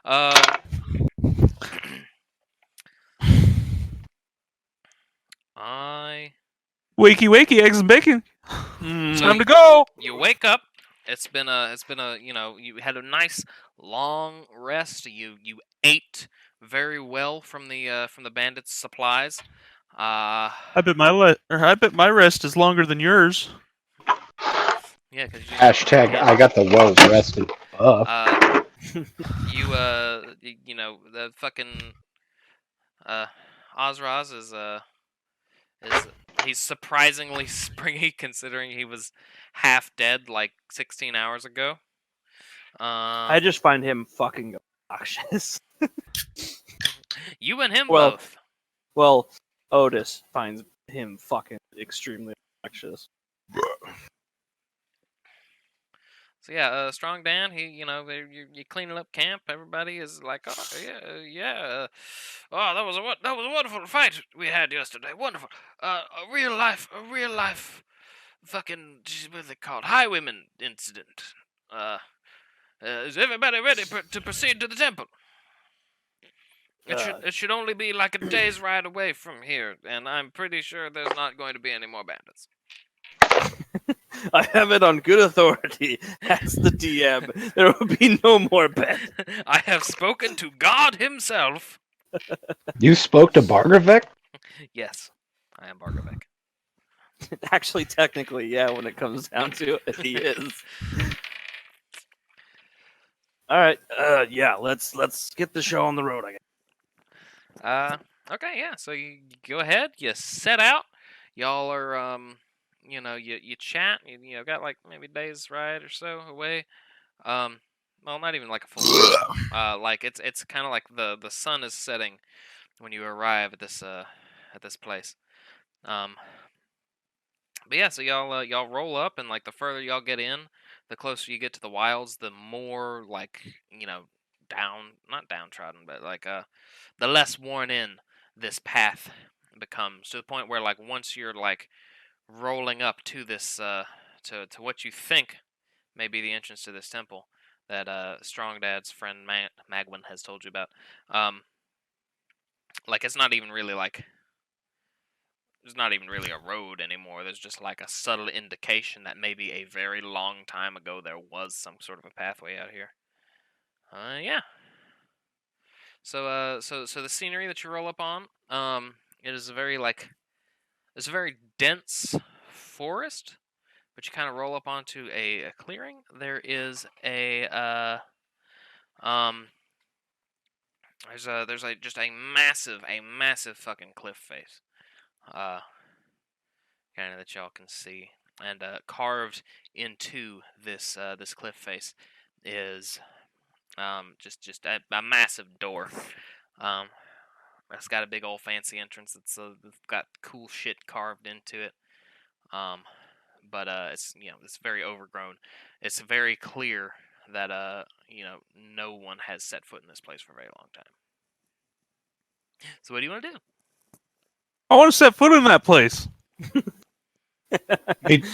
Um, I Wakey, wakey, eggs and bacon. so Time to go. you wake up. It's been a you had a nice long rest. You ate very well from the bandits' supplies. Uh, I bet my rest is longer than yours. yeah, because you just Hashtag can't. I got the well rested buff. The fucking uh, Ozraz is he's surprisingly springy considering he was half dead like 16 hours ago. I just find him fucking obnoxious. You and him Well- both. Well, Otis finds him fucking extremely obnoxious. So yeah, Strong Dan, you cleaning up camp. Everybody is like, oh yeah. Oh, that was a wonderful fight we had yesterday. Wonderful. A real life, fucking what are they called? Highwayman incident. Is everybody ready to proceed to the temple? It should only be like a day's ride away from here, and I'm pretty sure there's not going to be any more bandits. I have it on good authority as the DM. There will be no more bets. I have spoken to God himself. You spoke to Bargravek? Yes, I am Bargovek. Actually, technically, yeah. When it comes down to it, he is. All right. Yeah. Let's get the show on the road. I guess. Okay, yeah. So you go ahead. You set out. Y'all are you chat. You got like maybe days ride or so away. Well, not even like a full day. Like it's kind of like the sun is setting when you arrive at this place. But yeah, so y'all roll up, and like the further y'all get in, the closer you get to the wilds, the more like not downtrodden, but like the less worn in this path becomes, to the point where like once you're like rolling up to this to what you think may be the entrance to this temple that Strong Dad's friend Magwin has told you about, like it's not even really like. There's not even really a road anymore. There's just like a subtle indication that maybe a very long time ago there was some sort of a pathway out here. Yeah. So the scenery that you roll up on, it is it's a very dense forest, but you kind of roll up onto a clearing. There is there's just a massive fucking cliff face. Kind of that y'all can see, and carved into this cliff face is just a massive door. It's got a big old fancy entrance. It's got cool shit carved into it. But it's it's very overgrown. It's very clear that no one has set foot in this place for a very long time. So what do you want to do? I want to set foot in that place.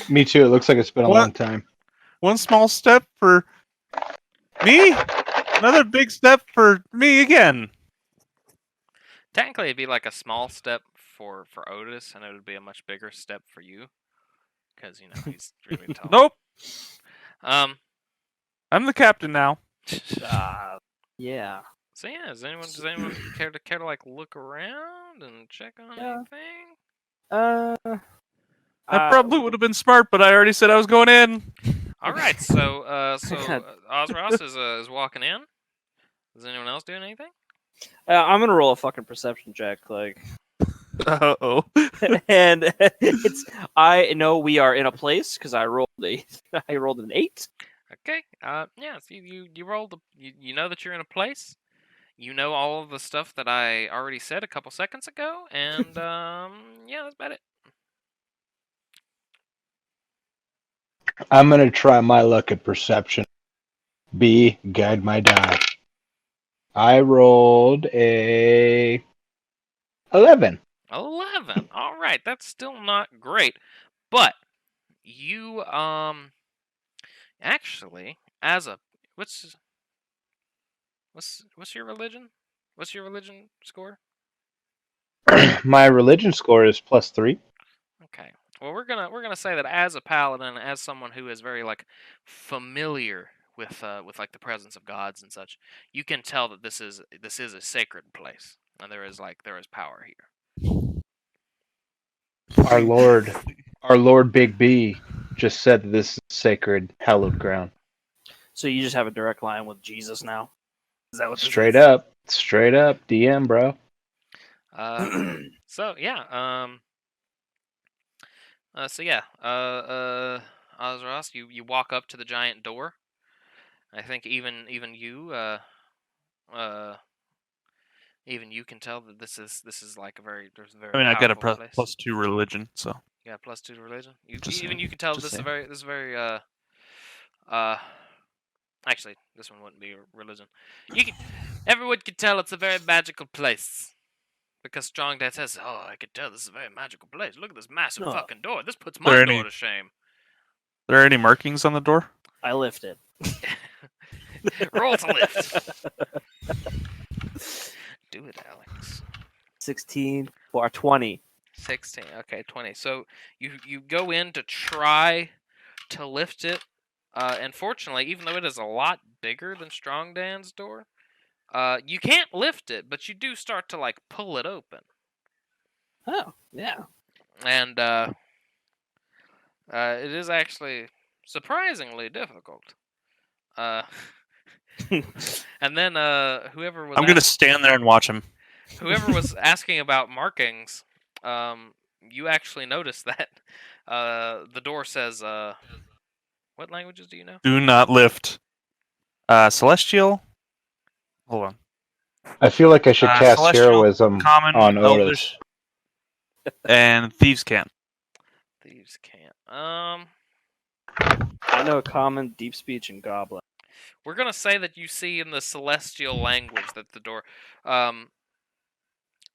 Me too. It looks like it's been a What? long time. One small step for me, another big step for me again. Technically, it'd be like a small step for Otis, and it would be a much bigger step for you, because he's really tall. Nope, Um. I'm the captain now. Yeah. So yeah, does anyone care to like look around and check on Yeah. anything? I probably would have been smart, but I already said I was going in. All right, so Ozros is walking in. Is anyone else doing anything? I'm gonna roll a fucking perception check, like, Uh-oh. and it's I know we are in a place because I rolled an 8. Okay. Yeah. So you rolled you know that you're in a place. You know all of the stuff that I already said a couple seconds ago, and yeah, that's about it. I'm going to try my luck at perception. B, guide my die. I rolled a 11. 11. All right, that's still not great, but you actually as a What's your religion? What's your religion score? My religion score is +3. Okay. Well, we're gonna say that as a paladin, as someone who is very like familiar with like the presence of gods and such, you can tell that this is a sacred place, and there is power here. Our Lord Big B just said that this is sacred, hallowed ground. So you just have a direct line with Jesus now? Is that what this Straight is? up, DM, bro. So yeah. Ozros, you walk up to the giant door. I think even you can tell that this is like a very I mean, I got a powerful place. +2 religion, so Yeah, +2 to religion. Just Even saying. you can tell Just this is saying. very actually this one wouldn't be a religion. Everyone can tell it's a very magical place. Because Strong Dad says, "Oh, I can tell this is a very magical place. Look at this massive No. fucking door. This puts There my any- door to shame." Are there any markings on the door? I lifted. Roll to lift. Do it, Alex. 16 for 20. 16. Okay, 20. So you go in to try to lift it. And fortunately, even though it is a lot bigger than Strong Dan's door, you can't lift it, but you do start to like pull it open. Oh, yeah. And it is actually surprisingly difficult. And then whoever was I'm gonna stand there and watch him. whoever was asking about markings, you actually noticed that the door says, what languages do you know? Do not lift. Celestial. Hold on. I feel like I should cast Celestial, heroism Common, on Otis. Elvish, and thieves can't. Thieves can't. I know Common, Deep Speech, and Goblin. We're gonna say that you see in the celestial language that the door,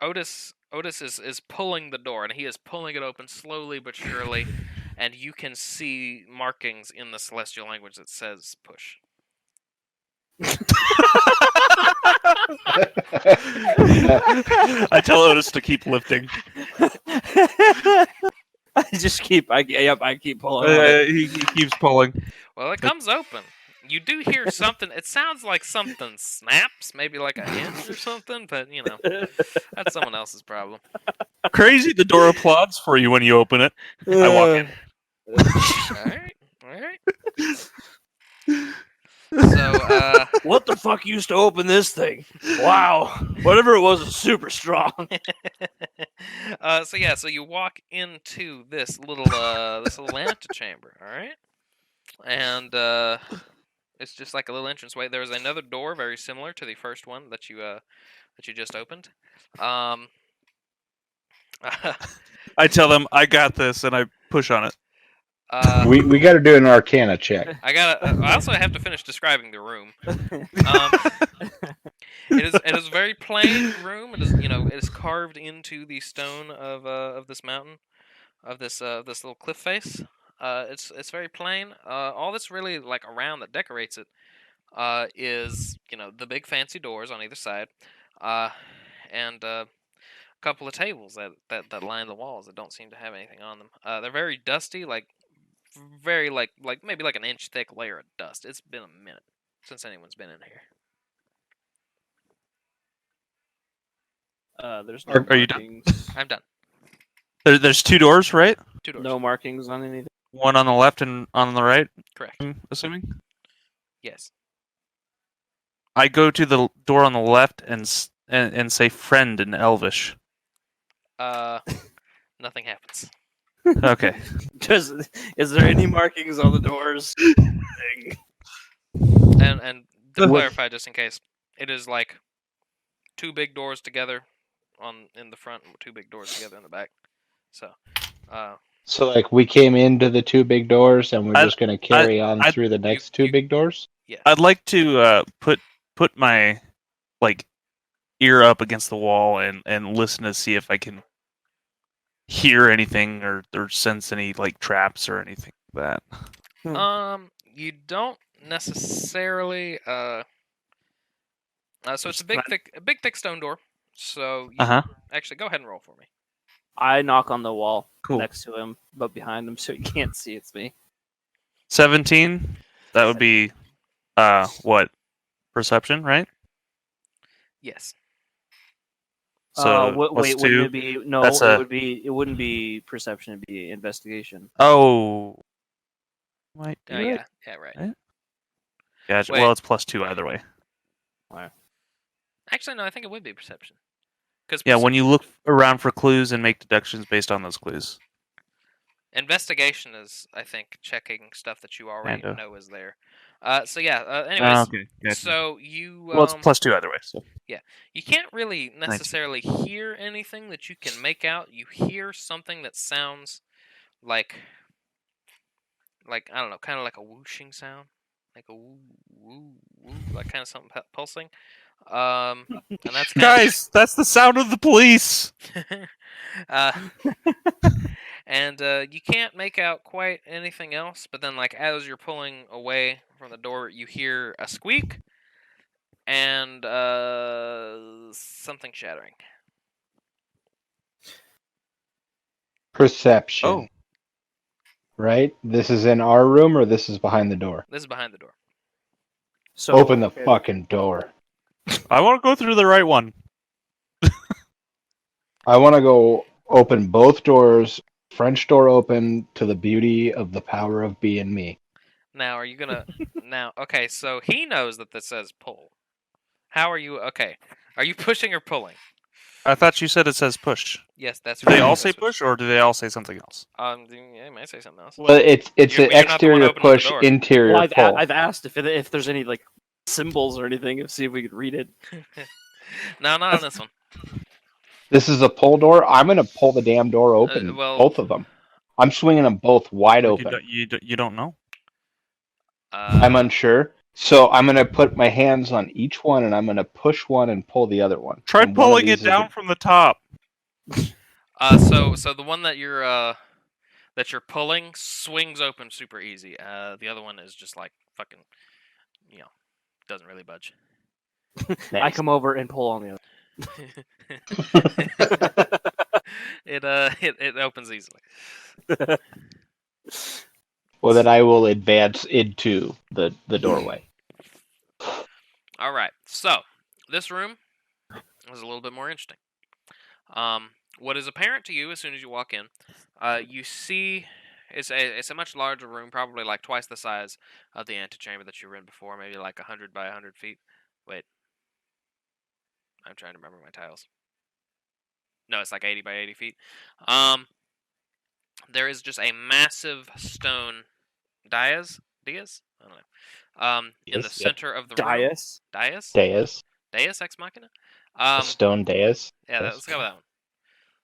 Otis is pulling the door, and he is pulling it open slowly but surely, and you can see markings in the celestial language that says push. I tell Otis to keep lifting. I keep pulling on it. He keeps pulling. Well, it comes open. You do hear something. It sounds like something snaps, maybe like a hinge or something, but you know, that's someone else's problem. Crazy, the door applauds for you when you open it. I walk in. All right. So, What the fuck used to open this thing? Wow. Whatever it was super strong. so you walk into this little antechamber, all right? And it's just like a little entranceway. There is another door very similar to the first one that you just opened. I tell them I got this, and I push on it. We got to do an Arcana check. I also have to finish describing the room. It is a very plain room. It is carved into the stone of this mountain, of this little cliff face. It's very plain. All that's really like around that decorates it is the big fancy doors on either side, and a couple of tables that line the walls that don't seem to have anything on them. They're very dusty, like very like maybe like an inch thick layer of dust. It's been a minute since anyone's been in here. There's no Are you done? markings. I'm done. There's 2 doors, right? 2 doors. No markings on anything. One on the left and on the right. Correct. I'm assuming. Yes. I go to the door on the left and say "friend" in Elvish. Nothing happens. Okay. Is there any markings on the doors? And to clarify, just in case, it is like 2 big doors together in the front, and 2 big doors together in the back. So, So, like, we came into the 2 big doors, and we're just going to carry on I- through the next 2 big doors? yeah. I'd like to put my ear up against the wall and listen to see if I can hear anything or sense any traps or anything like that. You don't necessarily So it's Can a big thick stone door. So you Uh huh. actually go ahead and roll for me. I knock on the wall Cool. next to him, but behind him, so he can't see it's me. 17. That would be what? Perception, right? Yes. So Wait, plus wouldn't 2. it be? No, That's it wouldn't be perception. It'd be investigation. Oh. Might be Oh right. yeah, right. Right. Gotcha. Wait. Well, it's plus 2 either way. Actually, no, I think it would be perception. Because Yeah, when you look around for clues and make deductions based on those clues. investigation is, I think, checking stuff that you already Kinda. know is there. So yeah. Anyways, Okay. Gotcha. so you Well, it's plus 2 either way. So. you can't really necessarily hear anything that you can make out. You hear something that sounds like I don't know, kind of like a whooshing sound, like a woo woo woo, like kind of something pulsing. And that's kind Guys, that's the sound of the police. uh, and you can't make out quite anything else. But then, like as you're pulling away from the door, you hear a squeak and something shattering. Perception. Oh. Right? This is in our room or this is behind the door? This is behind the door. So Open the okay. fucking door. I want to go through the right one. I want to go open both doors, French door open to the beauty of the power of being me. Now, are you gonna now? Okay, so he knows that this says pull. How are you? Okay, are you pushing or pulling? I thought you said it says push. Yes, that's Do they right. all That's say push, or do they all say something else? Yeah, it might say something else. Well, it's You're an not the one exterior opening the push, door. interior Well, pull. I've asked if there's any like symbols or anything, to see if we could read it. No, not on this one. This is a pull door. I'm gonna pull the damn door open, well- both of them. I'm swinging them both wide open. You don't know. I'm unsure. So I'm gonna put my hands on each one, and I'm gonna push one and pull the other one. Try And one of pulling it these is down from the top. So the one that you're pulling swings open super easy. The other one is just like fucking, doesn't really budge. I come over and pull on the other. It opens easily. Well, then I will advance into the doorway. All right. So this room is a little bit more interesting. What is apparent to you as soon as you walk in, you see it's a much larger room, probably like twice the size of the antechamber that you were in before, maybe like 100 by 100 feet. Wait, I'm trying to remember my tiles. No, it's like 80 by 80 feet. There is just a massive stone dais? I don't know. In the Yes, yep. center of the room. Dais. Dais. Deus Ex Machina? A stone dais. Yeah, Yes. let's go with that one.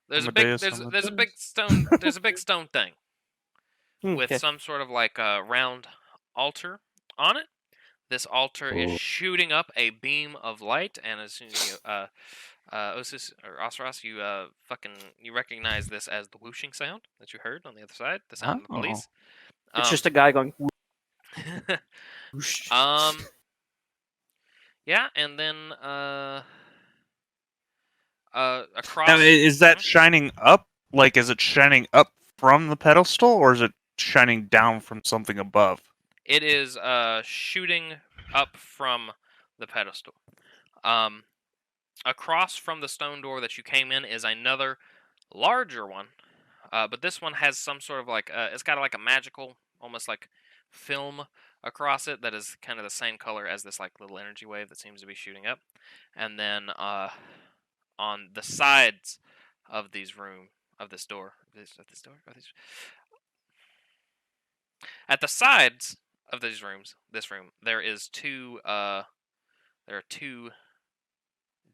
There's a Amadeus big on the there's a dais. big stone there's a big stone thing with Okay. some sort of like a round altar on it. This altar is Ooh. shooting up a beam of light, and as soon as you Osis or Osros, you recognize this as the whooshing sound that you heard on the other side, the sound of the Oh. police. It's just a guy going. Yeah, and then across. Now, is that shining up? Like, is it shining up from the pedestal, or is it shining down from something above? It is shooting up from the pedestal. Across from the stone door that you came in is another larger one, but this one has some sort of like it's got like a magical, almost like film across it that is kind of the same color as this like little energy wave that seems to be shooting up. And then on the sides of this door, at the sides of this room, there are two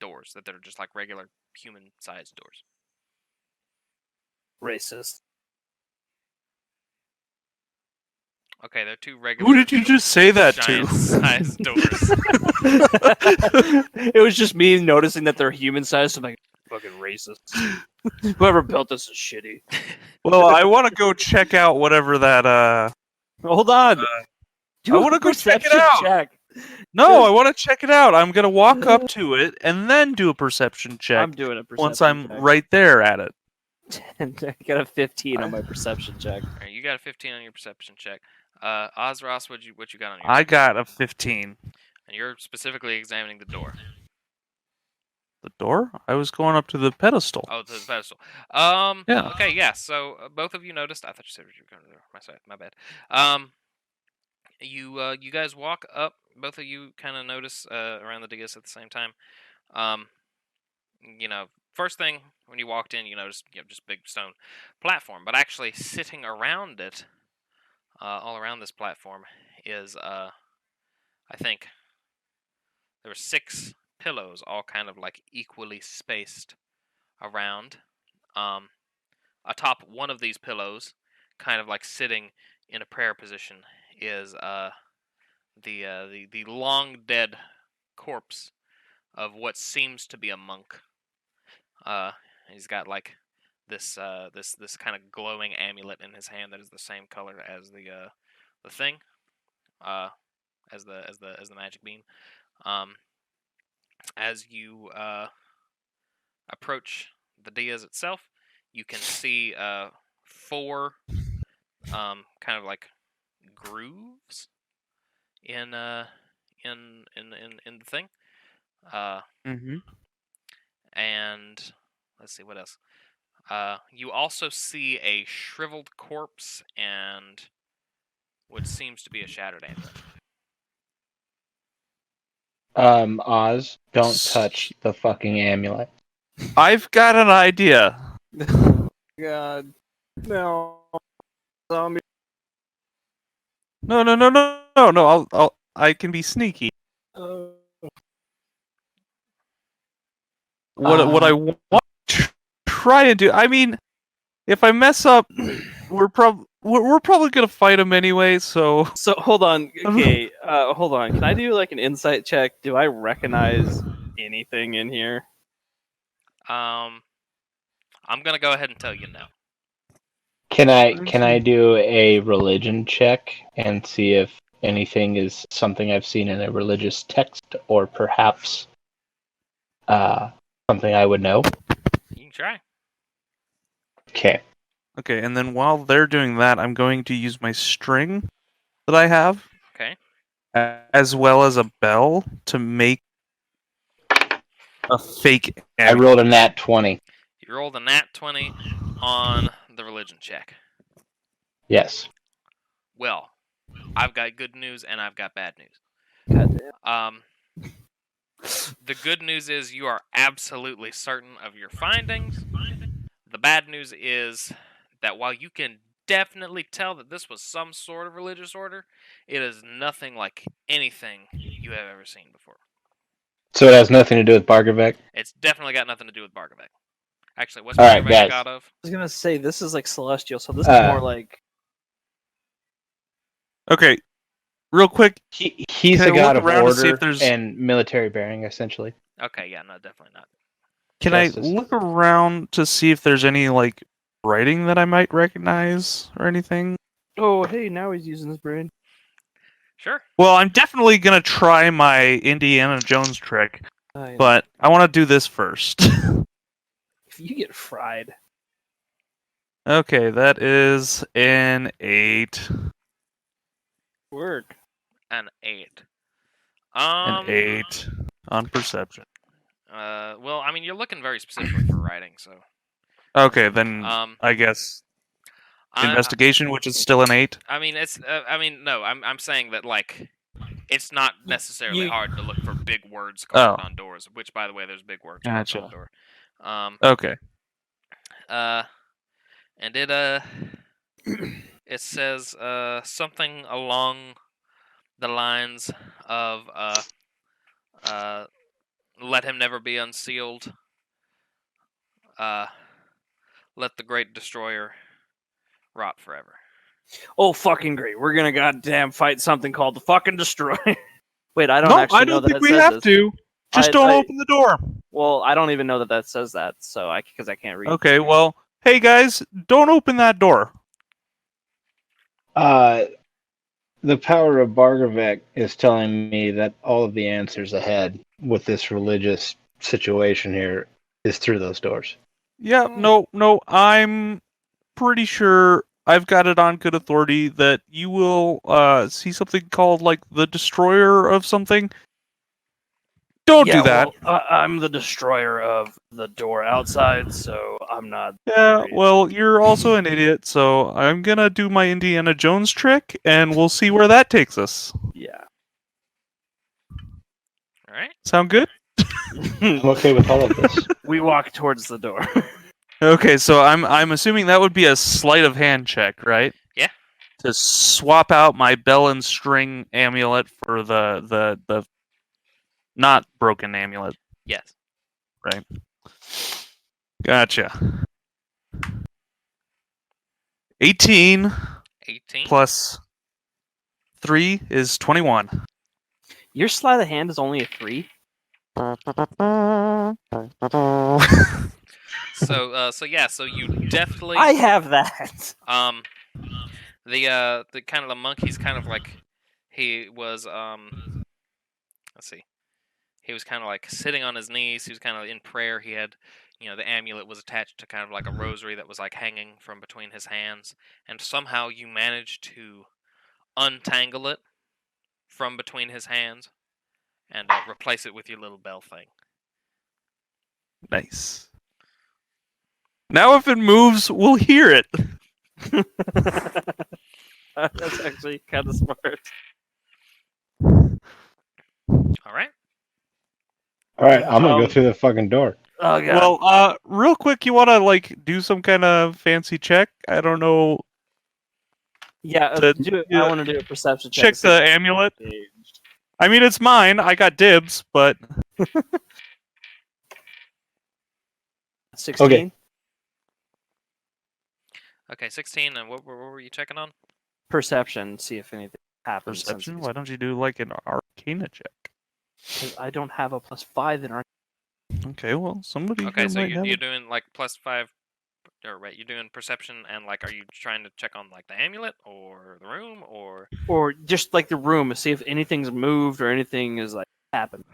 doors that are just like regular human-sized doors. Racist. Okay, they're two regular. Who did you just say that to? giant-sized doors. It was just me noticing that they're human sized. I'm like, fucking racist. Whoever built this is shitty. Well, I want to go check out whatever that. Hold on. I wanna go check it Perception out. check. No, I want to check it out. I'm gonna walk up to it and then do a perception check I'm doing a perception once I'm check. right there at it. And I got a 15 on my perception check. All right, you got a 15 on your perception check. Ozros, what you got on your? I got a 15. And you're specifically examining the door. The door? I was going up to the pedestal. Oh, to the pedestal. Yeah. Okay, yeah. So both of you noticed. I thought you said you were going to the door. My bad. You guys walk up. Both of you kind of notice around the dais at the same time. First thing when you walked in, you noticed just big stone platform, but actually sitting around it, all around this platform, is I think there were 6 pillows, all kind of like equally spaced around. Atop one of these pillows, kind of like sitting in a prayer position, is the long dead corpse of what seems to be a monk. He's got like this kind of glowing amulet in his hand that is the same color as the thing, as the magic beam. As you approach the dais itself, you can see 4 kind of like grooves in the thing. Mm-hmm. And let's see what else. You also see a shriveled corpse and what seems to be a shattered amulet. Oz, don't touch the fucking amulet. I've got an idea. God. No. Zombie. No. I can be sneaky. What I want to try and do. I mean, if I mess up, we're probably gonna fight him anyway. So hold on. Okay. Hold on. Can I do like an insight check? Do I recognize anything in here? I'm gonna go ahead and tell you no. Can I do a religion check and see if anything is something I've seen in a religious text, or perhaps something I would know? You can try. Okay. Okay, and then while they're doing that, I'm going to use my string that I have. Okay. As well as a bell to make a fake I rolled a nat 20. You rolled a nat 20 on the religion check. Yes. Well, I've got good news and I've got bad news. Goddamn. The good news is you are absolutely certain of your findings. The bad news is that while you can definitely tell that this was some sort of religious order, it is nothing like anything you have ever seen before. So it has nothing to do with Bargovec? It's definitely got nothing to do with Bargovec. Actually, what's All right, Bargovec guys. god of? I was gonna say this is like celestial, so this is more like. Okay, real quick. He's Can a I god look of around to see order if there's- and military bearing, essentially. Okay, yeah, no, definitely not. Can Justice. I look around to see if there's any like writing that I might recognize or anything? Oh, hey! Now he's using his brain. Sure. Well, I'm definitely gonna try my Indiana Jones trick, but I want to do this first. If you get fried. Okay, that is an 8. Work. An 8. An 8 on perception. Well, I mean, you're looking very specifically for writing, so. Okay, then Um, I guess I- investigation, which is still an 8. I mean, it's. No. I'm saying that like, it's not necessarily You- hard to look for big words carved Oh. on doors. Which, by the way, there's big words Gotcha. carved on the door. Okay. And it says something along the lines of let him never be unsealed. Let the great destroyer rot forever. Oh, fucking great! We're gonna goddamn fight something called the fucking destroyer. Wait, I don't actually know that it says this. to. Just don't open the door. Well, I don't even know that says that, so because I can't read. Okay, well, hey guys, don't open that door. The power of Bargavek is telling me that all of the answers ahead with this religious situation here is through those doors. Yeah, no, I'm pretty sure I've got it on good authority that you will see something called like the destroyer of something. Don't do that. Well, I'm the destroyer of the door outside, so I'm not. Yeah, well, you're also an idiot, so I'm gonna do my Indiana Jones trick, and we'll see where that takes us. Yeah. All right. Sound good? I'm okay with all of this. We walk towards the door. Okay, so I'm assuming that would be a sleight of hand check, right? Yeah. To swap out my bell and string amulet for the not broken amulet. Yes. Right. Gotcha. 18 18. plus 3 is 21. Your sleight of hand is only a 3. So you definitely I have that. the kind of the monkey's kind of like he was let's see. He was kind of like sitting on his knees. He was kind of in prayer. He had, the amulet was attached to kind of like a rosary that was like hanging from between his hands, and somehow you managed to untangle it from between his hands and replace it with your little bell thing. Nice. Now if it moves, we'll hear it. That's actually kind of smart. All right. All right, I'm gonna go through the fucking door. Oh god. Well, real quick, you want to like do some kind of fancy check? I don't know. Yeah, to- I want to do a perception check. Check to see the if amulet. it's engaged. I mean, it's mine. I got dibs, but 16. Okay. Okay, 16. And what were you checking on? Perception. See if anything happens. since perception. it's- Why don't you do like an Arcana check? 'cause I don't have a +5 in our. Okay, well, somebody. Okay, here so might you're, have you're it. doing like +5, or right? You're doing perception and like, are you trying to check on like the amulet or the room or? Or just like the room, see if anything's moved or anything is like happened.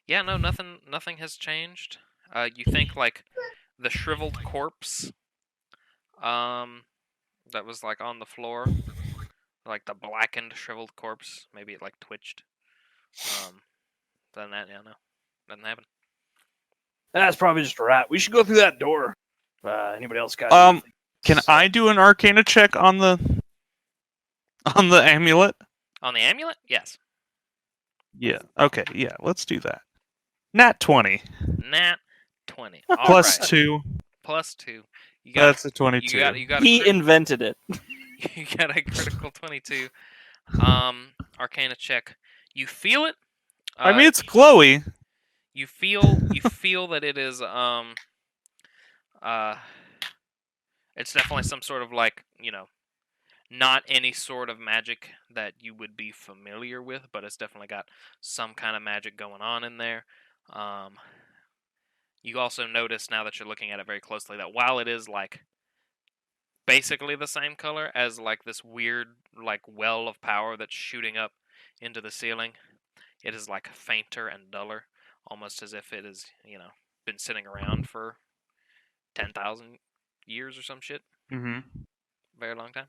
Yeah, no, nothing has changed. You think like the shriveled corpse, that was like on the floor, like the blackened shriveled corpse. Maybe it like twitched. Other than that, yeah, no, nothing happened. That's probably just a rat. We should go through that door. Anybody else got? anything? Can I do an Arcana check on the amulet? On the amulet, yes. Yeah. Okay. Yeah. Let's do that. Nat 20 Nat 20. All plus right. 2. Plus 2. You got. That's a 22. You got. He invented it. You got a critical 22. Arcana check. You feel it. I mean, it's glowy. You feel that it is it's definitely some sort of like, not any sort of magic that you would be familiar with, but it's definitely got some kind of magic going on in there. You also notice now that you're looking at it very closely that while it is like basically the same color as like this weird like well of power that's shooting up into the ceiling, it is like fainter and duller, almost as if it is, been sitting around for 10,000 years or some shit. Mm-hmm. Very long time.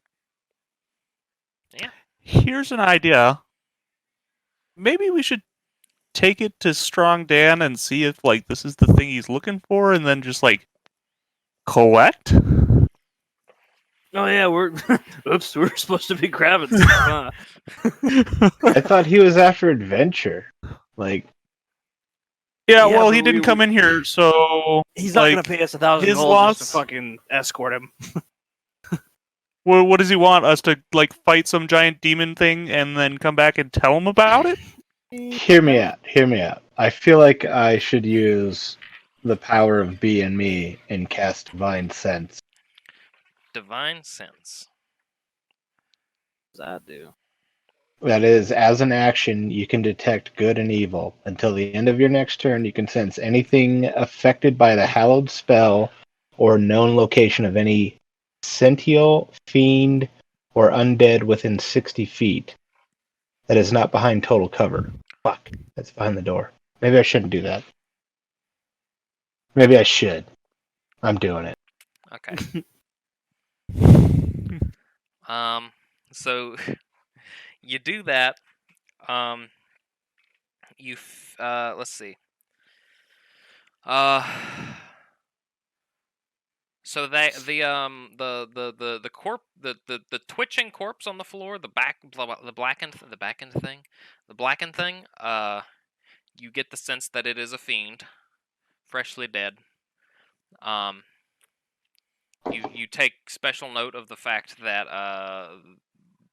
Yeah. Here's an idea. Maybe we should take it to Strong Dan and see if like this is the thing he's looking for, and then just like collect. Oh yeah, we're oops, we're supposed to be grabbing stuff. Huh? I thought he was after adventure. Like, Yeah, Yeah, well, but he didn't we- come in here, so He's not like, gonna pay us 1,000 his gold loss- just to fucking escort him. what does he want us to like fight some giant demon thing and then come back and tell him about it? hear me out. Hear me out. I feel like I should use the power of B and me and cast Divine Sense. Divine Sense. What does that do? That is, as an action, you can detect good and evil. Until the end of your next turn, you can sense anything affected by the hallowed spell or known location of any sentient, fiend, or undead within 60 feet that is not behind total cover. Fuck, that's behind the door. Maybe I shouldn't do that. Maybe I should. I'm doing it. Okay. So you do that. Let's see. So the twitching corpse on the floor, the blackened thing. You get the sense that it is a fiend, freshly dead. You take special note of the fact that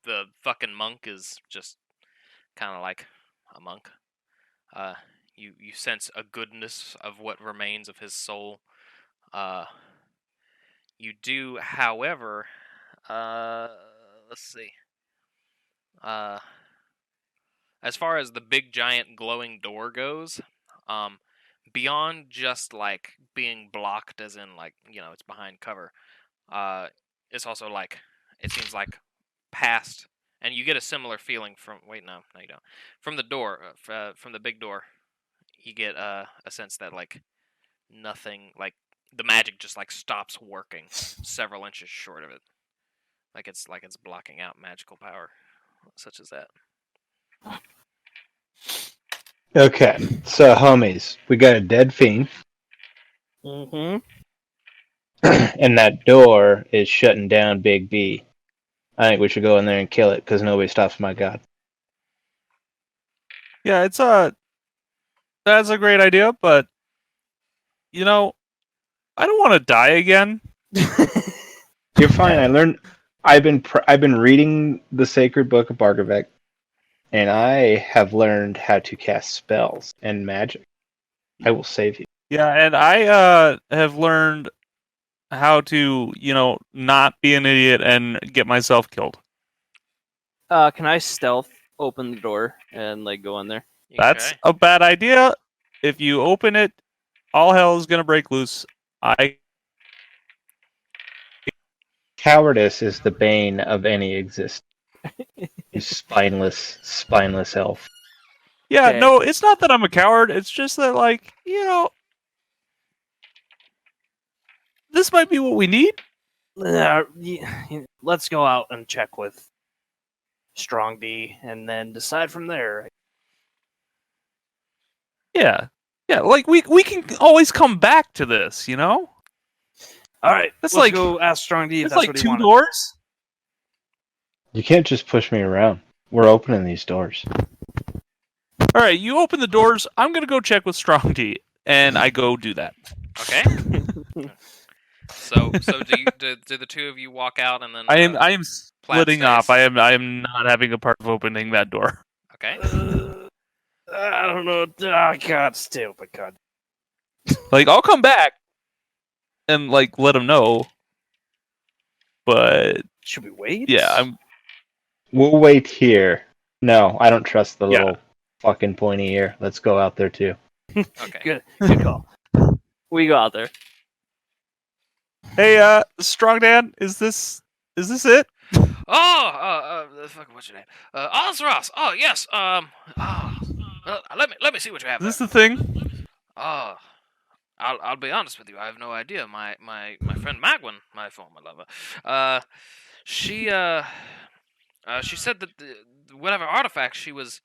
the fucking monk is just kind of like a monk. You sense a goodness of what remains of his soul. You do, however, let's see. As far as the big giant glowing door goes, beyond just like being blocked, as in like it's behind cover, it's also like it seems like past, and you get a similar feeling from. Wait, no, you don't. From the door, from the big door, you get a sense that like nothing, like the magic just like stops working several inches short of it, like it's blocking out magical power, such as that. Okay, so homies, we got a dead fiend, Mm-hmm. and that door is shutting down Big B. I think we should go in there and kill it because nobody stops my god. Yeah, it's that's a great idea, but I don't want to die again. You're fine. I've been reading the Sacred Book of Bargavek, and I have learned how to cast spells and magic. I will save you. Yeah, and I have learned how to, not be an idiot and get myself killed. Can I stealth open the door and like go in there? That's a bad idea. If you open it, all hell is gonna break loose. Cowardice is the bane of any existence. You spineless elf. Yeah, Okay. no, it's not that I'm a coward. It's just that, like, this might be what we need. Let's go out and check with Strong D and then decide from there. Yeah, like we can always come back to this, All right, That's let's like- go ask Strong D if It's that's like what he 2 wanted. doors. You can't just push me around. We're opening these doors. All right, you open the doors. I'm gonna go check with Strong D, and I go do that. Okay. So do the two of you walk out and then I am splitting stays. off. I am not having a part of opening that door. Okay. I don't know. Oh, God, stupid God. Like, I'll come back and like let him know. But Should we wait? yeah, We'll wait here. No, I don't trust the Yeah. little fucking pointy ear. Let's go out there too. Okay. Good call. We go out there. Hey, Strong Dan, is this it? Fuck, what's your name? Ozros. Oh, yes. Let me see what you have. Is this there. the thing? I'll be honest with you. I have no idea. My friend Magwin, my former lover, she said that whatever artifact she was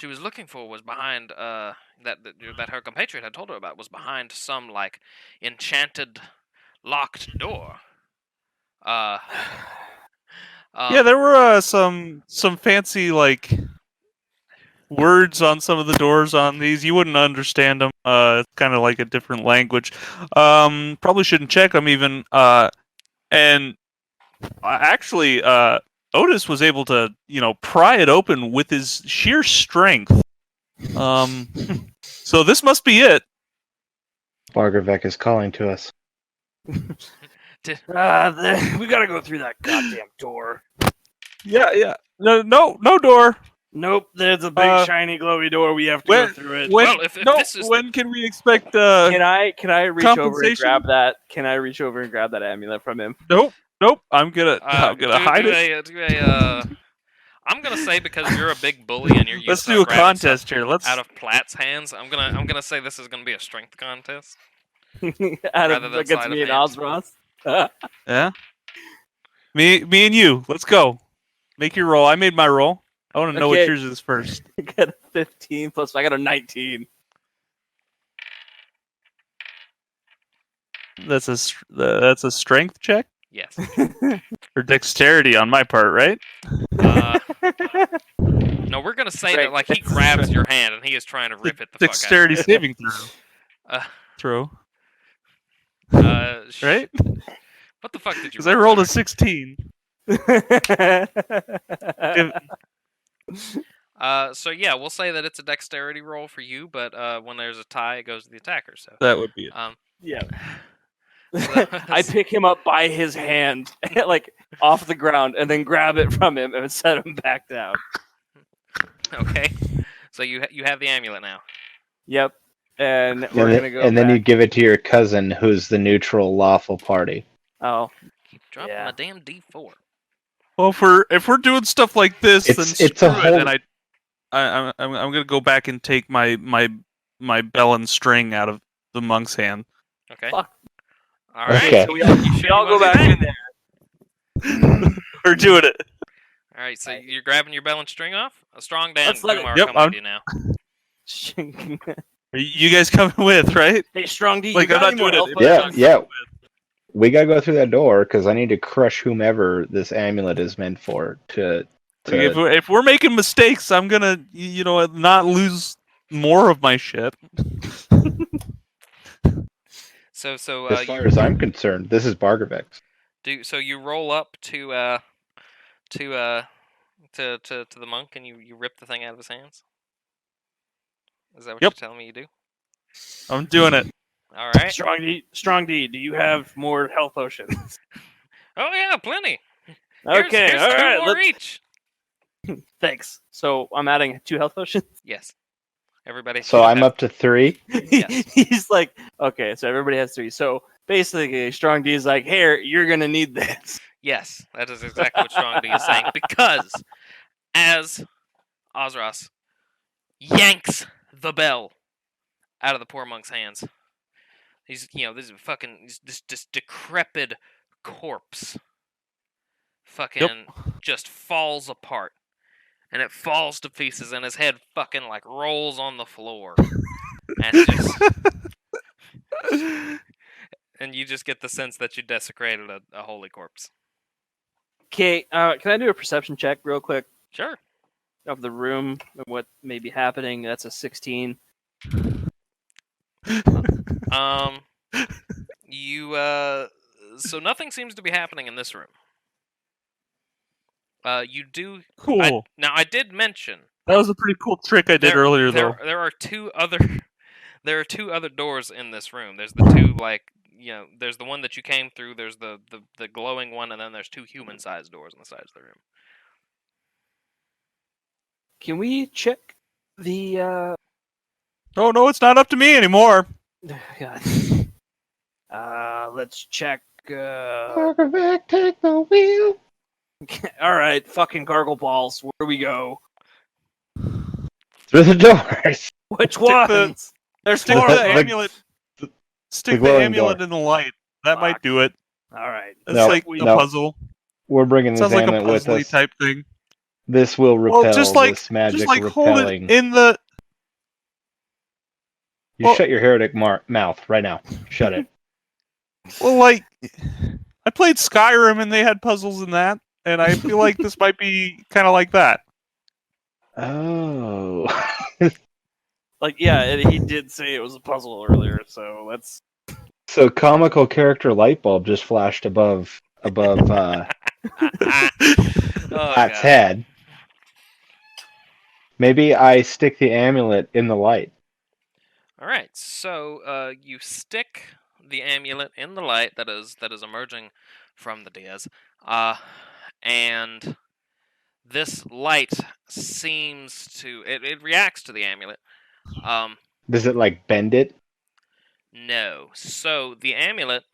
looking for was behind that her compatriot had told her about was behind some like enchanted locked door. Yeah, there were some fancy like words on some of the doors on these. You wouldn't understand them. It's kind of like a different language. Probably shouldn't check them even. And actually, Otis was able to, pry it open with his sheer strength. So this must be it. Bargavek is calling to us. We gotta go through that goddamn door. Yeah. No door. Nope, there's a big shiny glowy door. We have to go through it. Well, if this is when can we expect? Can I reach over and compensation? grab that? Can I reach over and grab that amulet from him? Nope. Nope. I'm gonna hide it. I'm gonna say because you're a big bully and you're used Let's to do a grabbing contest stuff here. Let's. out of Platt's hands. I'm gonna say this is gonna be a strength contest. Out Rather of than against sleight me of and hand. Ozroth. Yeah. Me and you. Let's go. Make your roll. I made my roll. I want to know what Okay. yours is first. I got a 15 plus. I got a 19. That's a strength check Yes. or dexterity on my part, right? No, we're gonna say Right, that like he that's grabs right. your hand and he is trying to rip it the fuck Dexterity out. saving Uh, throw. sh- Right? What the fuck did you? Because I roll rolled there? a 16. So yeah, we'll say that it's a dexterity roll for you, but when there's a tie, it goes to the attacker. So That would be it. Yeah. so I pick him up by his hand, like off the ground, and then grab it from him and set him back down. okay. So you have the amulet now. Yep. And we're gonna go. And then back. you give it to your cousin, who's the neutral, lawful party. Oh, Keep dropping Yeah. my damn D4. Well, if we're doing stuff like this, then It's a screw whole- it. And I'm gonna go back and take my bell and string out of the monk's hand. Okay. Fuck. All right. Okay. so we You all go wanna do back that? in there. We're doing it. All right. So you're grabbing your bell and string off. A strong Dan Let's let it- Kumar Yep, coming I'm- with you now. Are you guys coming with, right? Hey, Strong D, Like, you I'm got not any more doing it. health potions? Yeah. We gotta go through that door because I need to crush whomever this amulet is meant for. Like, if we're making mistakes, I'm gonna not lose more of my shit. So as far as I'm concerned, this is Bargovek's. you roll up to the monk and you rip the thing out of his hands. Is that what Yep. you're telling me you do? I'm doing it. All right. Strong D, do you have more health potions? Oh yeah, plenty. Here's Okay, all two right. more each. Thanks. So I'm adding 2 health potions. Yes. Everybody. So should I'm have- up to 3. Yes. He's like, okay, so everybody has 3. So basically, Strong D is like, here, you're gonna need this. Yes, that is exactly what Strong D is saying. Because as Ozros yanks the bell out of the poor monk's hands, this is this decrepit corpse fucking just falls apart. And it falls to pieces and his head fucking like rolls on the floor. And and you just get the sense that you desecrated a holy corpse. Okay, can I do a perception check real quick Sure. of the room and what may be happening? That's a 16. So nothing seems to be happening in this room. You do. Cool. I did mention That was a pretty cool trick I did earlier, though. there are two other there are 2 other doors in this room. There's the 2 there's the one that you came through. There's the glowing one, and then there's 2 human-sized doors on the sides of the room. Can we check the? Oh no, it's not up to me anymore. God. Let's check. Bargovek, take the wheel. All right, fucking gargle balls. Where do we go? Through the doors. Which Stick the- ones? There's Stick 4 the of them. amulet. Stick the glowing amulet door. in the light. That might Fuck. do it. All right. It's No, like a no. puzzle. We're bringing this Sounds like a amulet with puzzly us. type thing. This will repel Well, just this magic hold repelling. it in the. You well- shut your heretic mouth right now. Shut it. Well, like, I played Skyrim and they had puzzles in that, and I feel like this might be kind of like that. Oh. Like, yeah, he did say it was a puzzle earlier, so let's. So comical character light bulb just flashed above Oh, Pat's God. head. Maybe I stick the amulet in the light. All right, so you stick the amulet in the light that is emerging from the Diaz, and this light seems to it reacts to the amulet. Does it like bend it? No, so the amulet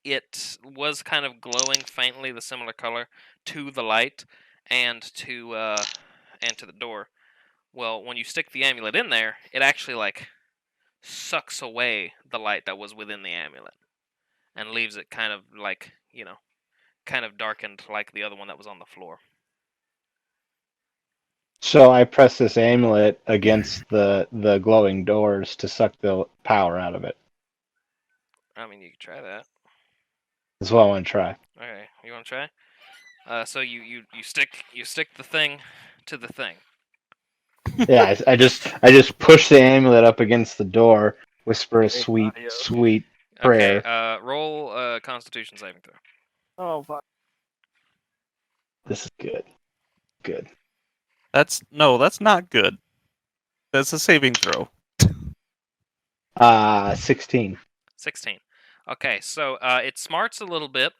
it was kind of glowing faintly, the similar color to the light and to the door. Well, when you stick the amulet in there, it actually like sucks away the light that was within the amulet and leaves it kind of like, kind of darkened like the other one that was on the floor. So I press this amulet against the glowing doors to suck the power out of it. I mean, you could try that. That's what I want to try. Okay, you want to try? So you stick the thing to the thing. Yeah, I just push the amulet up against the door, whisper a Great sweet, audio. sweet Okay, prayer. roll Constitution saving throw. Oh fuck. This is good. Good. That's not good. That's a saving throw. 16. 16. Okay, so it smarts a little bit.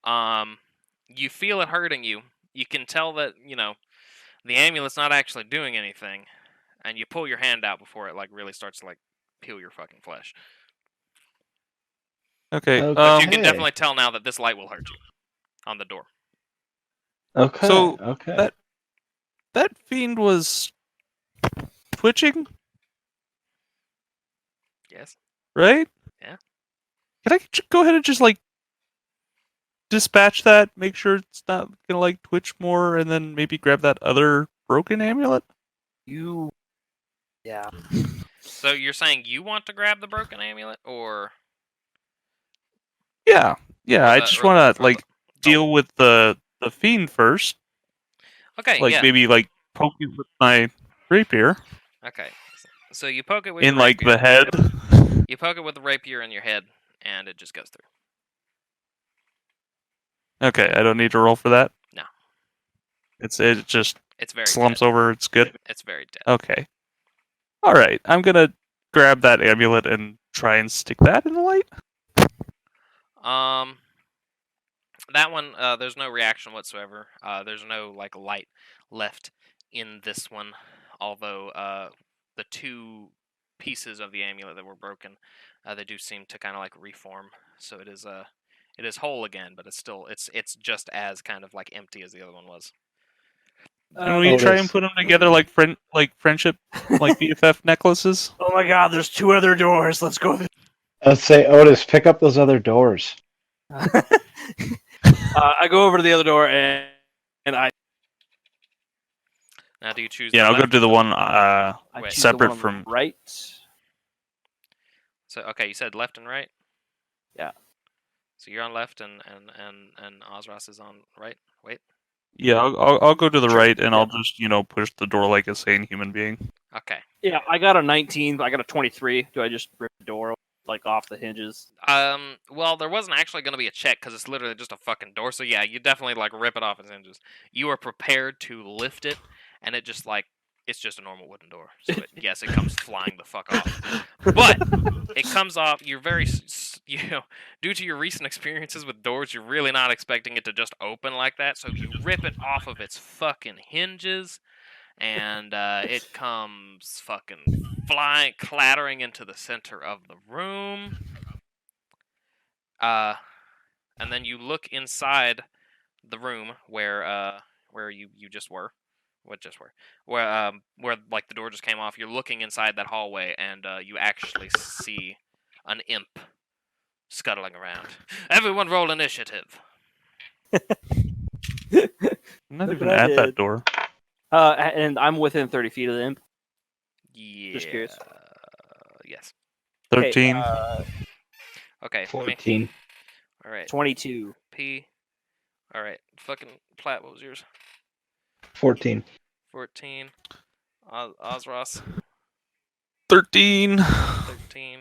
You feel it hurting you. You can tell that the amulet's not actually doing anything, and you pull your hand out before it like really starts to like peel your fucking flesh. Okay. Okay. But you can Hey. definitely tell now that this light will hurt you on the door. Okay. So, okay. that fiend was twitching, Yes. right? Yeah. Can I go ahead and just like dispatch that, make sure it's not gonna like twitch more, and then maybe grab that other broken amulet? Yeah. So you're saying you want to grab the broken amulet, or Yeah. or I the just or, want to or like the- deal with the fiend first. Okay. Like Yeah. maybe like poke it with my rapier Okay. So you poke it with in your like rapier. the head. You poke it with the rapier in your head, and it just goes through. Okay, I don't need to roll for that. No. It just It's very slumps dead. over. It's good. It's very dead. Okay. All right. I'm gonna grab that amulet and try and stick that in the light. That one, there's no reaction whatsoever. There's no like light left in this one, although the two pieces of the amulet that were broken, they do seem to kind of like reform. So it is whole again, but it's just as kind of like empty as the other one was. Can we try and Otis. put them together like friendship, like BFF necklaces? Oh my god, there's two other doors. Let's go. Let's say, Otis, pick up those other doors. I go over to the other door and I Now, do you choose? Yeah, the I'll go left to or the one I Wait. choose the separate one on the from. right. So okay, you said left and right. Yeah. So you're on left, and Ozros is on right. Wait. Yeah, I'll go to the Sure. right, and Yeah. I'll just push the door like a sane human being. Okay. Yeah, I got a 19. But I got a 23. Do I just rip the door like off the hinges? Well, there wasn't actually going to be a check because it's literally just a fucking door. So yeah, you definitely like rip it off its hinges. You are prepared to lift it, and it just like it's just a normal wooden door. So yes, it comes flying the fuck off. But it comes off. You're very, due to your recent experiences with doors, you're really not expecting it to just open like that. So you rip it off of its fucking hinges, and it comes fucking flying, clattering into the center of the room. And then you look inside the room where you just were. What just were? Where like the door just came off. You're looking inside that hallway, and you actually see an imp scuttling around. Everyone, roll initiative. I'm not Look even what I at that did. door. And I'm within 30 feet of the imp. Yeah. curious. Yes. 13. Okay. For me. 14. All right. 22. P. All right. Fucking Platt. What was yours? 14. 14. Ozros. 13. 13.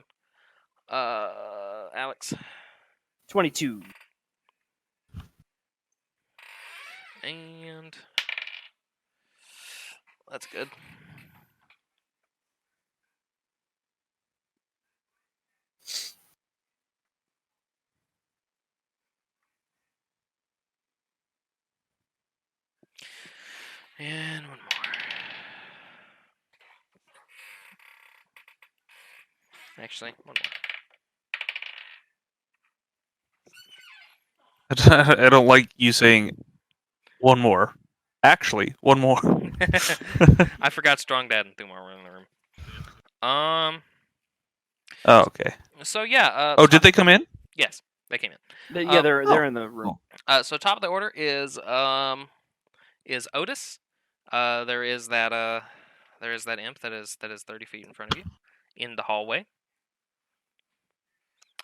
Alex. 22. And that's good. And one more. Actually, one more. I don't like you saying one more. Actually, one more. I forgot Strong Dad and Thumar were in the room. Oh, okay. So yeah. Oh, did they come in? Yes, they came in. Yeah, they're Oh. in the room. So top of the order is Otis. There is that imp that is 30 feet in front of you in the hallway.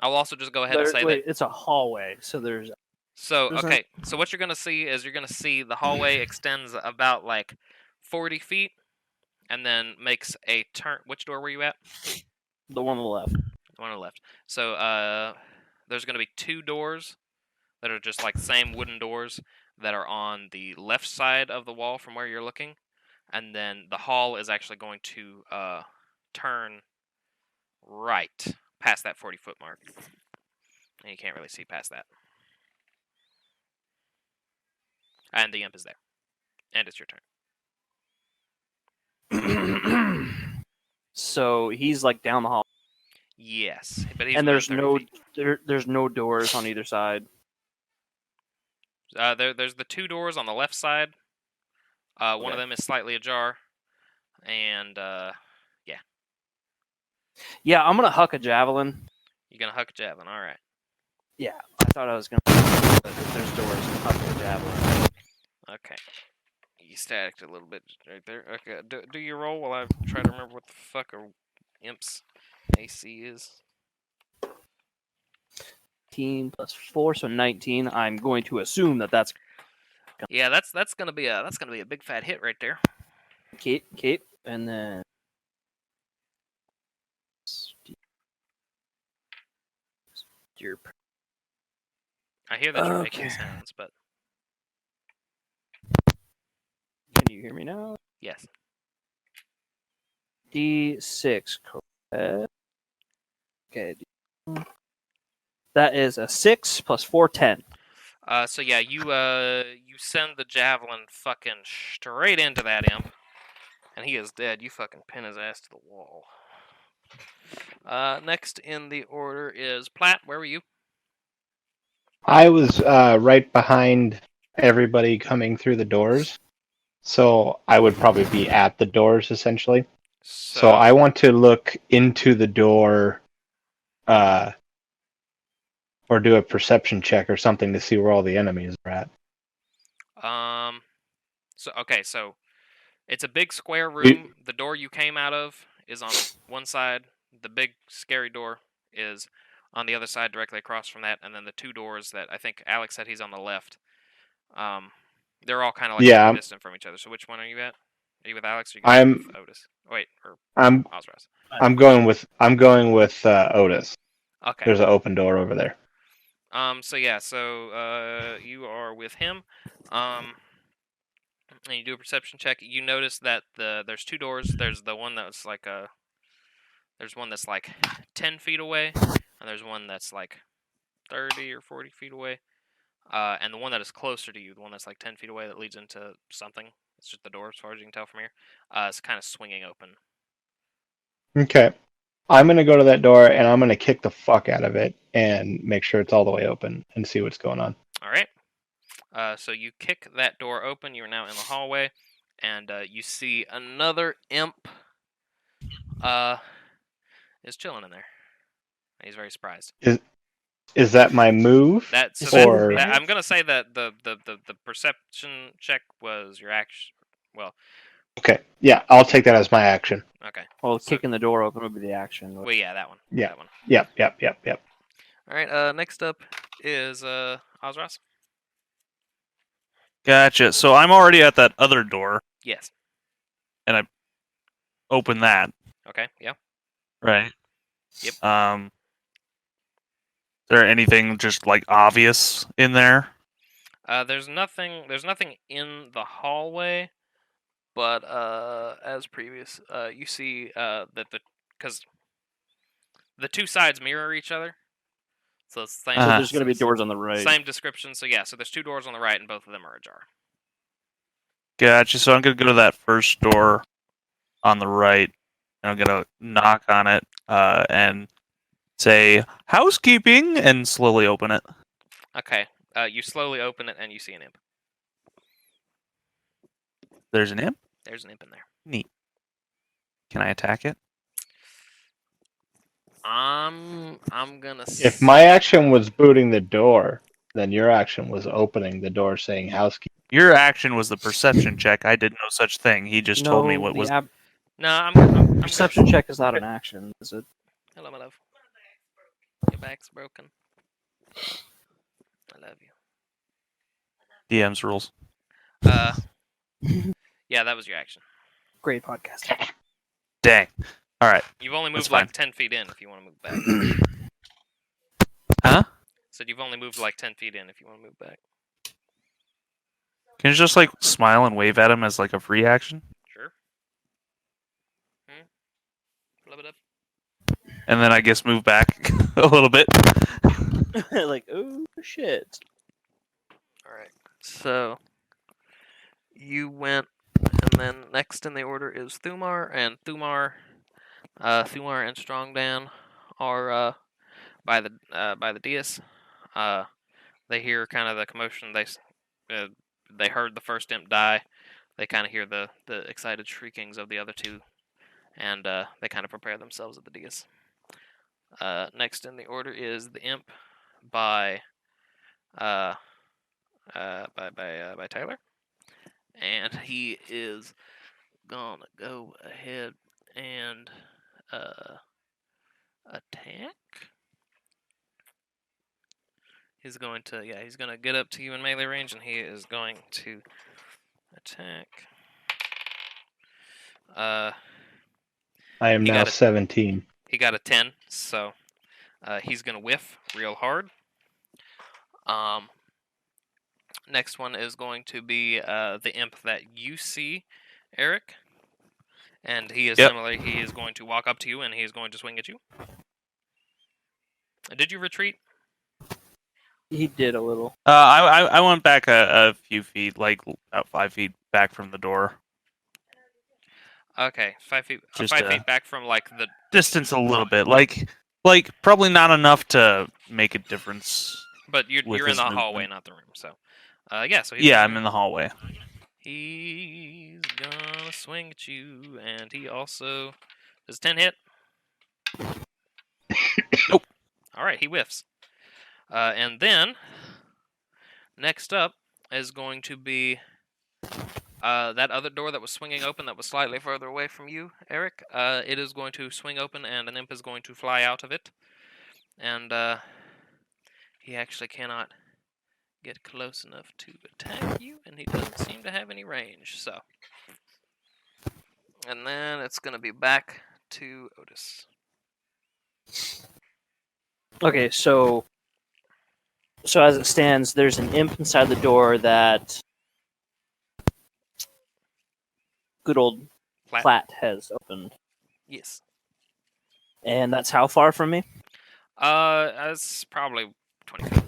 I'll also just go ahead and say that. It's a hallway, so there's. So there's okay, so what you're gonna see is the hallway extends about like 40 feet, and then makes a turn. Which door were you at? the one on the left. The one on the left. So there's gonna be two doors that are just like same wooden doors that are on the left side of the wall from where you're looking, and then the hall is actually going to turn right past that 40-foot mark, and you can't really see past that. And the imp is there, and it's your turn. So he's like down the hall, Yes, but he's and there's within 30 feet. there's no doors on either side. There's the two doors on the left side. One of them is slightly ajar, and Yeah, I'm gonna huck a javelin. you're gonna huck a javelin. All right. Yeah, I thought I was gonna. But if there's doors, huck a javelin. Okay. You stacked a little bit right there. Okay, do your roll while I try to remember what the fuck a imp's AC is. 18 plus 4, so 19. I'm going to assume that that's Yeah, that's gonna be a big fat hit right there. Kate, and then your. I hear that you're making Okay. sounds, but Can you hear me now? yes. D6, correct. Okay. That is a 6 plus 4, 10. So yeah, you send the javelin fucking straight into that imp, and he is dead. You fucking pin his ass to the wall. Next in the order is Platt. Where were you? I was right behind everybody coming through the doors, so I would probably be at the doors essentially. So I want to look into the door, or do a perception check or something to see where all the enemies are at. So it's a big square room. The door you came out of is on one side. The big scary door is on the other side, directly across from that, and then the two doors that I think Alex said he's on the left. They're all kind of like distant from each other. So which one are you at? Are you with Alex? Or are you with Otis? Wait, or Ozraz? I'm going with Otis. Okay. There's an open door over there. So you are with him. And you do a perception check. You notice that there's two doors. There's the one that's like there's one that's like 10 feet away, and there's one that's like 30 or 40 feet away. And the one that is closer to you, the one that's like 10 feet away that leads into something, it's just the door as far as you can tell from here, it's kind of swinging open. Okay. I'm going to go to that door, and I'm going to kick the fuck out of it and make sure it's all the way open and see what's going on. All right. So you kick that door open. You're now in the hallway, and you see another imp is chilling in there. He's very surprised. Is that my move? I'm gonna say that the perception check was your action. Well. Okay. Yeah, I'll take that as my action. Okay. Well, kicking the door open would be the action. Well, yeah, that one. Yeah. That one. Yep. All right. Next up is Ozras. Gotcha. So I'm already at that other door. Yes. And I open that. Okay. Yeah. Right. Yep. Is there anything just like obvious in there? There's nothing in the hallway, but as previous, you see that because the two sides mirror each other, so it's the same. So there's going to be doors on the right. Same description. So yeah, so there's two doors on the right, and both of them are ajar. Gotcha. So I'm gonna go to that first door on the right, and I'm gonna knock on it and say housekeeping, and slowly open it. Okay. You slowly open it and you see an imp. There's an imp? There's an imp in there. Neat. Can I attack it? I'm gonna. If my action was booting the door, then your action was opening the door saying housekeeping. Your action was the perception check. I did no such thing. He just told me what was. No, I'm Perception check is not an action, is it? Hello, my love. Your back's broken. I love you. DM's rules. Yeah, that was your action. Great podcast. Dang. All right. You've only That's moved like fine. 10 feet in if you want to move back. Huh? Said you've only moved like 10 feet in if you want to move back. Can you just like smile and wave at him as like a free action? Sure. Flub it up. And then I guess move back a little bit. Like, oh shit. Alright. So, you went, and then next in the order is Thumar, and Thumar and Strongdan are by the dais. They hear kind of the commotion. They heard the first imp die. They kind of hear the excited shriekings of the other two, and they kind of prepare themselves at the dais. Next in the order is the imp by Tyler, and he is gonna go ahead and attack. He's going to get up to you in melee range, and he is going to attack. I am He now got it. 17. He got a 10, so he's gonna whiff real hard. Next one is going to be the imp that you see, Eric, and he is similarly. He is going to walk up to you, and he is going to swing at you. Did you retreat? He did a little. I went back a few feet, like about 5 feet back from the door. Okay, 5 feet. Just, 5 feet back from like the Distance a little bit, like probably not enough to make a difference. But you're with in his the hallway, movement. not the room. So, yeah. So Yeah, I'm in the hallway. He's gonna swing at you, and he also does 10 hit. Nope. All right, he whiffs. And then next up is going to be that other door that was swinging open that was slightly further away from you, Eric. It is going to swing open, and an imp is going to fly out of it. And he actually cannot get close enough to attack you, and he doesn't seem to have any range. So, and then it's going to be back to Otis. Okay, so as it stands, there's an imp inside the door that good old Platt has opened. Yes. And that's how far from me? That's probably 20 feet.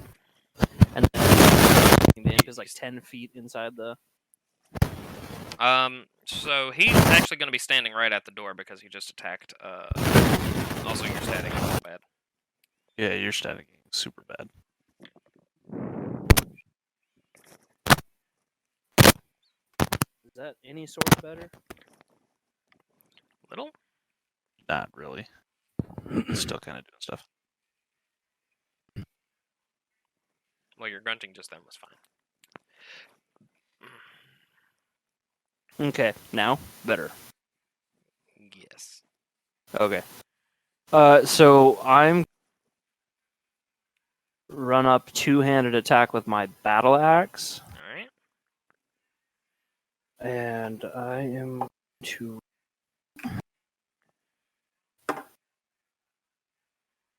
And then the imp is like 10 feet inside the... So he's actually going to be standing right at the door because he just attacked. Also, you're static real bad. Yeah, you're static super bad. Is that any sort of better? Little? Not really. Still kind of doing stuff. Well, your grunting just then was fine. Okay, now better. Yes. Okay. So I'm run up two-handed attack with my battle axe, Alright. and I am to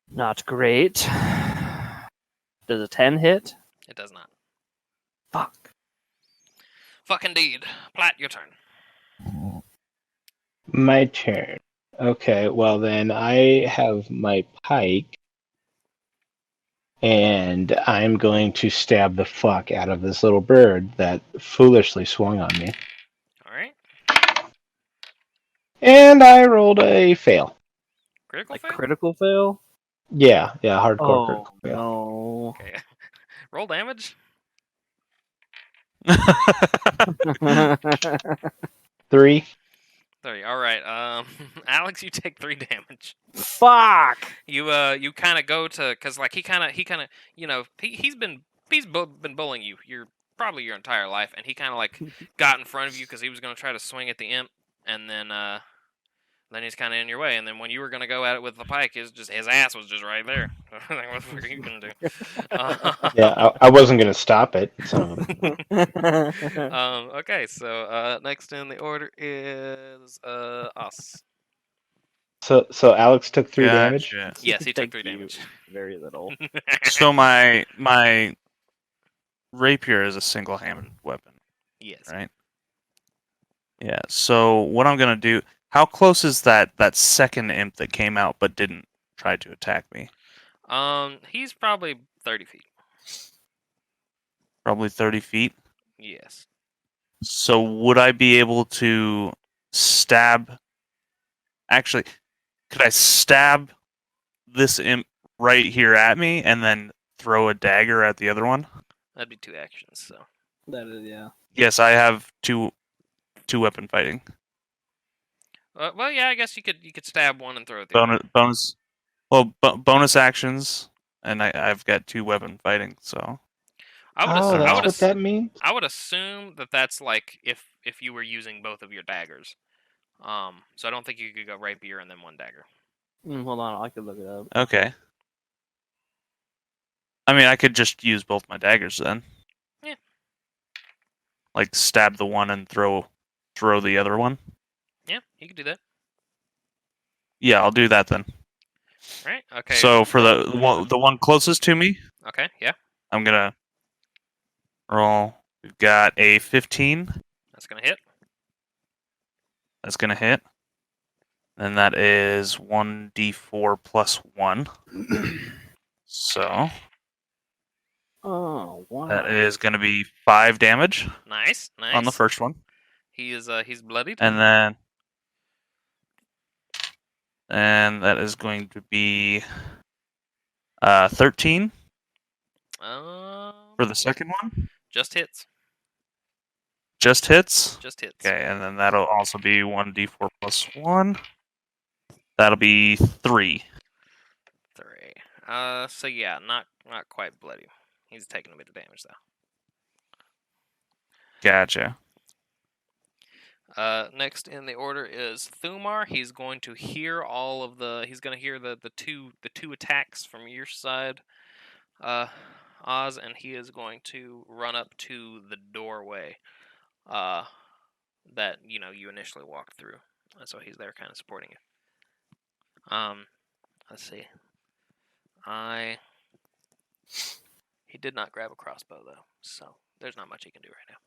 not great. Does a 10 hit? It does not. Fuck. Fuck indeed. Platt, your turn. My turn. Okay, well then I have my pike, and I'm going to stab the fuck out of this little bird that foolishly swung on me. Alright. And I rolled a fail. Critical Like fail? critical fail? Yeah, hardcore Oh, critical fail. no. Okay. Roll damage. 3. 3. All right. Alex, you take 3 damage. Fuck. You kind of go to because like he kind of he's been bullying you probably your entire life, and he kind of like got in front of you because he was gonna try to swing at the imp, and then he's kind of in your way, and then when you were gonna go at it with the pike, his ass was just right there. Like, what the fuck are you gonna do? Yeah, I wasn't gonna stop it. So Okay, so next in the order is us. so Alex took 3 damage. Gotcha. Yes, he took Thank 3 you. damage. Very little. So my rapier is a single-handed weapon, Yes. right? Yeah. So what I'm gonna do? How close is that second imp that came out but didn't try to attack me? He's probably 30 feet. Probably 30 feet. Yes. So would I be able to stab? Actually, could I stab this imp right here at me and then throw a dagger at the other one? That'd be 2 actions. So. That is, yeah. Yes, I have two weapon fighting. Well, yeah, I guess you could stab one and throw it the other. Bonus. Well, bonus actions, and I've got 2 weapon fighting. So I would Oh, assume, that's what that means. I would assume that's like if you were using both of your daggers. So I don't think you could go rapier and then 1 dagger. Hold on, I could look it up. okay. I mean, I could just use both my daggers then. Yeah. Like stab the one and throw the other one. Yeah, you could do that. Yeah, I'll do that then. Right? Okay. So for the one closest to me, Okay. Yeah, I'm gonna roll. We've got a 15. that's gonna hit. That's gonna hit. And that is 1d4 plus 1. So Oh, wow. that is gonna be 5 damage Nice. Nice. on the first one, He is he's bloodied. and that is going to be 13 for the second one. Just hits. Just hits. Just hits. Okay, and then that'll also be 1d4 plus 1. That'll be 3. 3. So yeah, not quite bloody. He's taking a bit of damage though. Gotcha. Next in the order is Thumar. He's going to hear He's going to hear the two attacks from your side, Oz, and he is going to run up to the doorway, that you initially walked through. So he's there, kind of supporting you. Let's see. He did not grab a crossbow though, so there's not much he can do right now.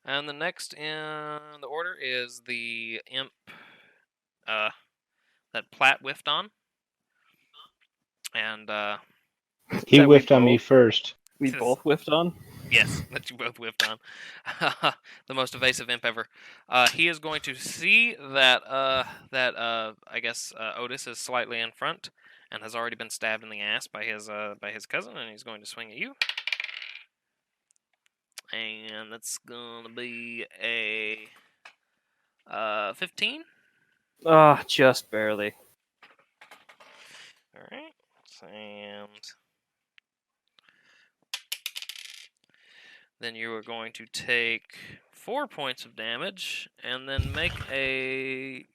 And the next in the order is the imp that Platt whiffed on. And He That we whiffed on me both- first. We both whiffed on? yes, that you both whiffed on. The most evasive imp ever. He is going to see that I guess Otis is slightly in front and has already been stabbed in the ass by his cousin, and he's going to swing at you. And that's gonna be a 15. Just barely. All right, and then you are going to take 4 points of damage, and then make a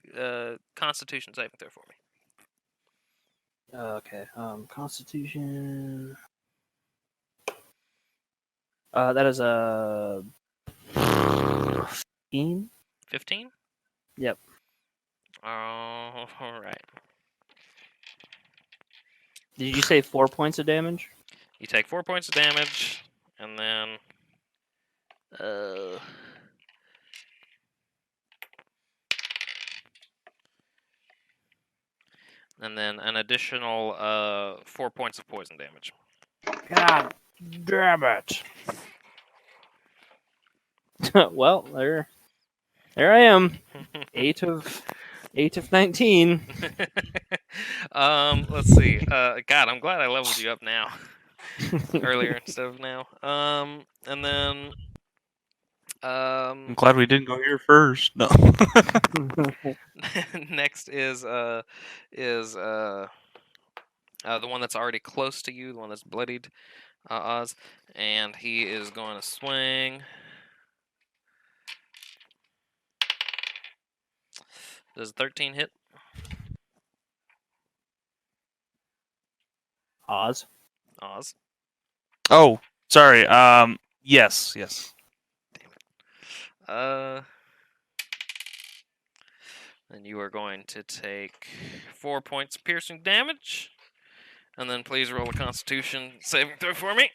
Constitution saving throw for me. Okay. Constitution. That is a 15. 15. Yep. All right. Did you say 4 points of damage? You take 4 points of damage, and then an additional 4 points of poison damage. God damn it! Well, there I am. 8 of 19. Let's see. God, I'm glad I leveled you up now. earlier instead of now. And then I'm glad we didn't go here first. No. next is the one that's already close to you, the one that's bloodied, Oz, and he is going to swing. Does 13 hit? Oz. Oz. Oh, sorry. Yes. Then you are going to take 4 points of piercing damage. And then please roll a Constitution saving throw for me.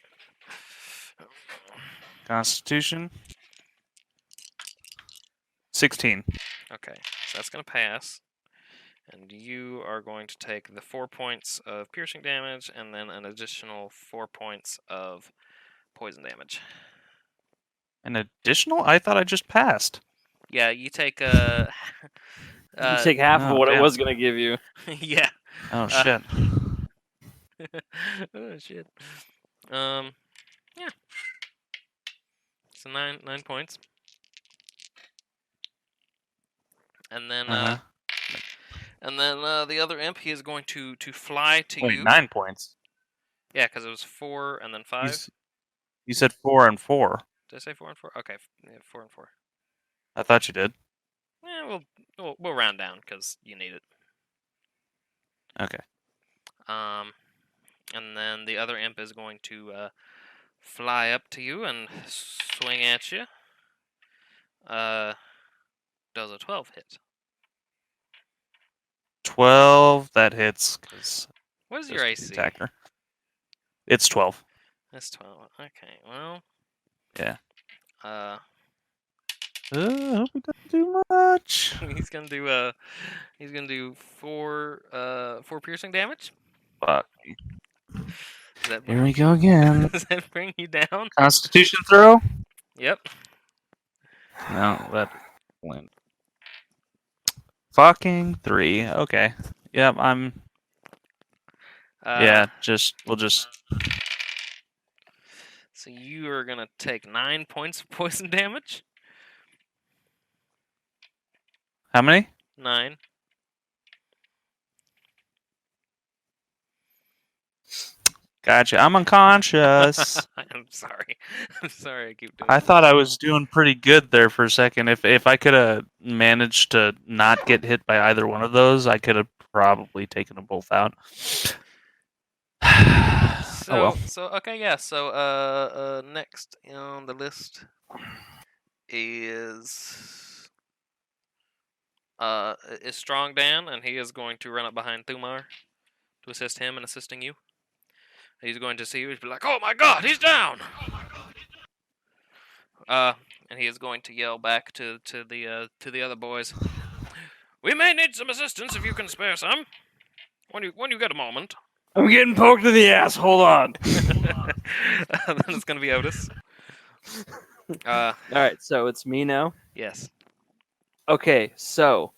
Constitution. 16. Okay, so that's going to pass. And you are going to take the 4 points of piercing damage and then an additional 4 points of poison damage. An additional? I thought I just passed. Yeah, you take You take half of oh, what it damn. was going to give you. yeah. Oh shit. Oh shit. Yeah. So 9 points. And then Uh-huh. the other imp, he is going to fly to Wait, you. 9 points. Yeah, because it was 4 and then 5. You said 4 and 4. Did I say 4 and 4? Okay, yeah, 4 and 4. I thought you did. Yeah, we'll round down because you need it. Okay. And then the other imp is going to fly up to you and swing at you. Does a 12 hit? 12. That hits. Cause What is your just AC? attacker. It's 12. That's 12. Okay, well. Yeah. Uh, I hope he doesn't do much. he's gonna do 4 piercing damage. Fuck. Does that Here we go again. does that bring you down? Constitution throw? Yep. No, that went. Fucking 3. Okay. Yep, I'm. Yeah, we'll just. So you are gonna take 9 points of poison damage. How many? 9. Gotcha. I'm unconscious. I'm sorry. I'm sorry. I keep doing. I thought I was doing pretty good there for a second. If I could have managed to not get hit by either one of those, I could have probably taken them both out. So, oh well. So okay, yeah. So next on the list is Strong Dan, and he is going to run up behind Thumar to assist him in assisting you. He's going to see you. He's be like, "Oh my God, he's down!" And he is going to yell back to the other boys. We may need some assistance if you can spare some. When you get a moment. I'm getting poked in the ass. Hold on. Then it's gonna be Otis. All right, so it's me now. Yes. Okay, so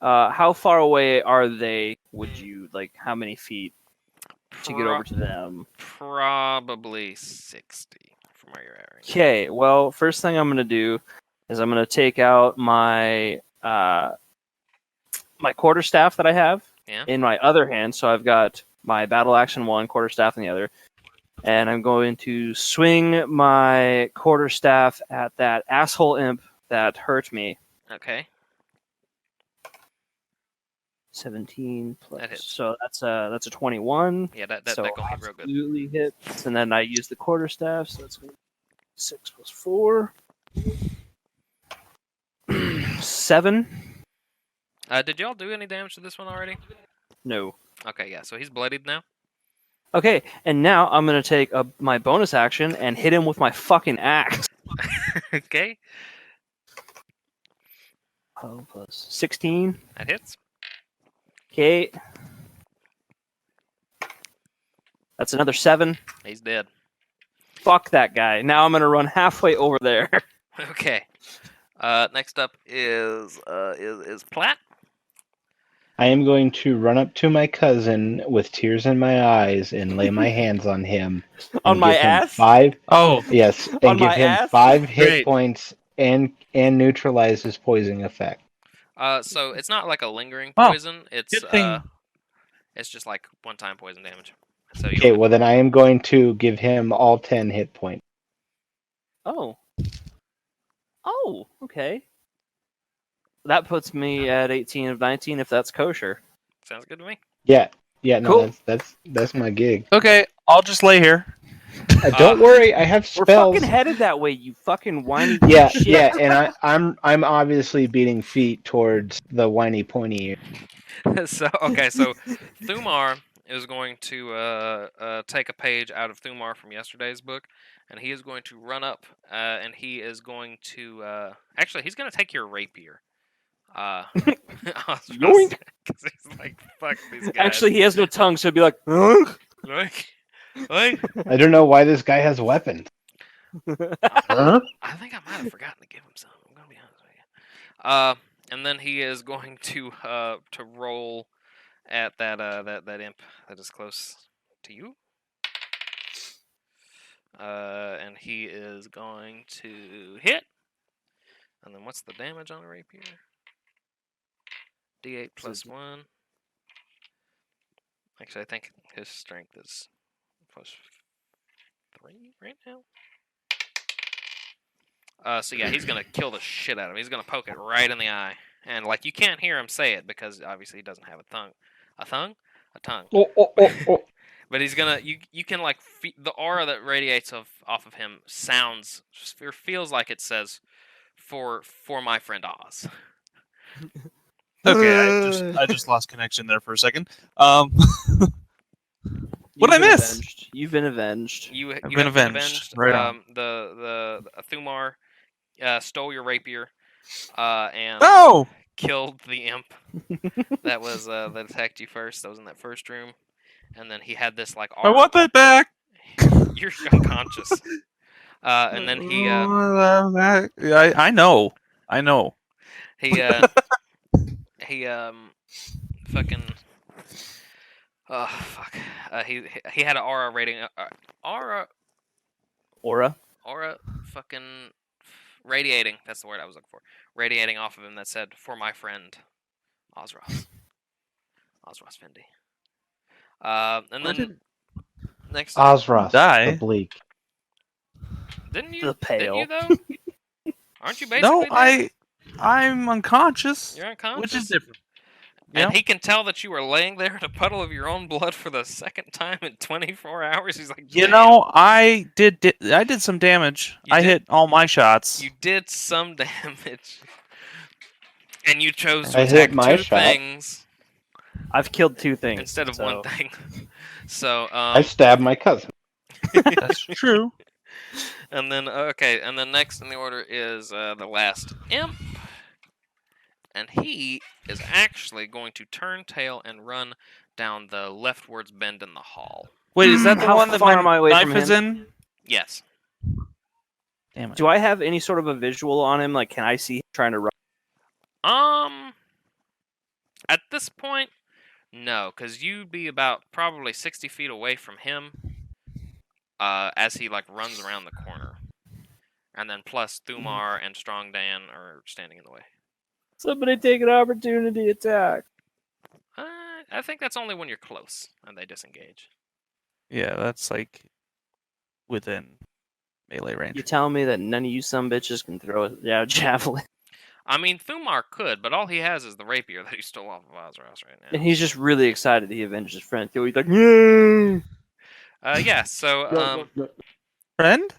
how far away are they? Would you like how many feet to get over to them? Probably 60 from where you're at right now. Okay, well, first thing I'm gonna do is I'm gonna take out my my quarterstaff that I have in my other hand. So I've got my battle action one, quarterstaff in the other, and I'm going to swing my quarterstaff at that asshole imp that hurt me. Okay. 17 plus. That hits. So that's a 21. Yeah, that so gonna hit real good. absolutely hits. And then I use the quarterstaff, so that's going to be 6 plus 4. 7. Did y'all do any damage to this one already? No. Okay, yeah. So he's bloodied now. Okay, and now I'm going to take my bonus action and hit him with my fucking axe. Okay. 12 plus 16. That hits. Okay. That's another 7. He's dead. Fuck that guy. Now I'm going to run halfway over there. Okay. Next up is Platt. I am going to run up to my cousin with tears in my eyes and lay my hands on him. On and my give him ass? 5. Oh, Yes, On and give my him ass? 5 hit Great. points and neutralize his poison effect. So it's not like a lingering Oh, poison. It's good thing. it's just like one-time poison damage. So you Okay, don't well then I am going to give him all 10 hit points. Oh. Oh, okay. That puts me at 18 of 19 if that's kosher. sounds good to me. Yeah, no, Cool. that's my gig. Okay, I'll just lay here. Don't worry, I have We're spells. fucking headed that way, you fucking whiny Yeah, shit. yeah, and I'm obviously beating feet towards the whiny pointy. so Thumar is going to take a page out of Thumar from yesterday's book, and he is going to run up, and he is going to actually he's going to take your rapier. Yoink. Because he's like, fuck these guys. Actually, he has no tongue, so he'd be like, huh? Like, I don't know why this guy has weapons. Huh? I think I might have forgotten to give him some. I'm gonna be honest with you. And then he is going to roll at that imp that is close to you. And he is going to hit. And then what's the damage on a rapier? D8 plus 1. Actually, I think his strength is plus 3 right now. So yeah, he's gonna kill the shit out of him. He's gonna poke it right in the eye, and like you can't hear him say it because obviously he doesn't have a tongue. A tongue? A tongue. Oh. But he's gonna. You can like the aura that radiates off of him sounds or feels like it says, "For my friend Oz." Okay, I just lost connection there for a second. What did I miss? Avenged. You've been avenged. You I've have been avenged. Right on. The Thumar stole your rapier and No! killed the imp that was that attacked you first. That was in that first room, and then he had this like. I want that back. You're unconscious. And then he. I know. He fucking. Oh fuck. He had an aura rating. Aura fucking radiating. That's the word I was looking for. Radiating off of him that said, "For my friend, Ozros Fendi." And then next Ozros die. the Bleak. didn't you? The pale. Didn't you though? Aren't you basically No, dead? I'm unconscious. You're unconscious. Which is different. And Yep. he can tell that you were laying there in a puddle of your own blood for the second time in 24 hours. He's like, You "Damn." know, I did some damage. You I did- hit all my shots. You did some damage, and you chose to I hit attack my two shot. things I've killed 2 things instead of so. one thing. So, I stabbed my cousin. That's true. and then and then next in the order is the last imp, and he is actually going to turn tail and run down the leftwards bend in the hall. Wait, is that the How one that far my am I away knife from is him? in? Yes. Damn it. Do I have any sort of a visual on him? Like, can I see him trying to run? At this point, no, because you'd be about probably 60 feet away from him, as he like runs around the corner, and then plus Thumar and Strong Dan are standing in the way. Somebody take an opportunity attack. I think that's only when you're close and they disengage. Yeah, that's like within melee range. You telling me that none of you some bitches can throw a javelin? I mean, Thumar could, but all he has is the rapier that he stole off of Ozros right now. And he's just really excited that he avenged his friend. He's like, yeah. Yeah. So Friend?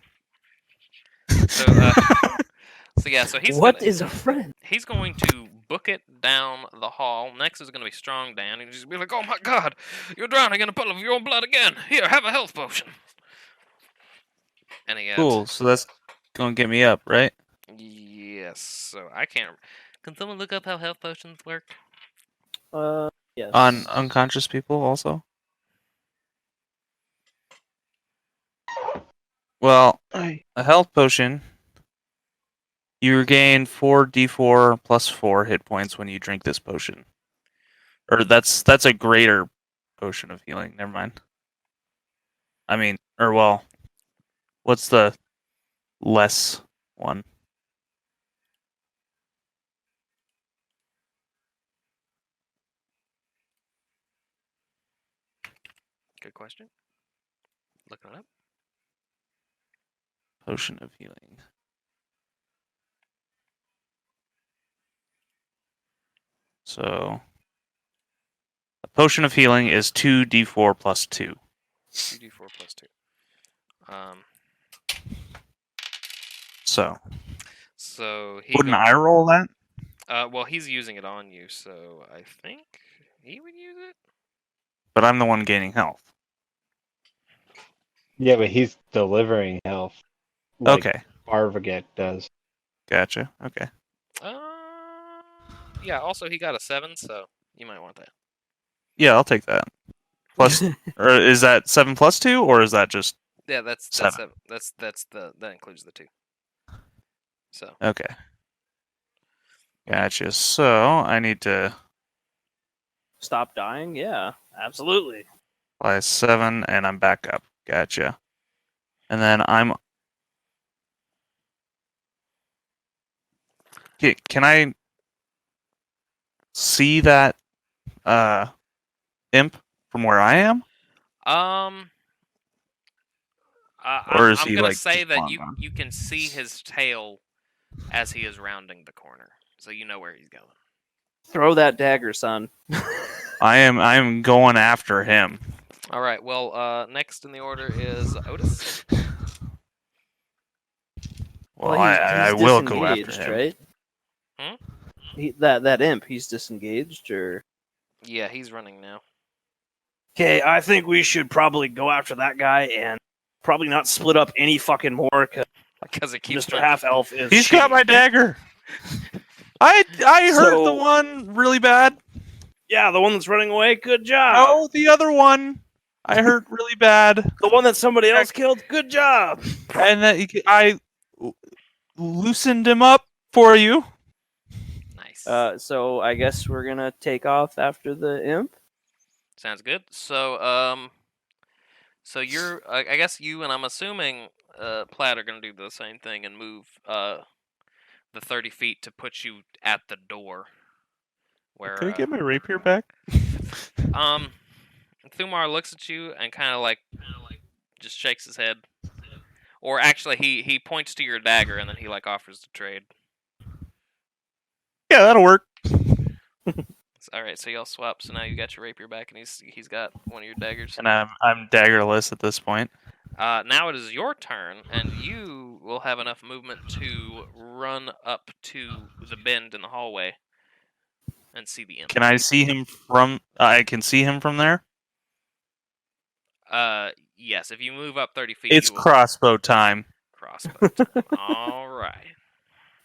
so he's What gonna, is a friend? he's going to book it down the hall. Next is going to be Strong Dan. He's just be like, "Oh my God, you're drowning in a puddle of your own blood again. Here, have a health potion." And he Cool. So that's gonna get me up, right? Yes. So I can't. Can someone look up how health potions work? Yes. On unconscious people also. Well, a health potion. You regain 4d4 plus 4 hit points when you drink this potion. Or that's a greater potion of healing. Never mind. I mean, or well, what's the less one? Good question. Looking it up. Potion of healing. So, a potion of healing is 2d4 plus 2. 2d4 plus 2. So he wouldn't I roll that? well, he's using it on you, so I think he would use it. But I'm the one gaining health. Yeah, but he's delivering health. Like Okay. Barvaget does. Gotcha. Okay. Yeah. Also, he got a 7, so you might want that. Yeah, I'll take that. Plus, or is that 7 plus 2, or is that just? Yeah, that's 7. that includes the 2. So. Okay. Gotcha. So I need to Stop dying? Yeah, absolutely. apply 7, and I'm back up. Gotcha. And then I'm. Can I see that imp from where I am? Or is I'm he, gonna like, say just that long you gone? you can see his tail as he is rounding the corner, so you know where he's going. Throw that dagger, son. I am going after him. All right. Well, next in the order is Otis. Well, I he's will go after disengaged, him. right? Hmm? That imp, he's disengaged, or? Yeah, he's running now. Okay, I think we should probably go after that guy and probably not split up any fucking more, Because it keeps Mr. Half Elf is. He's shitty. got my dagger. I hurt So- the one really bad. Yeah, the one that's running away. Good job. Oh, the other one I hurt really bad, The one that somebody else killed. Good job. and then I loosened him up for you. Nice. So I guess we're gonna take off after the imp. Sounds good. So so you're I guess you and I'm assuming Plaid are gonna do the same thing and move the 30 feet to put you at the door. Where Can I get my rapier back? Thumar looks at you and kind of like just shakes his head. Or actually, he points to your dagger and then he like offers to trade. Yeah, that'll work. All right, so y'all swap. So now you got your rapier back, and he's got one of your daggers. And I'm daggerless at this point. Now it is your turn, and you will have enough movement to run up to the bend in the hallway and see the imp. Can I see him from? I can see him from there. Yes. If you move up 30 feet, It's you will crossbow time. crossbow time. All right.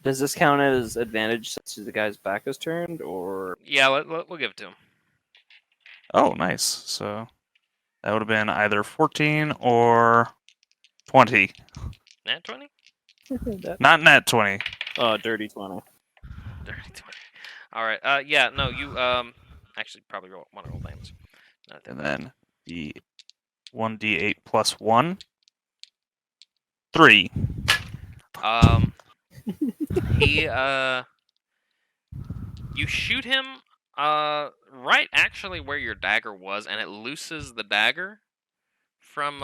Does this count as advantage since the guy's back is turned, or? Yeah, we'll give it to him. Oh, nice. So that would have been either 14 or 20. Nat 20? Not nat 20. Oh, dirty 20. Dirty 20. All right. Yeah. No. You actually probably want to roll damage. And then the 1d8 plus 1. 3. He you shoot him right actually where your dagger was, and it looses the dagger from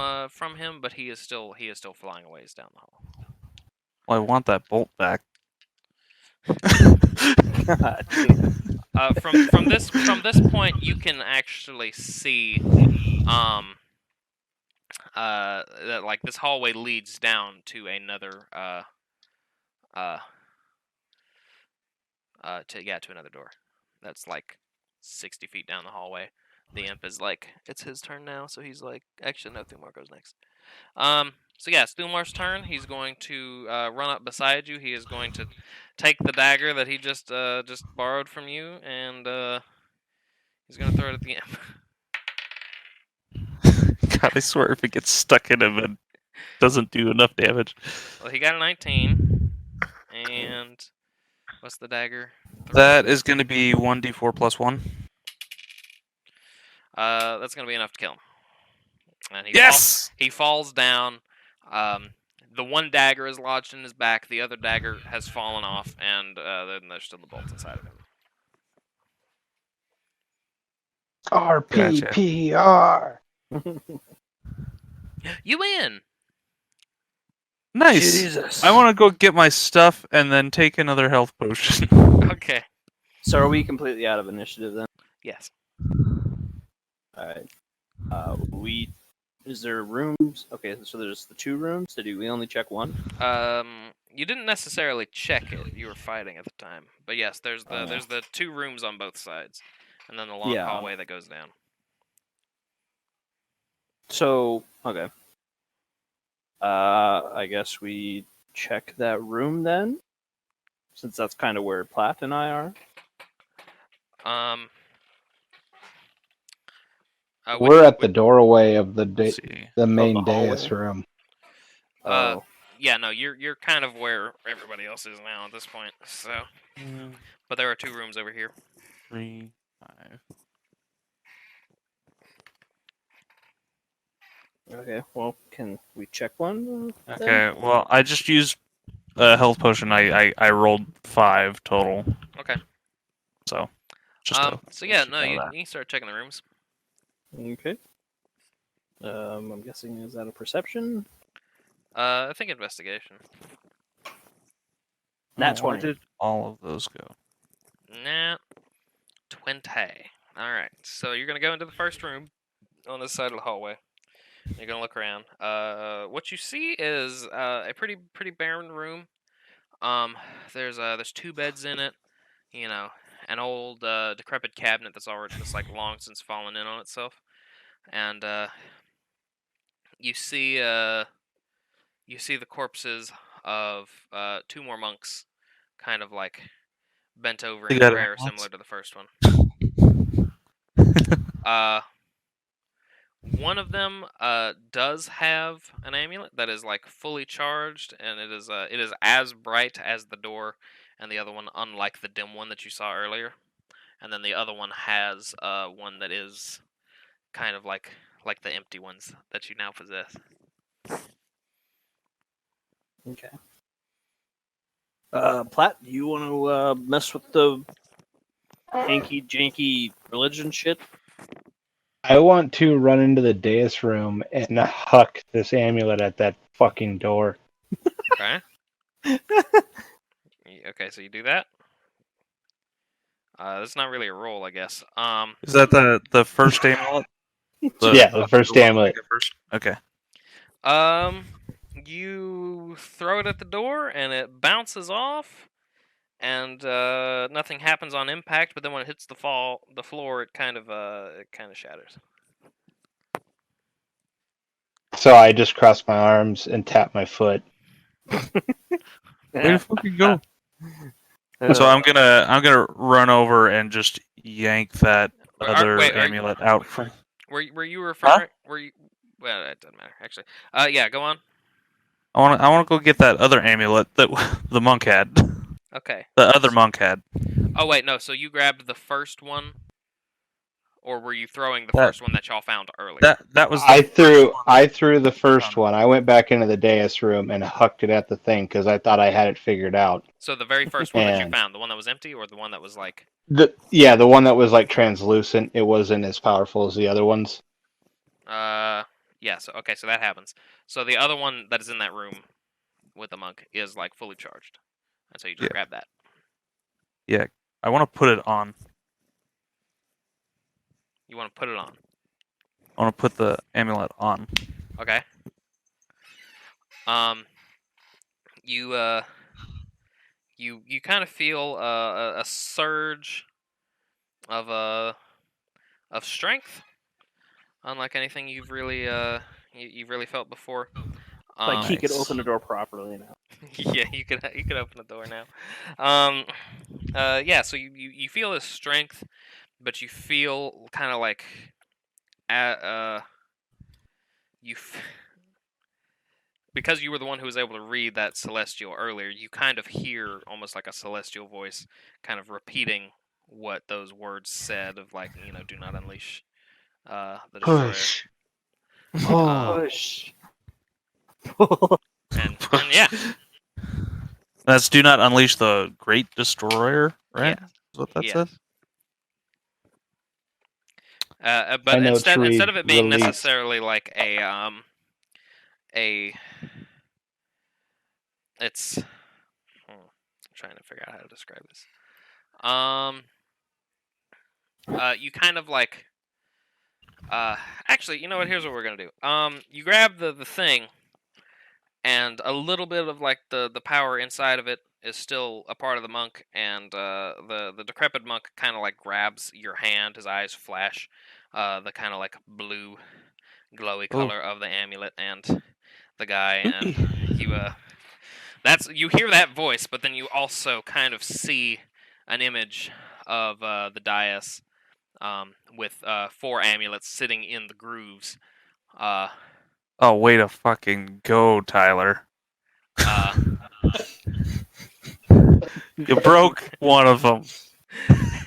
him, but he is still flying a ways down the hall. Well, I want that bolt back. From this point, you can actually see that like this hallway leads down to another to another door. That's like 60 feet down the hallway. The imp is like, it's his turn now, so he's like, actually no, Thumar goes next. So yeah, it's Thumar's turn. He's going to run up beside you. He is going to take the dagger that he just borrowed from you, and he's going to throw it at the imp. God, I swear if it gets stuck in him and doesn't do enough damage. Well, he got a 19, and what's the dagger? That is going to be 1d4 plus 1. That's gonna be enough to kill him. And Yes. he falls down. The one dagger is lodged in his back. The other dagger has fallen off, and then there's still the bolt inside of him. RPPR. You win. Nice. Jesus. I want to go get my stuff and then take another health potion. Okay. So are we completely out of initiative then? Yes. All right. Is there rooms? Okay, so there's the 2 rooms. Did we only check one? You didn't necessarily check it. You were fighting at the time, but yes, there's the 2 rooms on both sides, and then the long Yeah. hallway that goes down. So okay. I guess we check that room then, since that's kind of where Platt and I are. We're at the doorway of the Let's see. main the hallway? dais room. Yeah, no, you're kind of where everybody else is now at this point. So, but there are 2 rooms over here. 3, 5. Okay. Well, can we check one? Okay. Well, I just used a health potion. I rolled 5 total. Okay. So. Just So yeah, no, know you that. you start checking the rooms. Okay. I'm guessing, is that a perception? I think investigation. Nat Where 20. did all of those go? Nat 20. All right. So you're gonna go into the first room on this side of the hallway. You're gonna look around. What you see is a pretty barren room. There's 2 beds in it. You know, an old decrepit cabinet that's already just like long since fallen in on itself, and you see the corpses of 2 more monks, kind of like bent over They in got prayer, amulets? similar to the first one. One of them does have an amulet that is like fully charged, and it is as bright as the door, and the other one, unlike the dim one that you saw earlier. And then the other one has one that is kind of like the empty ones that you now possess. Okay. Platt, do you want to mess with the hanky janky religion shit? I want to run into the dais room and huck this amulet at that fucking door. Okay. Okay, so you do that. That's not really a roll, I guess. Is that the first amulet? Yeah, the first one that amulet. I got first? Okay. You throw it at the door, and it bounces off, and nothing happens on impact. But then when it hits the floor, it kind of shatters. So I just cross my arms and tap my foot. Where the fuck you go? So I'm gonna run over and just yank that other amulet out from. Were you referring? Were you? Well, it doesn't matter actually. Yeah, go on. I want to go get that other amulet that the monk had. Okay. The other monk had. Oh wait, no. So you grabbed the first one, or were you throwing the first one that y'all found earlier? That was. I threw the first one. I went back into the dais room and hucked it at the thing because I thought I had it figured out. So the very first one that you And- found, the one that was empty, or the one that was like? The one that was like translucent. It wasn't as powerful as the other ones. Yeah. So okay, so that happens. So the other one that is in that room with the monk is like fully charged, and so you just grab that. Yeah, I want to put it on. You want to put it on. I want to put the amulet on. Okay. You kind of feel a surge of strength, unlike anything you've really felt before. Like he could open the door properly now. Yeah, you could open the door now. Yeah, so you feel his strength, but you feel kind of like because you were the one who was able to read that celestial earlier, you kind of hear almost like a celestial voice kind of repeating what those words said of like, do not unleash the destroyer. Push. Push. And yeah, That's do not unleash the Great Destroyer, right? Yeah. Is what that Yes. said? But My notes instead read of it being release. necessarily like it's I'm trying to figure out how to describe this. You kind of like actually, you know what? Here's what we're gonna do. You grab the thing, and a little bit of like the power inside of it is still a part of the monk, and the decrepit monk kind of like grabs your hand. His eyes flash, the kind of like blue, glowy color of the amulet, and the guy, and you hear that voice, but then you also kind of see an image of the dais with 4 amulets sitting in the grooves. Oh, way to fucking go, Tyler. You broke one of them.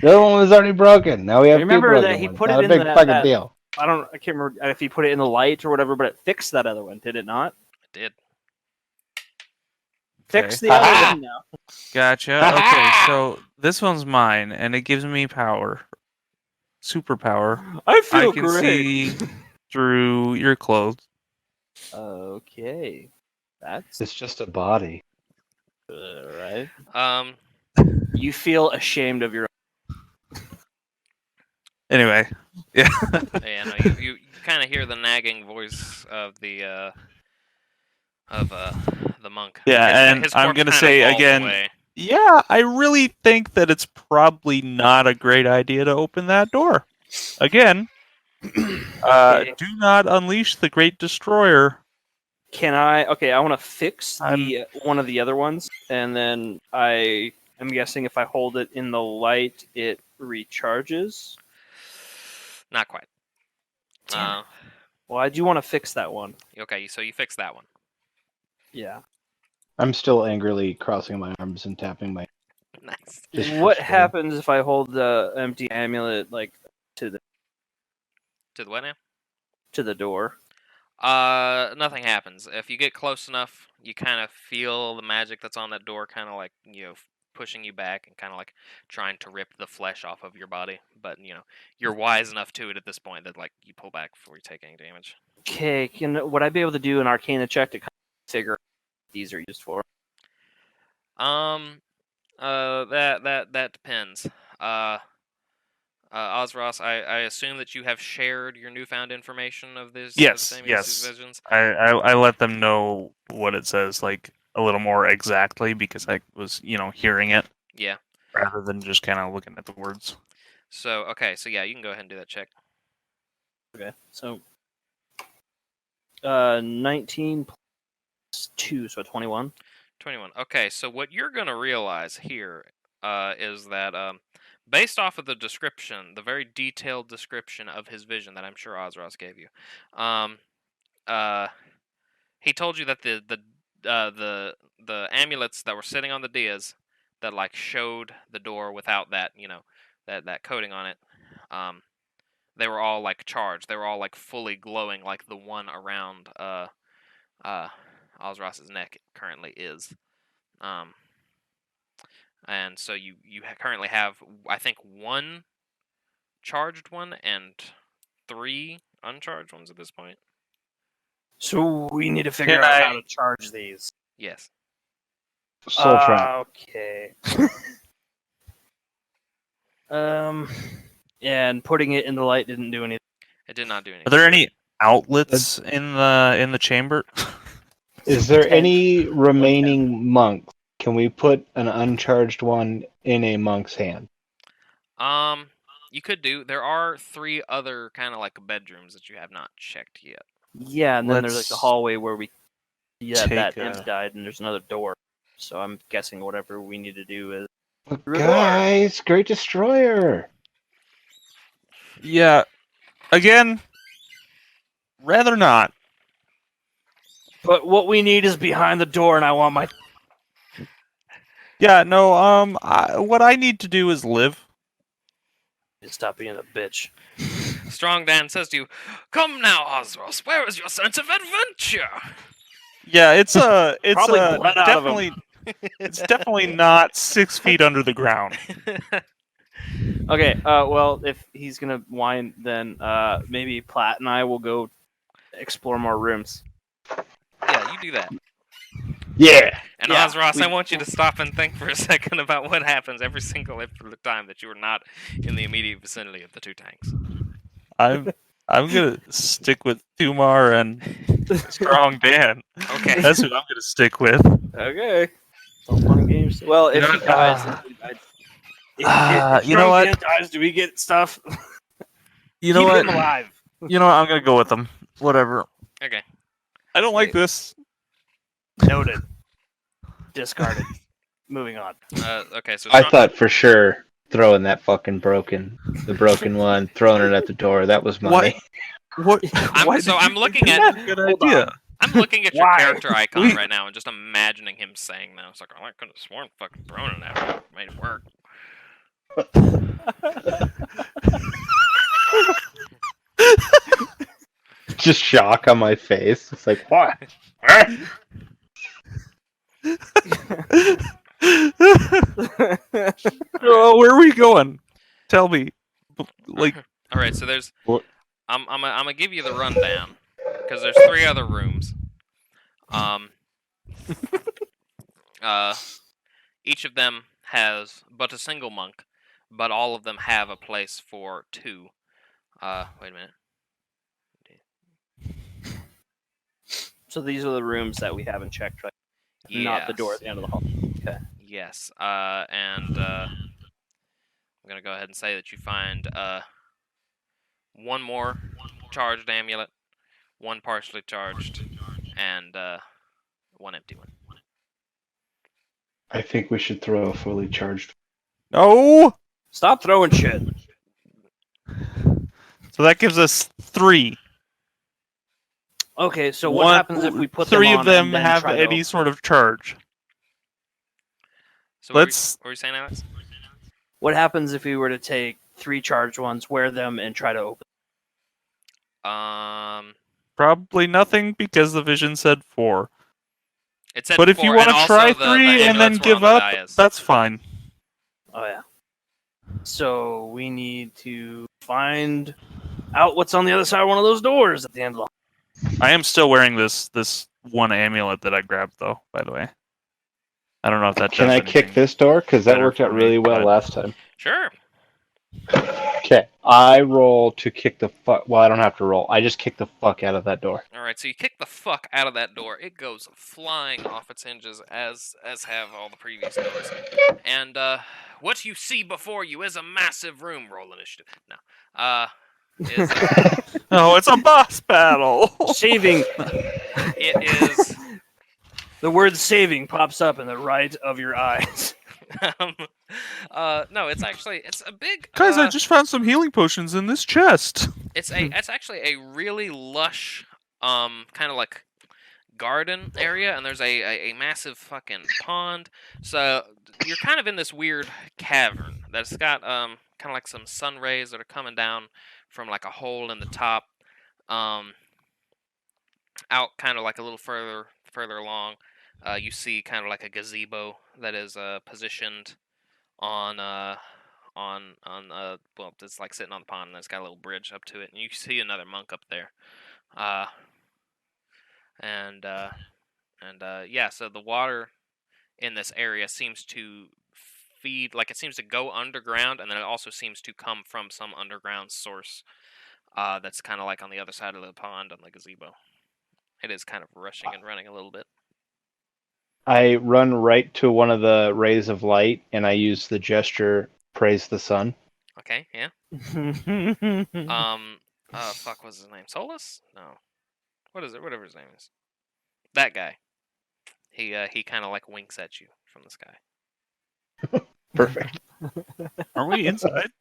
The other one was already broken. Now we have Remember two broken that he ones. put Not it a in big that- fucking that- deal. I can't remember if he put it in the light or whatever, but it fixed that other one, did it not? It did. Fix Okay. the other one now. Gotcha. Okay, so this one's mine, and it gives me power. Superpower. I I feel can great. see through your clothes. Okay, that's It's just a body. right. Um, You feel ashamed of your. Anyway, yeah, no, you kind of hear the nagging voice of the monk. Yeah, and his I'm corpse gonna kinda say falls again, away. yeah, I really think that it's probably not a great idea to open that door. Again, Okay. do not unleash the Great Destroyer. Can I? Okay, I want to fix the one of the other ones, and then I'm guessing if I hold it in the light, it recharges. Not quite. Damn Well, I do want to fix that one. Okay, so you fix that one. Yeah. I'm still angrily crossing my arms and tapping my. Nice. Just What frustrated. happens if I hold the empty amulet like to the To the what now? door? Nothing happens. If you get close enough, you kind of feel the magic that's on that door, kind of like pushing you back and kind of like trying to rip the flesh off of your body. But you're wise enough to it at this point that like you pull back before you take any damage. Okay, would I be able to do an Arcana check to kind of figure out what these are used for? That depends. Ozros, I assume that you have shared your newfound information of this. Yes, of yes. these visions. I let them know what it says, like a little more exactly, because I was hearing it. Yeah. Rather than just kind of looking at the words. So okay, so yeah, you can go ahead and do that check. Okay, so 19 plus 2, so 21. 21. Okay, so what you're gonna realize here is that based off of the description, the very detailed description of his vision that I'm sure Ozros gave you, he told you that the amulets that were sitting on the dais that like showed the door without that that coating on it, they were all like charged. They were all like fully glowing, like the one around Ozros's neck currently is. And so you currently have, I think, 1 charged one and 3 uncharged ones at this point. So we need to figure Can out I- how to charge these. Yes. Soul trap. Okay. And putting it in the light didn't do anything. It did not do anything. Are there any outlets in the chamber? Is there any remaining monks? Can we put an uncharged one in a monk's hand? You could do. There are 3 other kind of like bedrooms that you have not checked yet. Yeah, and then there's like the Let's hallway where that take imp died, and there's another door. So I'm guessing whatever we need to do is. But guys, Great Destroyer. Yeah. Again, rather not. But what we need is behind the door, and I want my. Yeah, no. What I need to do is live. Stop being a bitch. Strong Dan says to you, "Come now, Osros. Where is your sense of adventure?" Yeah, it's Probably bled out of him. it's definitely not 6 feet under the ground. Okay, well, if he's gonna whine, then maybe Platt and I will go explore more rooms. Yeah, you do that. Yeah. And Yeah, Osros, I want you to stop and think for a second about what happens every single time that you are not in the immediate vicinity of the two tanks. I'm gonna stick with Thumar and Strong Dan. Okay. That's who I'm gonna stick with. Okay. All fun and games. Well, if You he know, dies, if you know what? Dan dies, do we get stuff? You know Keep what? him alive. You know what? I'm gonna go with them. Whatever. Okay. I don't like this. Noted. Discarded. Moving on. Okay, so I thought for sure throwing that fucking broken one, throwing it at the door. That was money. What? I'm looking at Good idea. I'm looking at your Why? character icon right now and just imagining him saying that. It's like, oh, I could have sworn fucking throwing it at him made it work. Just shock on my face. It's like, what? Oh, where are we going? Tell me. Like, All right, so there's. What? I'm gonna give you the rundown because there's 3 other rooms. Each of them has but a single monk, but all of them have a place for 2. Wait a minute. So these are the rooms that we haven't checked, right? Not the door at the end of the hall. Okay. Yes. And I'm gonna go ahead and say that you find 1 more charged amulet, 1 partially charged, and 1 empty one. I think we should throw a fully charged. no. Stop throwing shit. So that gives us 3. Okay, so what happens if we put 3 them of on them and then have try to any sort of charge? So Let's. what were you saying, Alex? What happens if we were to take 3 charged ones, wear them, and try to open? Probably nothing because the vision said 4. It said But if 4, you want and to also try the 3 and then amulets were give on the up, dais. that's fine. Oh yeah. So we need to find out what's on the other side of one of those doors at the end of the. I am still wearing this 1 amulet that I grabbed, though. By the way, I don't know if that. Can does I kick anything. this door? Because that better worked out for me, really well but- last time. Sure. Okay, I roll to kick the fuck. Well, I don't have to roll. I just kick the fuck out of that door. All right, so you kick the fuck out of that door. It goes flying off its hinges, as have all the previous doors. And what you see before you is a massive room. Roll initiative. No. Is Oh, it's a boss battle. Saving. it is. The word "saving" pops up in the right of your eyes. No, it's a big. Guys, I just found some healing potions in this chest. It's actually a really lush, kind of like garden area, and there's a massive fucking pond. So you're kind of in this weird cavern that's got kind of like some sun rays that are coming down from like a hole in the top, out kind of like a little further along. You see kind of like a gazebo that is positioned on well, it's like sitting on the pond, and it's got a little bridge up to it, and you see another monk up there. Yeah, so the water in this area seems to feed, like it seems to go underground, and then it also seems to come from some underground source that's kind of like on the other side of the pond on the gazebo. It is kind of rushing and running a little bit. I run right to one of the rays of light, and I use the gesture "Praise the Sun." Okay, yeah. Fuck, what's his name? Solus? No. What is it? Whatever his name is. That guy. He kind of like winks at you from the sky. Perfect. Are we inside?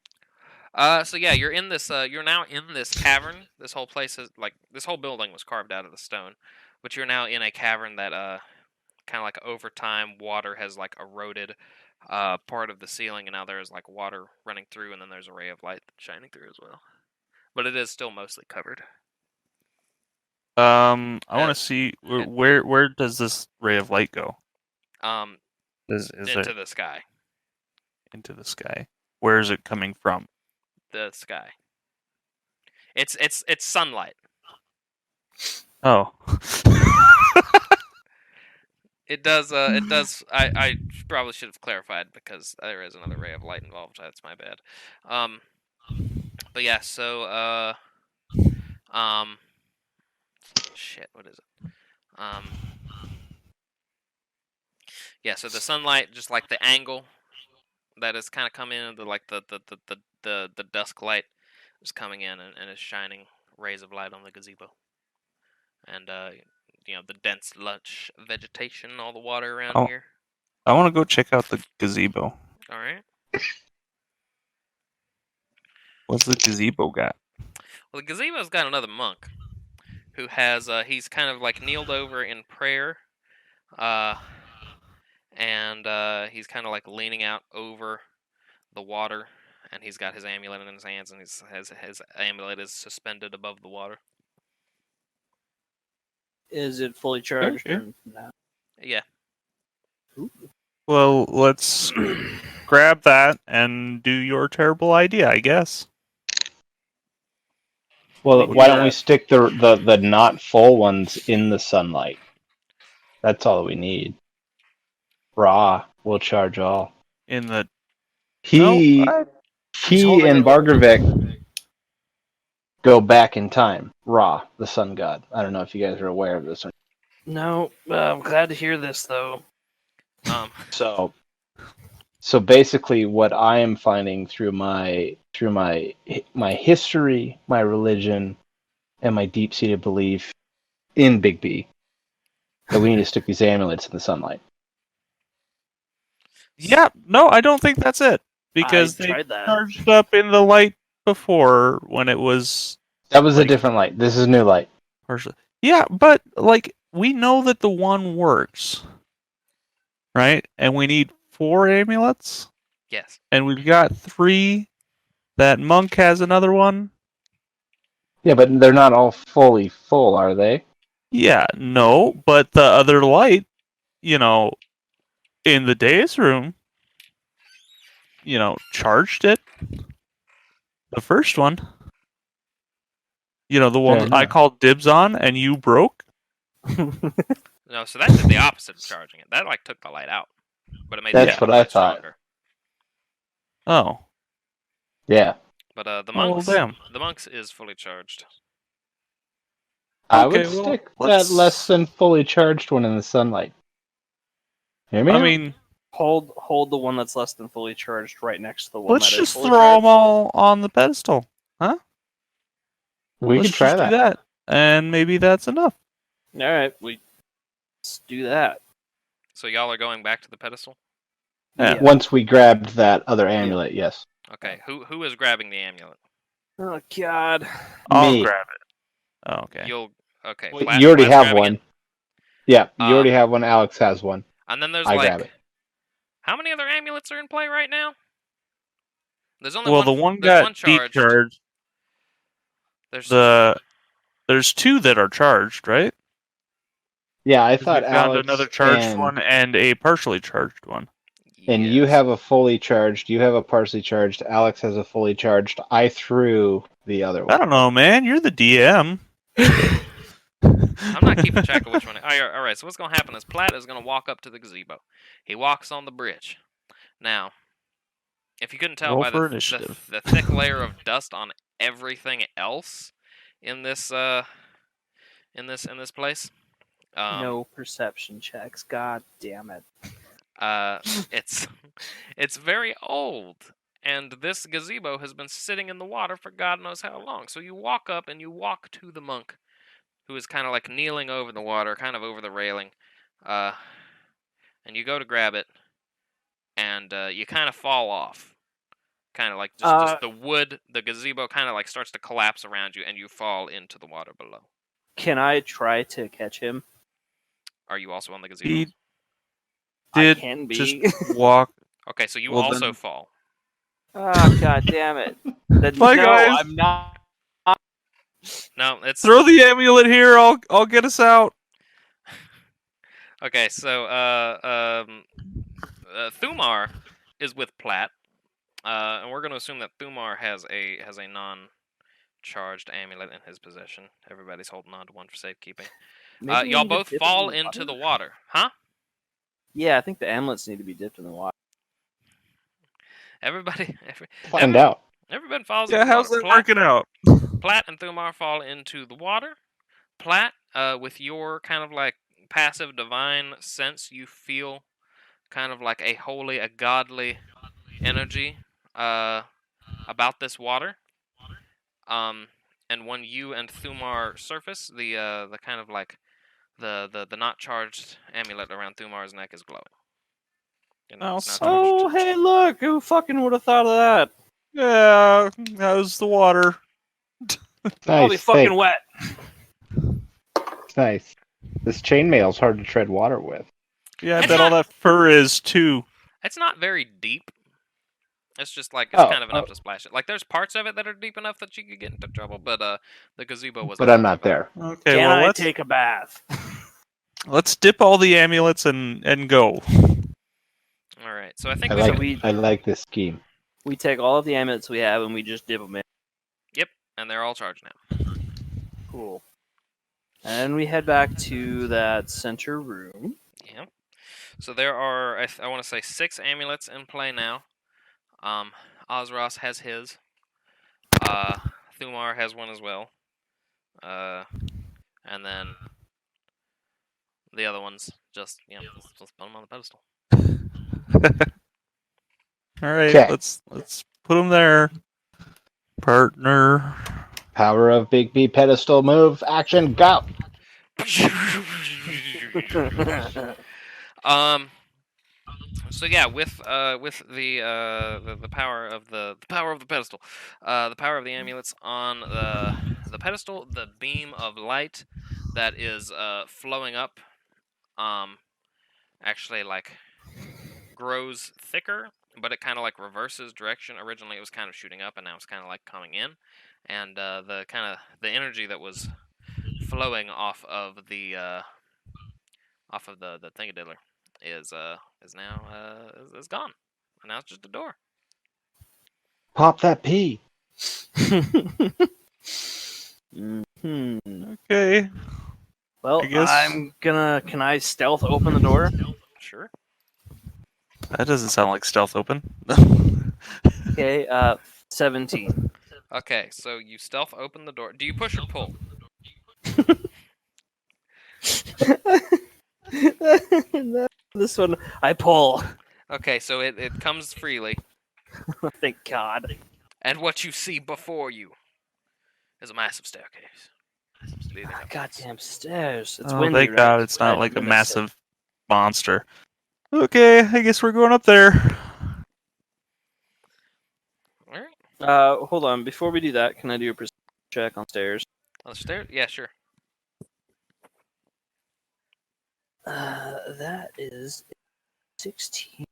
So yeah, you're in this. You're now in this cavern. This whole place is like this whole building was carved out of the stone, but you're now in a cavern that kind of like over time water has like eroded part of the ceiling, and now there's like water running through, and then there's a ray of light shining through as well. but it is still mostly covered. I want to see where does this ray of light go? Is Into it the sky. into the sky? Where is it coming from? The sky. It's sunlight. Oh. It does. It does. I probably should have clarified because there is another ray of light involved. That's my bad. But yeah. So shit. What is it? Yeah. So the sunlight, just like the angle that is kind of coming in, the dusk light is coming in and is shining rays of light on the gazebo, and the dense lush vegetation, all the water around here. I want to go check out the gazebo. All right. What's the gazebo got? Well, the gazebo's got another monk who has he's kind of like kneeled over in prayer, and he's kind of like leaning out over the water, and he's got his amulet in his hands, and his amulet is suspended above the water. Is it fully charged? Okay. Or no? Yeah. Ooh. Well, let's grab that and do your terrible idea, I guess. Well, why don't we stick the not full ones in the sunlight? That's all we need. Ra will charge all. In the He No, and Bargravik go back in time. Ra, the sun god. I don't know if you guys are aware of this. No, I'm glad to hear this though. So basically, what I am finding through my history, my religion, and my deep-seated belief in Big B, that we need to stick these amulets in the sunlight. Yeah, no, I don't think that's it. Because I they tried that. charged up in the light before when it was That was a different light. This is new light. partially. Yeah, but like we know that the one works. Right? And we need 4 amulets? Yes. And we've got 3. That monk has another one. Yeah, but they're not all fully full, are they? Yeah, no, but the other light, in the dais room, charged it. The first one. The one Fair that I enough. called dibs on and you broke. No, so that did the opposite of charging it. That like took the light out, but it made That's the what I light thought. stronger. Oh. Yeah. But the Oh, well, monks, damn. the monks is fully charged. I Okay, would well, stick let's- that less than fully charged one in the sunlight. Hear me I out? mean, Hold the one that's less than fully charged right next to the one let's that is just fully throw charged. them all on the pedestal. we Let's could try just do that. and maybe that's enough. All right, let's do that. So y'all are going back to the pedestal. Yeah. Once we grabbed that other amulet, yes. Okay. Who is grabbing the amulet? Oh God. I'll Me. grab it. Oh, okay. Okay. Well, Plat- you already Plat's have grabbing one. it. Yeah, you already Um, have one. Alex has one. And then there's I like grab it. how many other amulets are in play right now? There's only Well, one. the one there's got one charged. decharged. There's There's 2 that are charged, right? Yeah, I 'Cause thought we found Alex another charged and, one and a partially charged one. and you Yes. have a fully charged. You have a partially charged. Alex has a fully charged. I threw the other I one. don't know, man. You're the DM. I'm not keeping track of which one. All right. So what's gonna happen is Platt is gonna walk up to the gazebo. He walks on the bridge. Now, if you couldn't tell Roll by for the initiative. thick layer of dust on everything else in this place, No perception checks. God damn it. it's very old, and this gazebo has been sitting in the water for God knows how long. So you walk up and you walk to the monk, who is kind of like kneeling over the water, kind of over the railing, and you go to grab it, and you kind of fall off, kind of like just the wood, the gazebo kind of like starts to collapse around you, and you fall into the water below. Can I try to catch him? Are you also on the gazebo? He I did can be. just walk. Okay, so you Well, also then- fall. Oh God damn it! Then, Bye, no, guys. I'm not No, it's Throw the amulet here. I'll get us out. okay. So, Thumar is with Platt, and we're going to assume that Thumar has a non-charged amulet in his possession. Everybody's holding on to one for safekeeping. Maybe we Y'all need to both dip fall in into the water, huh? Yeah, I think the amulets need to be dipped in the water. Everybody falls Yeah, into the how's water. that working out? Platt and Thumar fall into the water. Platt, with your kind of like passive divine sense, you feel kind of like a holy, a godly energy about this water. And when you and Thumar surface, the kind of like the not charged amulet around Thumar's neck is glowing. It's not charged. Oh, hey, look! Who fucking would have thought of that? Yeah, how's the water? I'll be Nice. fucking Hey, wet. it's nice. This chainmail's hard to tread water with. Yeah, I It's bet all not- that fur is too. It's not very deep. It's just like it's kind of enough oh. to splash it. Like there's parts of it that are deep enough that you could get into trouble, but the gazebo was. But I'm not there. Okay, Can well I let's take a bath? let's dip all the amulets and go. All right, so I think I like this scheme. We take all of the amulets we have and we just dip them in. and they're all charged now. Cool. And we head back to that center room. Yeah. So there are, I want to say, 6 amulets in play now. Ozros has his. Thumar has one as well. And then the other ones just put them on the pedestal. All right, 'Kay. let's put them there, partner. Power of Big B pedestal move. Action. Go. So yeah, with the power of the power of the pedestal, the power of the amulets on the pedestal, the beam of light that is flowing up, actually like grows thicker, but it kind of like reverses direction. Originally, it was kind of shooting up, and now it's kind of like coming in, and the energy that was flowing off of the thingadiddler is now is gone, and now it's just a door. Pop that P. Okay. Well, I guess- I'm gonna. Can I stealth open the door? Sure. That doesn't sound like stealth open. Okay, 17. Okay, so you stealth open the door. Do you push or pull? This one, I pull. Okay, so it comes freely, Thank God. and what you see before you is a massive staircase leading up. Goddamn stairs. It's Oh, windy, thank right? God it's not I like a missed it. massive monster. Okay, I guess we're going up there. All right, Hold on. Before we do that, can I do a perception check on stairs? on the stairs. Yeah, sure. That is 16.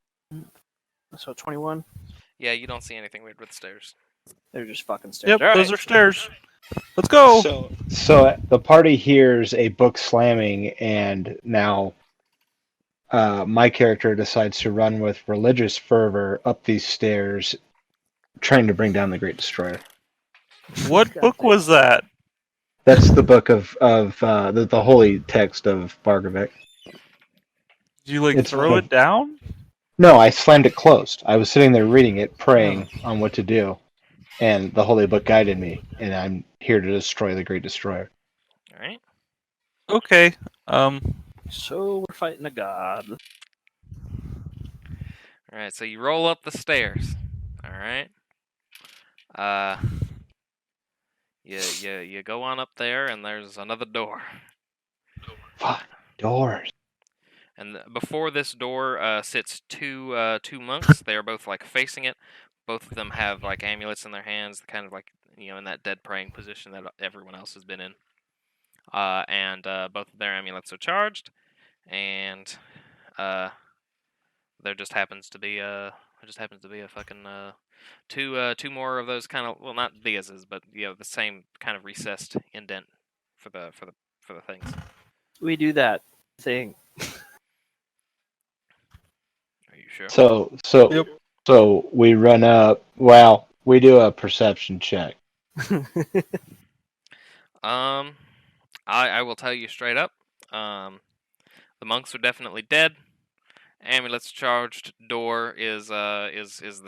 So 21. Yeah, you don't see anything weird with the stairs. They're just fucking stairs. Yep, All those right. are stairs. Let's go. So the party hears a book slamming, and now my character decides to run with religious fervor up these stairs, trying to bring down the Great Destroyer. What book was that? That's the book of the holy text of Bargovec. Did you like It's throw one it of- down? No, I slammed it closed. I was sitting there reading it, praying on what to do, and the holy book guided me, and I'm here to destroy the Great Destroyer. All right. Okay. So we're fighting a god. All right. So you roll up the stairs. All right. You go on up there, and there's another door. Fuck doors. And before this door sits two monks. They are both like facing it. Both of them have like amulets in their hands, kind of like in that dead praying position that everyone else has been in. And both of their amulets are charged, and there just happens to be a It just happens to be a fucking two more of those kind of, well, not Diaz's, but the same kind of recessed indent for the things. We do that thing. Are you sure? So we run up. Well, we do a perception check. I will tell you straight up. The monks are definitely dead. Amulet's charged. Door is the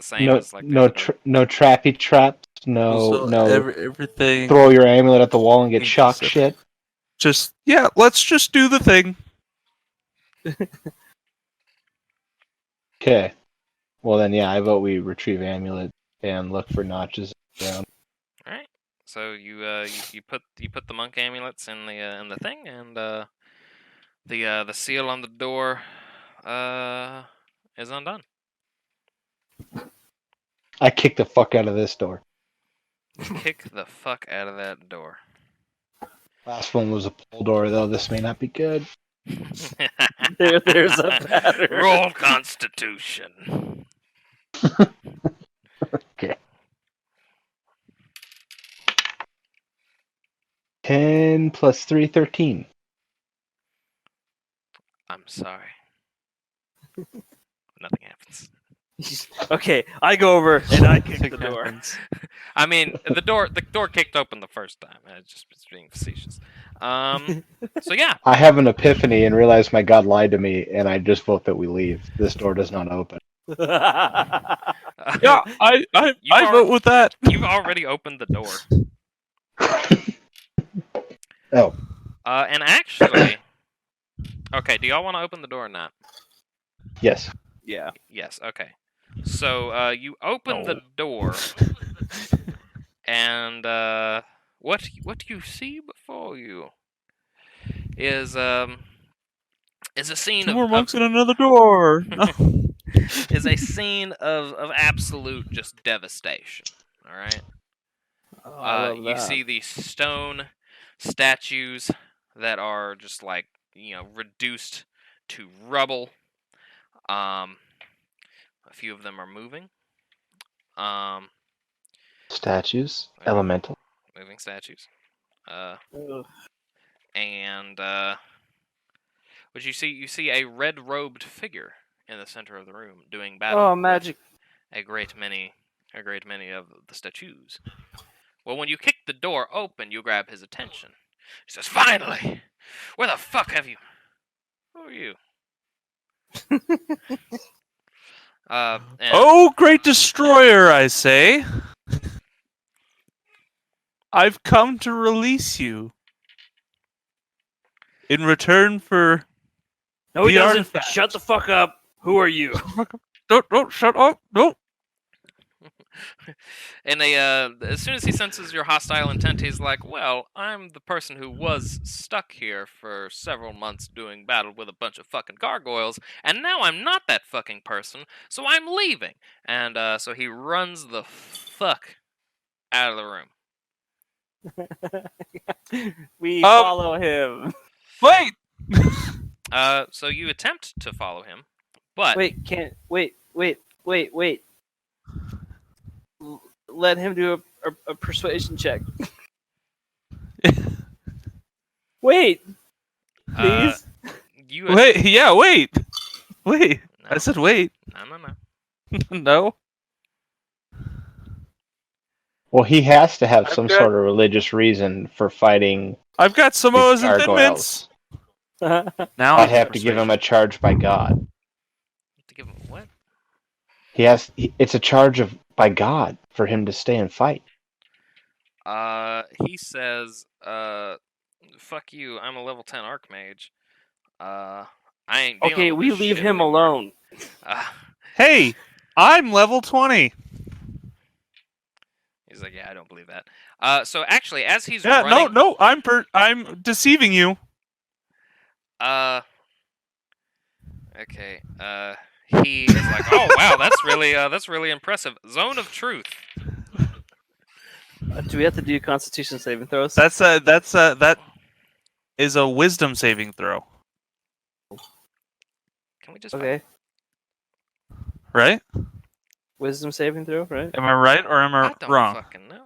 same as like no no trappy traps. So No. everything. Throw your amulet at the wall and get shocked. Shit. Just let's just do the thing. Okay. Well then, I vote we retrieve amulet and look for notches around. All right. So you put the monk amulets in the thing, and the seal on the door is undone. I kick the fuck out of this door. Kick the fuck out of that door. Last one was a pull door, though. This may not be good. There's a pattern. Roll Constitution. Okay. 10 plus 3, 13. I'm sorry. Nothing happens. Okay, I go over and I kick the door. I mean, the door kicked open the first time. I just was being facetious. So yeah. I have an epiphany and realize my god lied to me, and I just vote that we leave. This door does not open. Yeah, I vote with that. You've already opened the door. Oh. And actually, okay. Do y'all want to open the door or not? Yes. Yeah. Yes. Okay. So you open the door, and what you see before you is a scene Two more monks and another door. is a scene of absolute just devastation. All right. You see these stone statues that are just like reduced to rubble. A few of them are moving. Statues, elemental. Moving statues. And what you see a red-robed figure in the center of the room doing battle. Oh, magic! A great many of the statues. Well, when you kick the door open, you grab his attention. He says, "Finally, where the fuck have you? Who are you?" Oh, great destroyer, I say. I've come to release you. In return for No, he the doesn't. artifact. Shut the fuck up. Who are you? Don't shut up. No. And as soon as he senses your hostile intent, he's like, "Well, I'm the person who was stuck here for several months doing battle with a bunch of fucking gargoyles, and now I'm not that fucking person, so I'm leaving." And so he runs the fuck out of the room. We follow him. Wait. So you attempt to follow him, but Wait. Let him do a persuasion check. Wait, please. Wait. Yeah. Wait. Wait. No. I said wait. No. No. Well, he has to have some sort of religious reason for fighting. I've got Samoa's and Thin gargoyles. Mints. Now I have to give him a charge by God. To give him what? It's a charge by God for him to stay and fight. He says, "Fuck you! I'm a level 10 Archmage. I ain't." Okay, we leave him alone. Hey, I'm level 20. He's like, "Yeah, I don't believe that." So actually, as he's Yeah, running, no, I'm deceiving you. Okay. He is like, "Oh wow, that's really impressive." Zone of truth. Do we have to do Constitution saving throws? That is a wisdom saving throw, Can we just okay. right? wisdom saving throw, right? Am I right or am I I don't wrong? fucking know.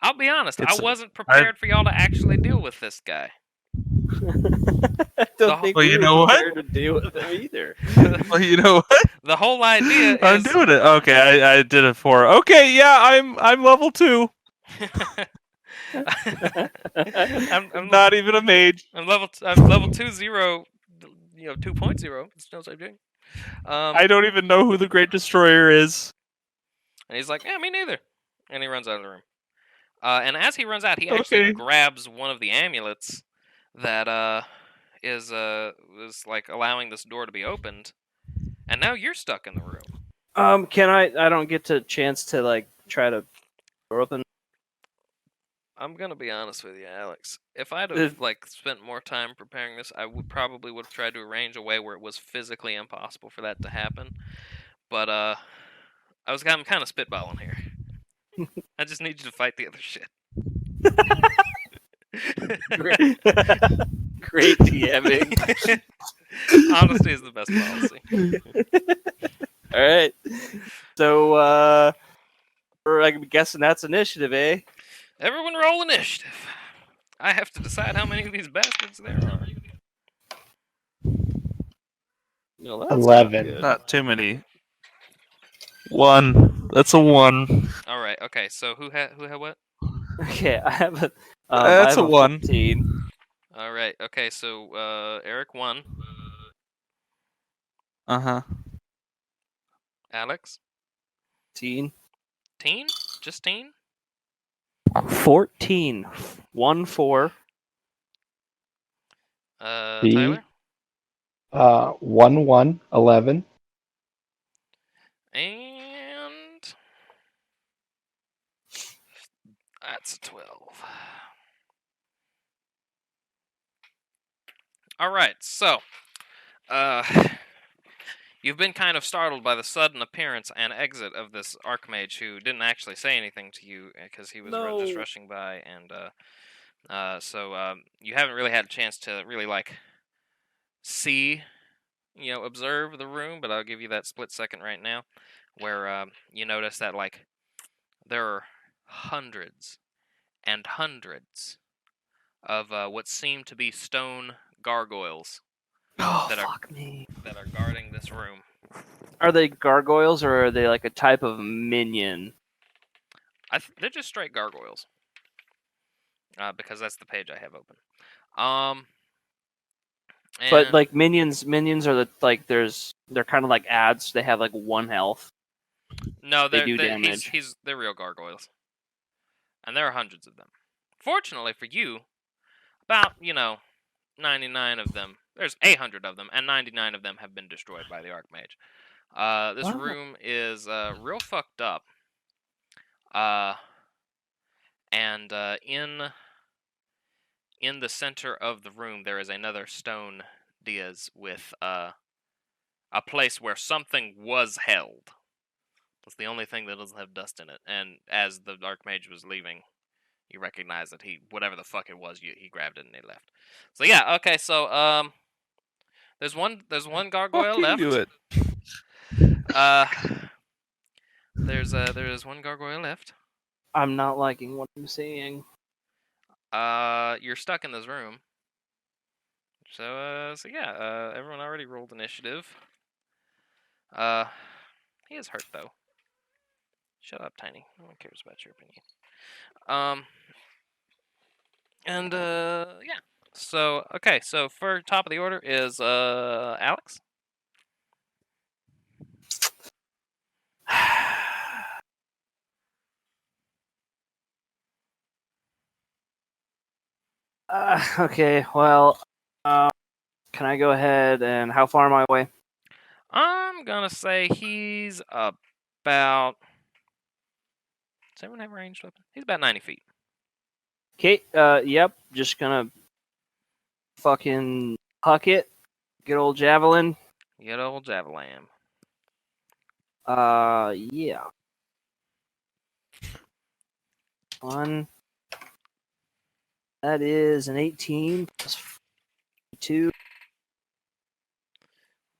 I'll be honest. It's I wasn't prepared for y'all to actually deal with this guy. I don't think Well, we you were know what? prepared to deal with him either. Well, you know what? The whole idea I'm is doing it. Okay, I did it for. Okay, yeah, I'm level 2. I'm Not even a mage. I'm level 20, 2.0. It's no same thing. I don't even know who the Great Destroyer is. And he's like, yeah, me neither. And he runs out of the room. And as he runs out, he actually grabs one of the amulets that is like allowing this door to be opened. And now you're stuck in the room. Can I don't get a chance to like try to open. I'm gonna be honest with you, Alex. If I'd have like spent more time preparing this, I would have tried to arrange a way where it was physically impossible for that to happen. But I'm kind of spitballing here. I just need you to fight the other shit. Great DMing. Honesty is the best policy. All right. So I'm guessing that's initiative, eh? Everyone roll initiative. I have to decide how many of these bastards there are. No, that's 11. Not too many. 1. That's a 1. All right. Okay. So who had what? Okay, I have a. That's I have a 1. 14. All right. Okay. So Eric 1. Uh-huh. Alex. 14. Teen? Just teen? 14. 1-4. Tyler. 1, 11. And that's a 12. All right, so you've been kind of startled by the sudden appearance and exit of this Archmage who didn't actually say anything to you because he was just rushing by, and so you haven't really had a chance to really like see, observe the room. But I'll give you that split second right now, where you notice that like there are hundreds and hundreds of what seem to be stone gargoyles that are guarding this room. Are they gargoyles or are they like a type of minion? They're just straight gargoyles. Because that's the page I have open. But like minions are they're kind of like ads. They have like 1 health. No, they do damage. They're real gargoyles, and there are hundreds of them. Fortunately for you, about 99 of them. There's 800 of them, and 99 of them have been destroyed by the Archmage. This room is real fucked up. And in the center of the room, there is another stone dais with a place where something was held. It's the only thing that doesn't have dust in it. And as the Archmage was leaving, you recognize that whatever the fuck it was, he grabbed it and he left. So yeah, okay. So there's one gargoyle left. Do it. There's one gargoyle left. I'm not liking what I'm seeing. You're stuck in this room. So yeah, everyone already rolled initiative. He is hurt though. Shut up, Tiny. No one cares about your opinion. Yeah. So okay, so for top of the order is Alex. Okay, well, can I go ahead and how far am I away? I'm gonna say he's about. Does everyone have a ranged weapon? He's about 90 feet. Okay, yep, just gonna fucking huck it. Good old javelin. Good old javelin. Yeah. 1. That is an 18 plus 2.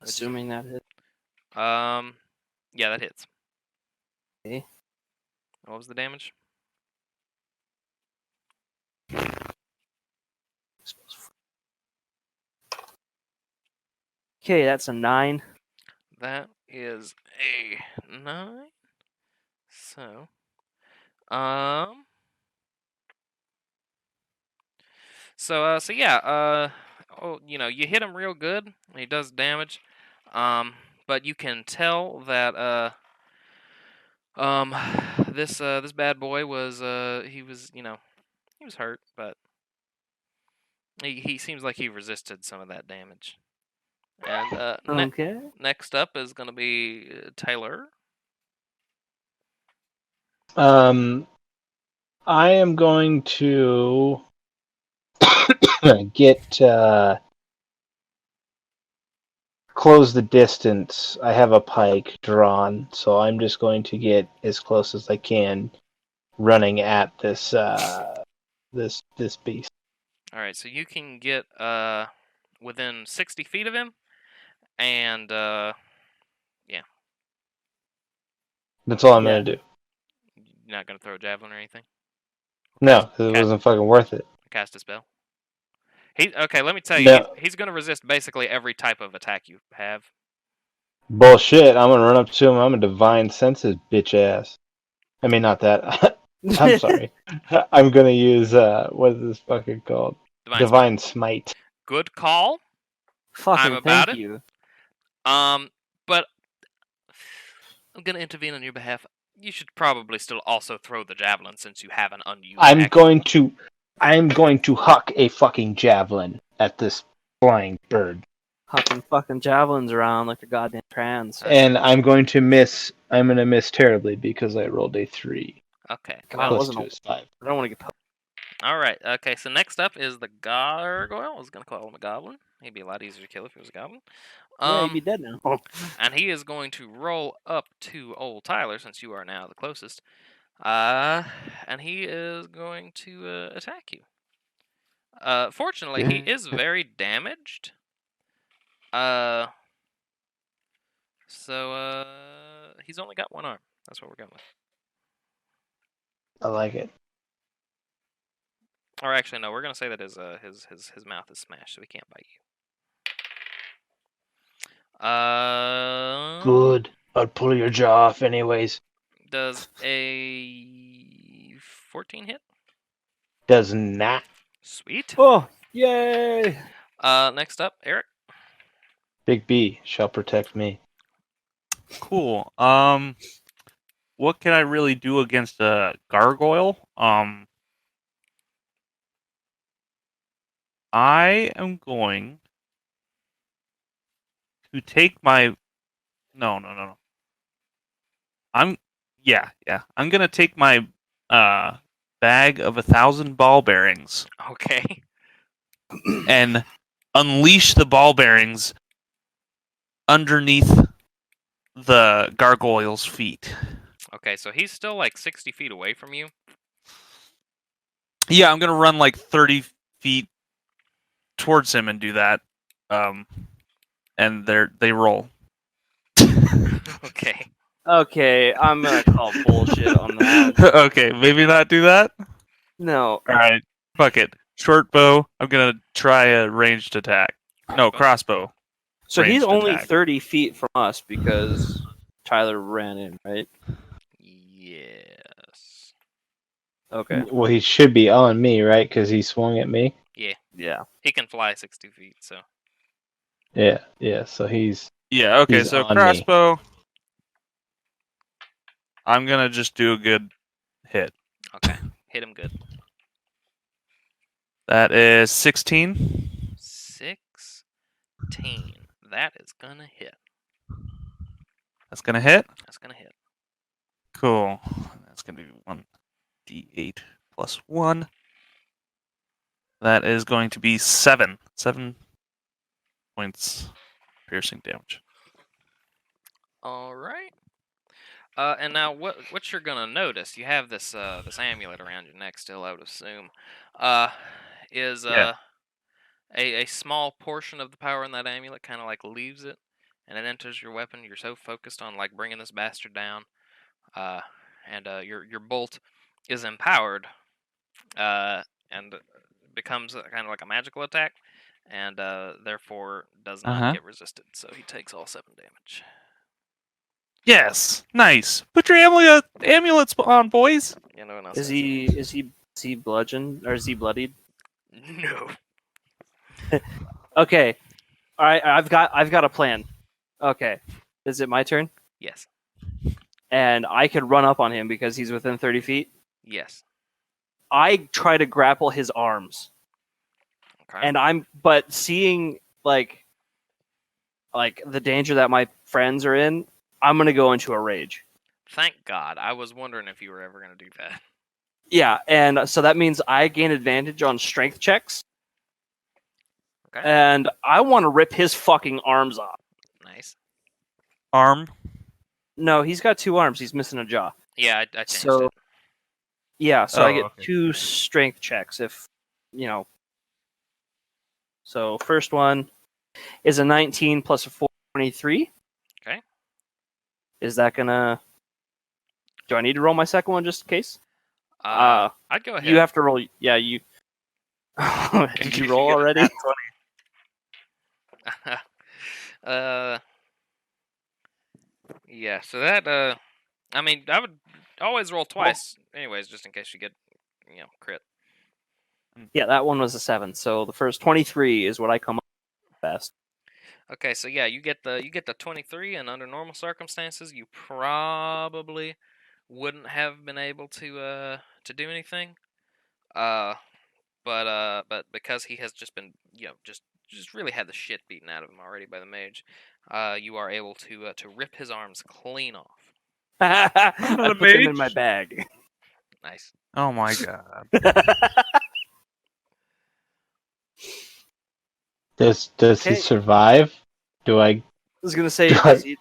Assuming that hits. Yeah, that hits. What was the damage? Okay, that's a 9. That is a 9. So, um, so yeah, you hit him real good. And he does damage. But you can tell that um, this bad boy was he was he was hurt, but he seems like he resisted some of that damage. And Okay. next up is gonna be Taylor. I am going to get close the distance. I have a pike drawn, so I'm just going to get as close as I can, running at this this beast. All right, so you can get within 60 feet of him, and That's all I'm Yeah. gonna do. you're not gonna throw a javelin or anything. No, it wasn't fucking worth it. Cast a spell. Okay. Let me tell you, No. he's gonna resist basically every type of attack you have. Bullshit! I'm gonna run up to him. I'm gonna divine sense his bitch ass. I mean, not that. I'm sorry. I'm gonna use what is this fucking called? Divine Smite. Good call. Fucking about thank it. you. But I'm gonna intervene on your behalf. You should probably still also throw the javelin since you have an unused action. I'm going to huck a fucking javelin at this flying bird. Hucking fucking javelins around like a goddamn trans. And I'm going to miss. I'm gonna miss terribly because I rolled a 3. Okay. God, Well, it wasn't 2 a- is 5. I don't want to get poked. all right. Okay. So next up is the gargoyle. I was gonna call him a goblin. He'd be a lot easier to kill if he was a goblin. Yeah, you'd be dead now. And he is going to roll up to old Tyler since you are now the closest. And he is going to attack you. Fortunately, he is very damaged. So he's only got one arm. That's what we're going with. I like it. Or actually, no, we're gonna say that his mouth is smashed, so he can't bite you. Good. I'd pull your jaw off anyways. Does a 14 hit? Does not. Sweet. Oh, yay! Next up, Eric. Big B shall protect me. Cool. What can I really do against a gargoyle? I am going to take my. No. I'm gonna take my bag of 1,000 ball bearings Okay. and unleash the ball bearings underneath the gargoyle's feet. Okay, so he's still like 60 feet away from you. Yeah, I'm gonna run like 30 feet towards him and do that. And they roll. Okay. Okay, I'm gonna call bullshit on that. Okay, maybe not do that. No. All right, fuck it. Short bow. I'm gonna try a ranged attack. No, crossbow. So he's Ranged only attack. 30 feet from us because Tyler ran in, right? Yes. Okay. Well, he should be on me, right? Because he swung at me. Yeah. He can fly 60 feet, so. Yeah. So he's. Yeah. Okay. He's So on me. crossbow. I'm gonna just do a good hit. Okay. Hit him good. That is 16. 16. That is gonna hit. That's gonna hit. That's gonna hit. Cool. That's gonna be 1d8 plus 1. That is going to be 7. 7 points piercing damage. All right. And now what you're gonna notice? You have this this amulet around your neck still, I would assume. Is Yeah. a small portion of the power in that amulet kind of like leaves it, and it enters your weapon. You're so focused on like bringing this bastard down, and your bolt is empowered, and becomes kind of like a magical attack, and therefore does not get resisted. So he takes all 7 damage. Yes, nice. Put your amulets on, boys. You know, Is he bludgeoned or is he bloodied? No. Okay. All right. I've got a plan. Okay. Is it my turn? Yes. And I could run up on him because he's within 30 feet. Yes. I try to grapple his arms. Okay. And but seeing like the danger that my friends are in, I'm gonna go into a rage. Thank God. I was wondering if you were ever going to do that. Yeah, and so that means I gain advantage on strength checks. Okay. And I want to rip his fucking arms off. Nice. Arm. No, he's got 2 arms. He's missing a jaw. Yeah, I changed So it. yeah, so Oh, I get okay. 2 strength checks if So first one is a 19 plus a 23. Okay. Is that gonna? Do I need to roll my second one just in case? I'd go ahead. You have to roll. Yeah, you. Did you roll already? Yeah, so that, I mean, I would always roll twice, anyways, just in case you get, crit. Yeah, that one was a 7. So the first 23 is what I come up with best. Okay, so yeah, you get the 23, and under normal circumstances, you probably wouldn't have been able to do anything. But because he has just been, just really had the shit beaten out of him already by the mage, you are able to rip his arms clean off. I not a put them in mage. my bag. Nice. Oh my god. Does Okay. he survive? Do I was gonna say,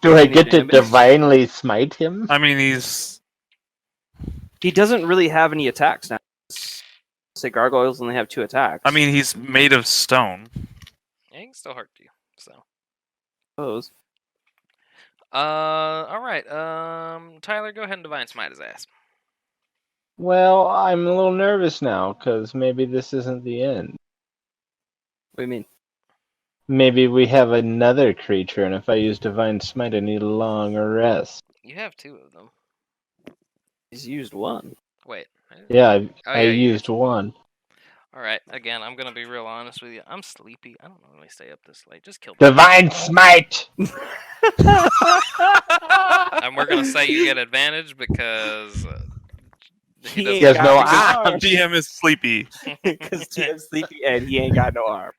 do I get to divinely smite him? I mean, He doesn't really have any attacks now. Say gargoyles only have 2 attacks. I mean, he's made of stone. Yeah, he can still hurt you. So. suppose. All right. Tyler, go ahead and divine smite his ass. Well, I'm a little nervous now because maybe this isn't the end. What do you mean? Maybe we have another creature, and if I use divine smite, I need a longer rest. You have 2 of them. He's used 1. Wait. Yeah, I you used one. All right. Again, I'm gonna be real honest with you. I'm sleepy. I don't normally stay up this late. Just kill me. Divine smite. And we're gonna say you get advantage because he He doesn't has no have arm. GM is sleepy. Because TM's sleepy and he ain't got no arm.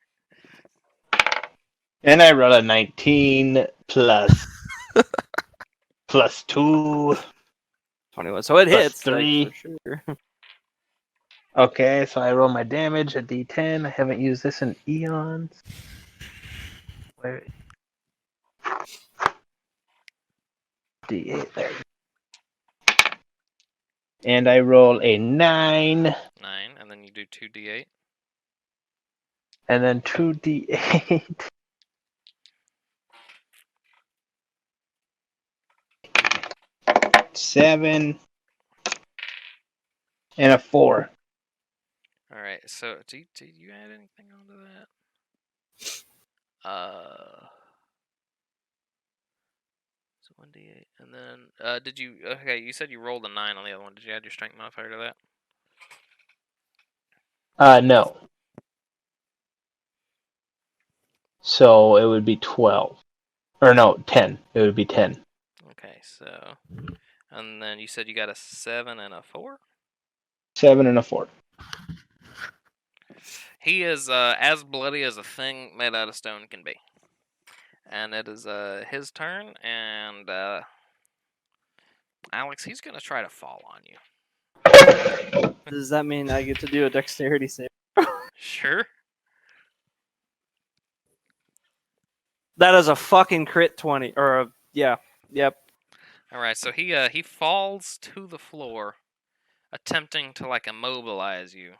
And I roll a 19 plus 2. 21. So it Plus hits. 3. Like, for sure. Okay, so I roll my damage, a d10. I haven't used this in eons. Where? D8 there. And I roll a 9, 9, and then you do 2d8. and then 2d8. Seven and a 4. All right. So do you add anything onto that? So 1d8, and then did you? Okay, you said you rolled a 9 on the other one. Did you add your strength modifier to that? No. So it would be 12. Or no, 10. It would be 10. Okay. So, and then you said you got a 7 and a 4. 7 and a 4. He is as bloody as a thing made out of stone can be. And it is his turn, and Alex, he's gonna try to fall on you. Does that mean I get to do a dexterity save? Sure. That is a fucking crit 20. Or a, yeah. Yep. All right, so he falls to the floor, attempting to like immobilize you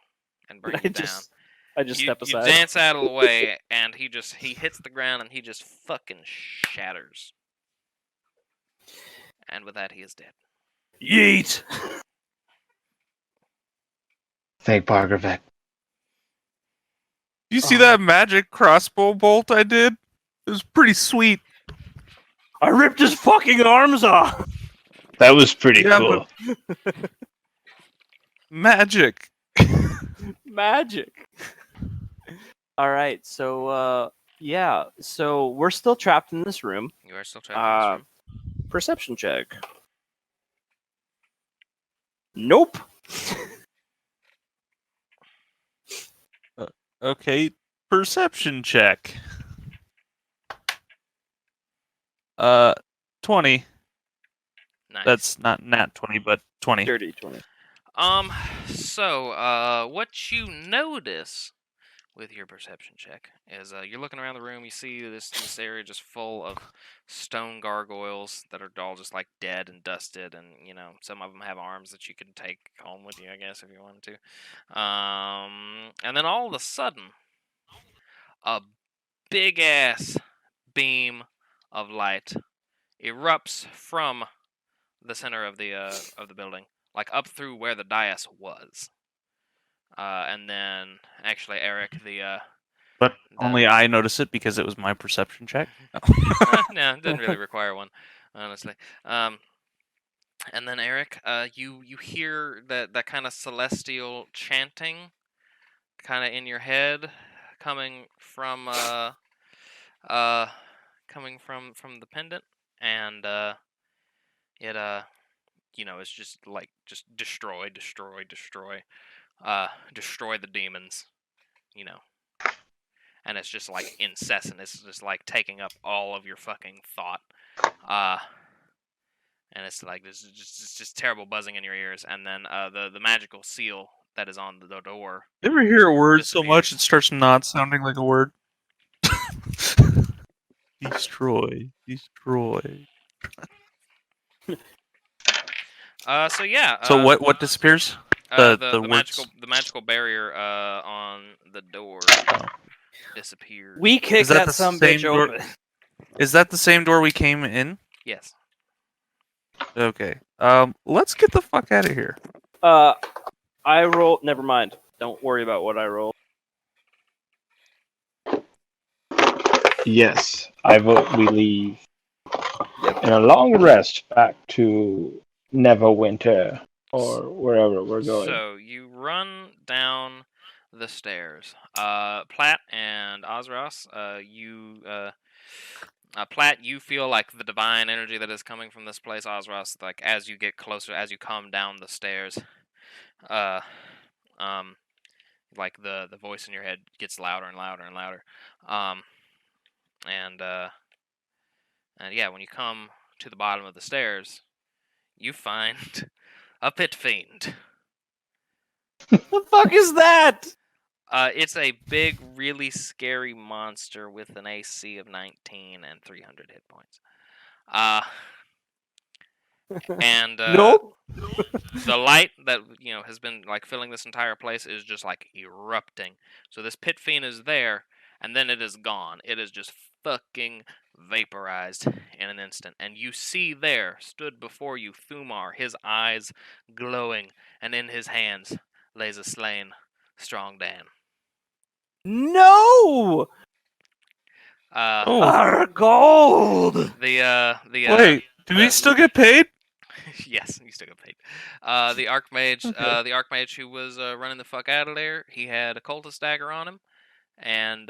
and bring you down. I just step aside. You dance out of the way, and he hits the ground, and he just fucking shatters. And with that, he is dead. Yeet. Thank Bargravek. You see that magic crossbow bolt I did? It was pretty sweet. I ripped his fucking arms off. That was pretty Yeah, cool. Magic. Magic. All right, so yeah, so we're still trapped in this room. You are still trapped in this room. Perception check. Nope. Okay, perception check. 20. Nice. That's not nat 20, but 20. Dirty 20. So, what you notice with your perception check is you're looking around the room. You see this area just full of stone gargoyles that are all just like dead and dusted, and some of them have arms that you can take home with you, I guess, if you wanted to. And then all of a sudden, a big ass beam of light erupts from the center of the building, like up through where the dais was. And then, actually, Eric, But only I noticed it because it was my perception check. No, it didn't really require one, honestly. And then, Eric, you hear that kind of celestial chanting, kind of in your head, coming from the pendant, and it's just like destroy the demons, and it's just like incessant. It's just like taking up all of your fucking thought, and it's like this is just terrible buzzing in your ears. And then the magical seal that is on the door. You ever hear a word so disappears. much it starts not sounding like a word? Destroy. So yeah. So what disappears? The words? magical barrier on the door disappeared. We kicked that that the some same bitch door- open. Is that the same door we came in? Yes. Okay. Let's get the fuck out of here. I roll. Never mind. Don't worry about what I roll. Yes, I vote we leave. And a long rest back to Neverwinter or wherever we're going. So you run down the stairs. Platt and Ozros, Platt, you feel like the divine energy that is coming from this place. Ozros, like as you get closer, as you come down the stairs, like the voice in your head gets louder and louder and louder. And yeah, when you come to the bottom of the stairs, you find a pit fiend. The fuck is that? It's a big, really scary monster with an AC of 19 and 300 hit points. And Nope. the light that has been like filling this entire place is just like erupting. So this pit fiend is there, and then it is gone. It is just fucking vaporized in an instant. And you see there, stood before you, Thumar, his eyes glowing, and in his hands lays a slain Strong Dan. No. Our gold. Wait, do we still get paid? Yes, you still get paid. The Archmage who was running the fuck out of there, he had a cultist dagger on him, and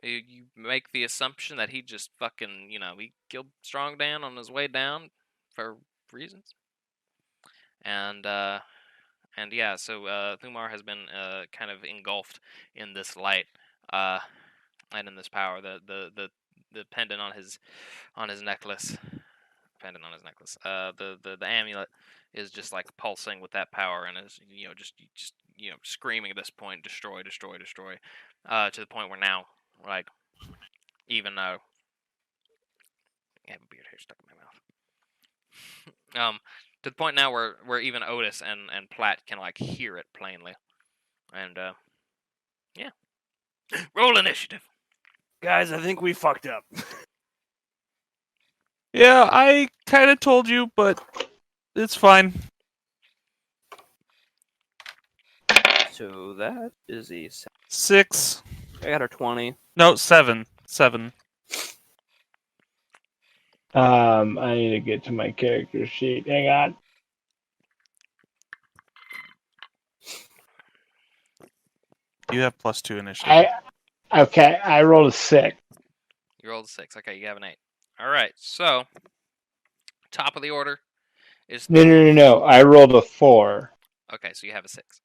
you make the assumption that he just fucking, he killed Strong Dan on his way down for reasons. And yeah, so Thumar has been kind of engulfed in this light and in this power. The pendant on his necklace. The amulet is just like pulsing with that power, and is just screaming at this point, destroy, to the point where now, like, even though I have a beard hair stuck in my mouth, to the point now where even Otis and Platt can like hear it plainly, and yeah, roll initiative, Guys, I think we fucked up. Yeah, I kind of told you, but it's fine. So that is a. 6. I got her 20. No, 7. 7. I need to get to my character sheet. Hang on. You have +2 initiative. I rolled a 6. You rolled a 6. Okay, you have an 8. All right. So, top of the order is No. I rolled a 4. Okay, so you have a 6.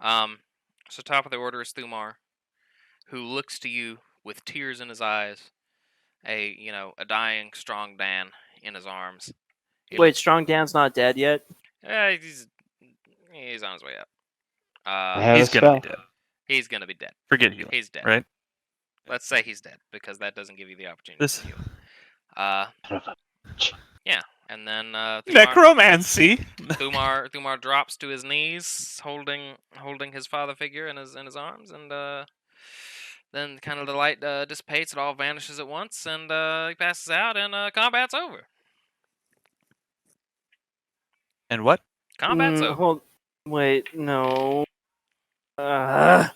So top of the order is Thumar, who looks to you with tears in his eyes, a dying strong Dan in his arms. Wait, Strong Dan's not dead yet? He's on his way up. I have He's a gonna spell. be dead. He's gonna be dead. Forget healing. He's dead. Right? Let's say he's dead because that doesn't give you the opportunity This to heal. Yeah, and then necromancy. Thumar drops to his knees, holding his father figure in his arms, and then kind of the light dissipates. It all vanishes at once, and he passes out, and combat's over. And what? Combat's over. Hold. Wait, no. All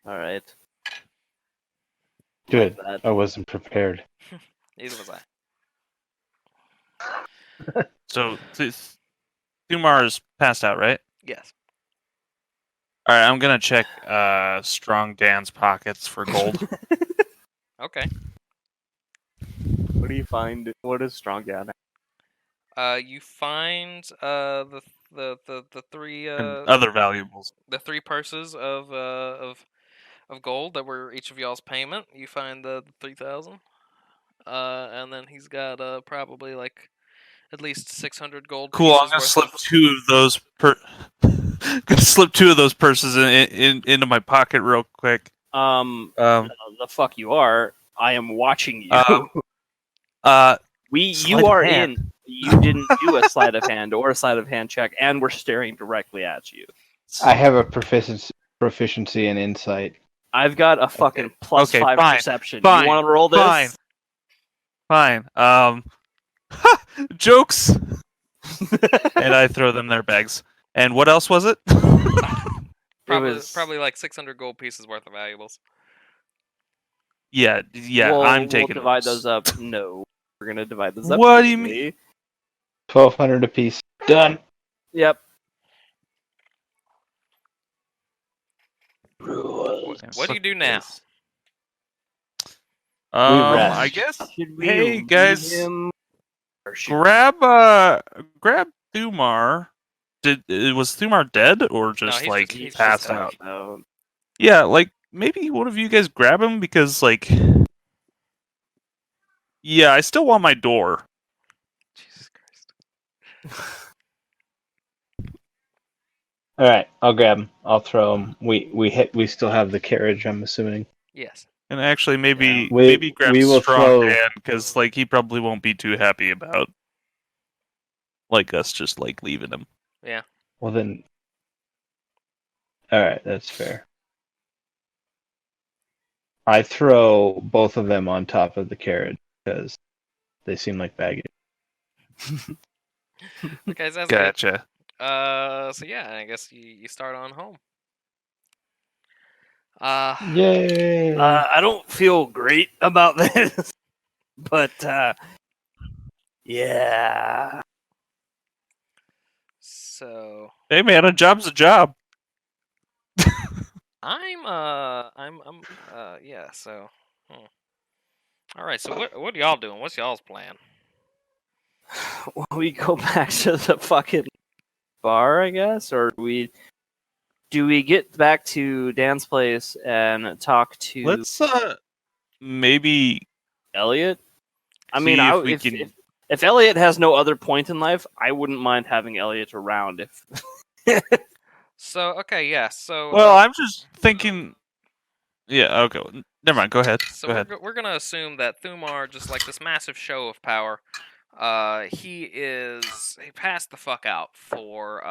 right. Good. That. I wasn't prepared. Neither was I. So Thumar is passed out, right? Yes. All right, I'm gonna check Strong Dan's pockets for gold. Okay. What do you find? What is Strong Dan? You find the three And other valuables. the 3 purses of gold that were each of y'all's payment. You find the 3,000. And then he's got probably like at least 600 gold Cool. pieces I'm gonna worth slip of- 2 of those gonna slip 2 of those purses into my pocket real quick. The fuck you are. I am watching you. Sleight you of are hand. in. You didn't do a sleight of hand or a sleight of hand check, and we're staring directly at you. I have a proficiency in insight. I've got a fucking plus Okay, 5 fine, perception. fine, You want to roll this? Fine. Jokes. And I throw them their bags. And what else was it? Probably like 600 gold pieces worth of valuables. Yeah. I'm taking. We'll divide those up. No, we're gonna divide those up. What do you evenly. mean? 1,200 apiece. Done. Yep. What do you do now? rest. I guess. Should we Hey leave guys, him, or should grab Thumar. Was Thumar dead or just he's like just- he's passed just out? No. Yeah, like maybe one of you guys grab him because like. Yeah, I still want my door. Jesus Christ. All right, I'll grab him. I'll throw him. We still have the carriage, I'm assuming. Yes. And actually, maybe Yeah. maybe grab we will Strong throw- Dan because like he probably won't be too happy about like us just like leaving him. Well then. All right, that's fair. I throw both of them on top of the carriage because they seem like baggage. Okay, so that's Gotcha. good. So yeah, I guess you start on home. Yay! I don't feel great about this, but yeah. So Hey man, a job's a job. yeah. So, all right. So what are y'all doing? What's y'all's plan? We go back to the fucking bar, I guess, or do we get back to Dan's place and talk to Let's maybe Elliot? I see mean, if we can. if Elliot has no other point in life, I wouldn't mind having Elliot around. If So okay, yeah. So Well, I'm just thinking. Yeah. Okay. Never mind. Go ahead. So Go ahead. we're gonna assume that Thumar, just like this massive show of power, he passed the fuck out for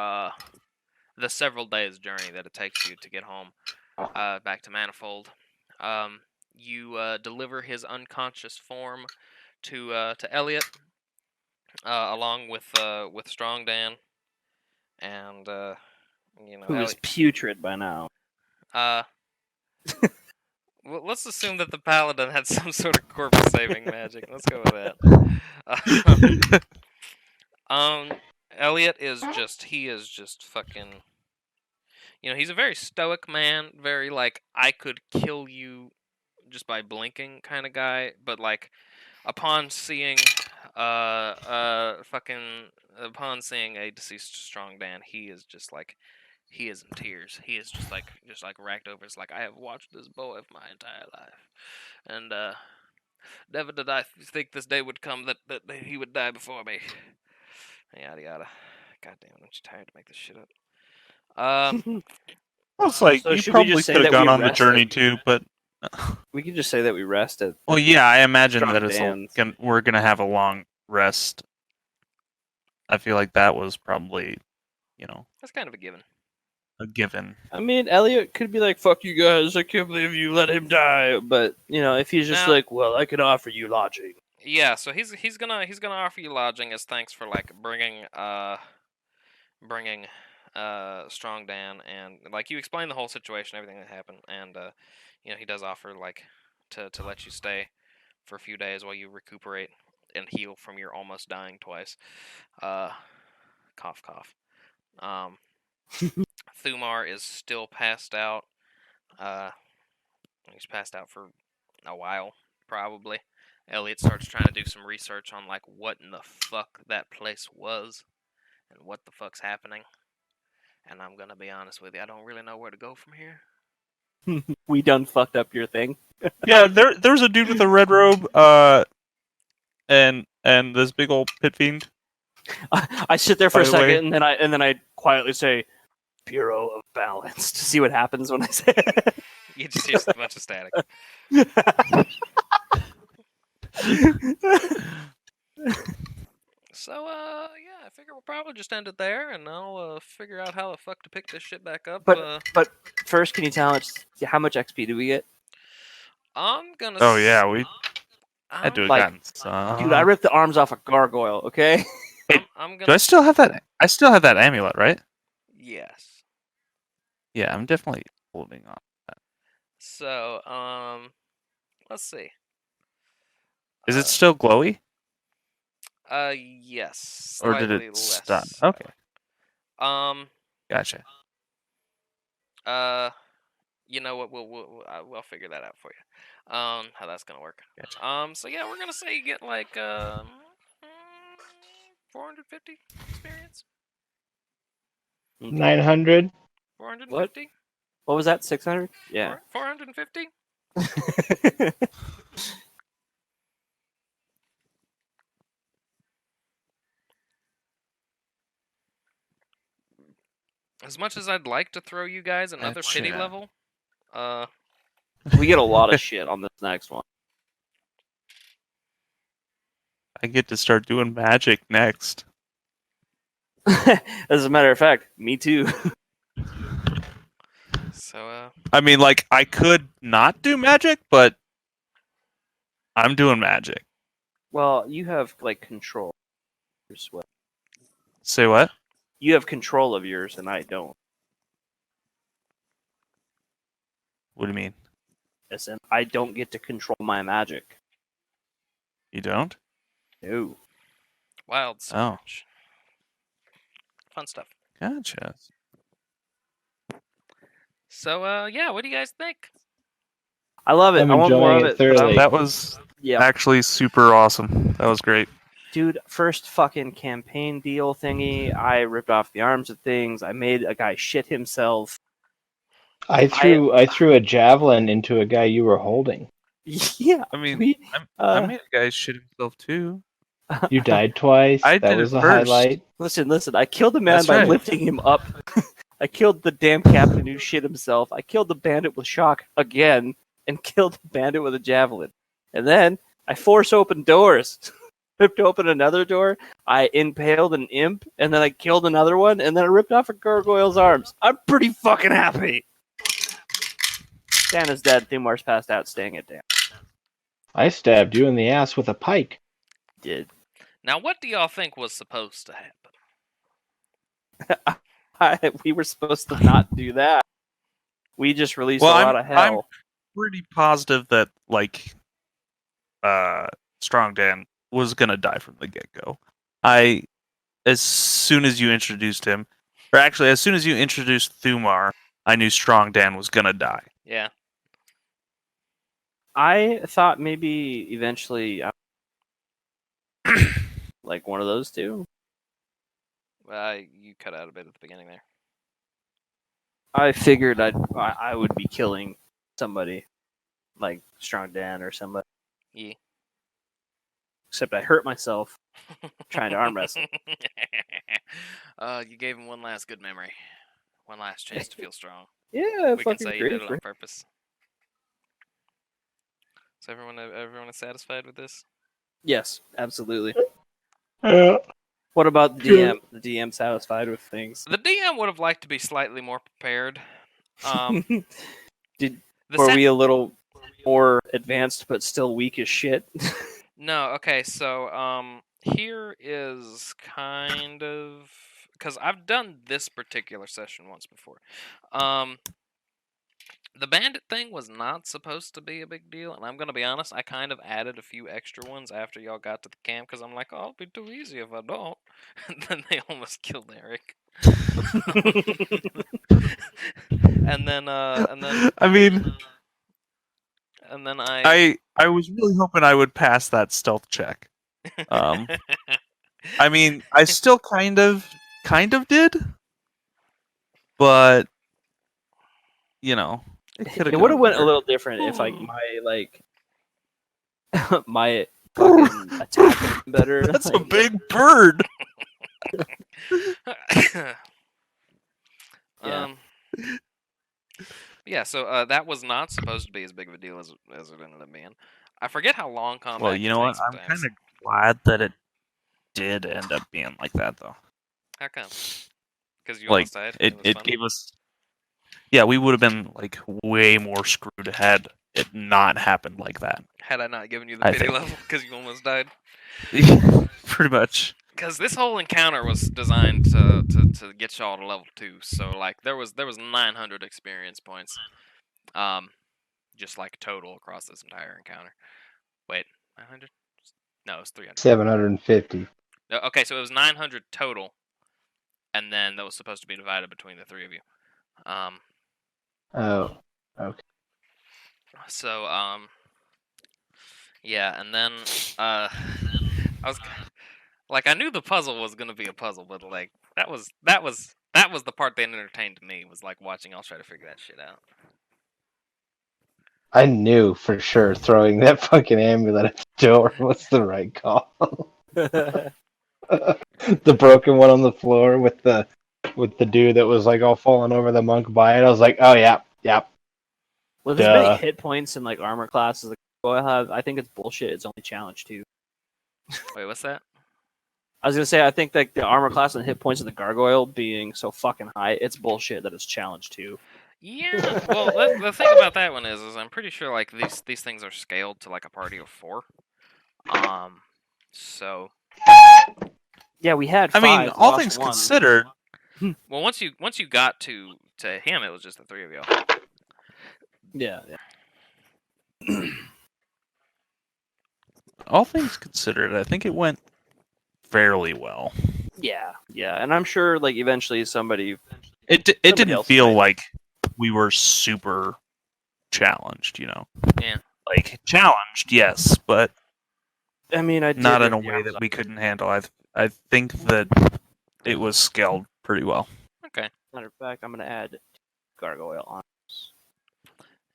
the several days journey that it takes you to get home back to Manifold. You deliver his unconscious form to Elliot, along with Strong Dan, and Who is Elliot. putrid by now? Well, let's assume that the paladin had some sort of corpse saving magic. Let's go with that. Elliot is just fucking. He's a very stoic man, very like I could kill you just by blinking kind of guy. But like, upon seeing upon seeing a deceased Strong Dan, he is just like. He is in tears. He is just like racked over. It's like I have watched this boy for my entire life, and never did I think this day would come that he would die before me. Yada yada. God damn, I'm too tired to make this shit up. It's like So you should we probably just say could have that we gone on the rested? journey too, but We could just say that we rested. well, yeah, I imagine Strong that it's Dan's. we're gonna have a long rest. I feel like that was probably, That's kind of a given. a given. I mean, Elliot could be like, "Fuck you guys! I can't believe you let him die." But if he's just Now- like, "Well, I could offer you lodging." Yeah, so he's gonna offer you lodging as thanks for like bringing Strong Dan, and like you explain the whole situation, everything that happened, and he does offer like to let you stay for a few days while you recuperate and heal from your almost dying twice. Cough cough. Thumar is still passed out. He's passed out for a while, probably. Elliot starts trying to do some research on like what in the fuck that place was and what the fuck's happening. And I'm gonna be honest with you, I don't really know where to go from here. We done fucked up your thing. Yeah, there's a dude with a red robe, and this big old pit fiend. I sit there for By a the second, way- and then I quietly say, "Bureau of Balance," to see what happens when I say it. You just hear a bunch of static. So, yeah, I figure we'll probably just end it there, and I'll figure out how the fuck to pick this shit back up. But first, can you tell us how much XP do we get? I'm gonna. Oh yeah, we had to have Like, gotten some. Dude, I ripped the arms off a gargoyle. Okay. I'm Do I gonna. still have that? I still have that amulet, right? Yes. Yeah, I'm definitely holding on. So, let's see. Is it still glowy, Yes. or did Slightly it less stop? so. Okay, gotcha. You know what? We'll figure that out for you. How that's gonna work. Gotcha. So yeah, we're gonna say you get like 450 experience. 900. 450. What was that? 600? Yeah. 450. As much as I'd like to throw you guys another pity Gotcha. level, We get a lot of shit on this next one. I get to start doing magic next. As a matter of fact, me too. so I mean, like, I could not do magic, but I'm doing magic. Well, you have like control. Say what? You have control of yours, and I don't. What do you mean? Listen, I don't get to control my magic. You don't? No. wild Oh. surge. Fun stuff. Gotcha. So yeah, what do you guys think? I love it. I'm I want more of enjoying it it. but I'm- thoroughly. That was Yeah. actually super awesome. That was great. Dude, first fucking campaign deal thingy. I ripped off the arms of things. I made a guy shit himself. I threw a javelin into a guy you were holding. Yeah. I mean, We, I made a guy shit himself too. You died twice. I that did it was a first. highlight. listen. I killed a man That's by right. lifting him up. I killed the damn captain who shit himself. I killed the bandit with shock again, and killed the bandit with a javelin. And then I force open doors. Ripped open another door. I impaled an imp, and then I killed another one, and then I ripped off a gargoyle's arms. I'm pretty fucking happy. Dan is dead. Thumar's passed out, staying at Dan. I stabbed you in the ass with a pike. did. Now, what do y'all think was supposed to happen? We were supposed to not do that. We just released a lot of hell. I'm pretty positive that like Strong Dan was gonna die from the get go. As soon as you introduced him, or actually as soon as you introduced Thumar, I knew Strong Dan was gonna die. Yeah. I thought maybe eventually, like one of those two. You cut out a bit at the beginning there. I figured I would be killing somebody, like Strong Dan or somebody. Yeah. Except I hurt myself trying to arm wrestle. You gave him one last good memory. One last chance to feel strong. Yeah, We can fucking say you great. did it on purpose. So everyone is satisfied with this? Yes, absolutely. Yeah. What about the DM? The DM satisfied with things? The DM would have liked to be slightly more prepared. Were we a little more advanced but still weak as shit? No, okay, so here is kind of because I've done this particular session once before. The bandit thing was not supposed to be a big deal, and I'm gonna be honest, I kind of added a few extra ones after y'all got to the camp because I'm like, oh, it'll be too easy if I don't. And then they almost killed Eric. and then I mean, and then I was really hoping I would pass that stealth check. I mean, I still kind of did, but you know, it would have went a little different if like my fucking attack was better. That's a big bird. Yeah, so that was not supposed to be as big of a deal as it ended up being. I forget how long combat. Well, you know what? takes I'm sometimes. kind of glad that it did end up being like that, though. How come? Because you Like, almost died. It was fun? gave us. Yeah, we would have been like way more screwed had it not happened like that. Had I not given you the I pity think. level because you almost died. Pretty much. Because this whole encounter was designed to get y'all to level 2, so like there was 900 experience points, just like total across this entire encounter. Wait, 900? No, it was 300. 750. No, okay, so it was 900 total, and then that was supposed to be divided between the three of you. Oh, okay. So yeah, and then I was like, I knew the puzzle was gonna be a puzzle, but like that was the part that entertained me, was like watching y'all try to figure that shit out. I knew for sure throwing that fucking amulet at the door was the right call. The broken one on the floor with the dude that was like all falling over the monk by it. I was like, oh yeah. With as many hit points and like armor classes like I have, I think it's bullshit. It's only challenge 2. Wait, what's that? I was gonna say I think that the armor class and hit points of the gargoyle being so fucking high, it's bullshit that it's challenge 2. Yeah, well, the thing about that one is I'm pretty sure like these things are scaled to like a party of 4. So. Yeah, we had 5. I mean, all lost things 1. considered. Well, once you got to him, it was just the 3 of y'all. Yeah. All things considered, I think it went fairly well. Yeah, and I'm sure like eventually somebody. It didn't else feel might. like we were super challenged, you know. Yeah. Like challenged, yes, but I mean, I did not in a it, way yeah. that we couldn't handle. I think that it was scaled pretty well. Okay. Matter of fact, I'm gonna add gargoyle on.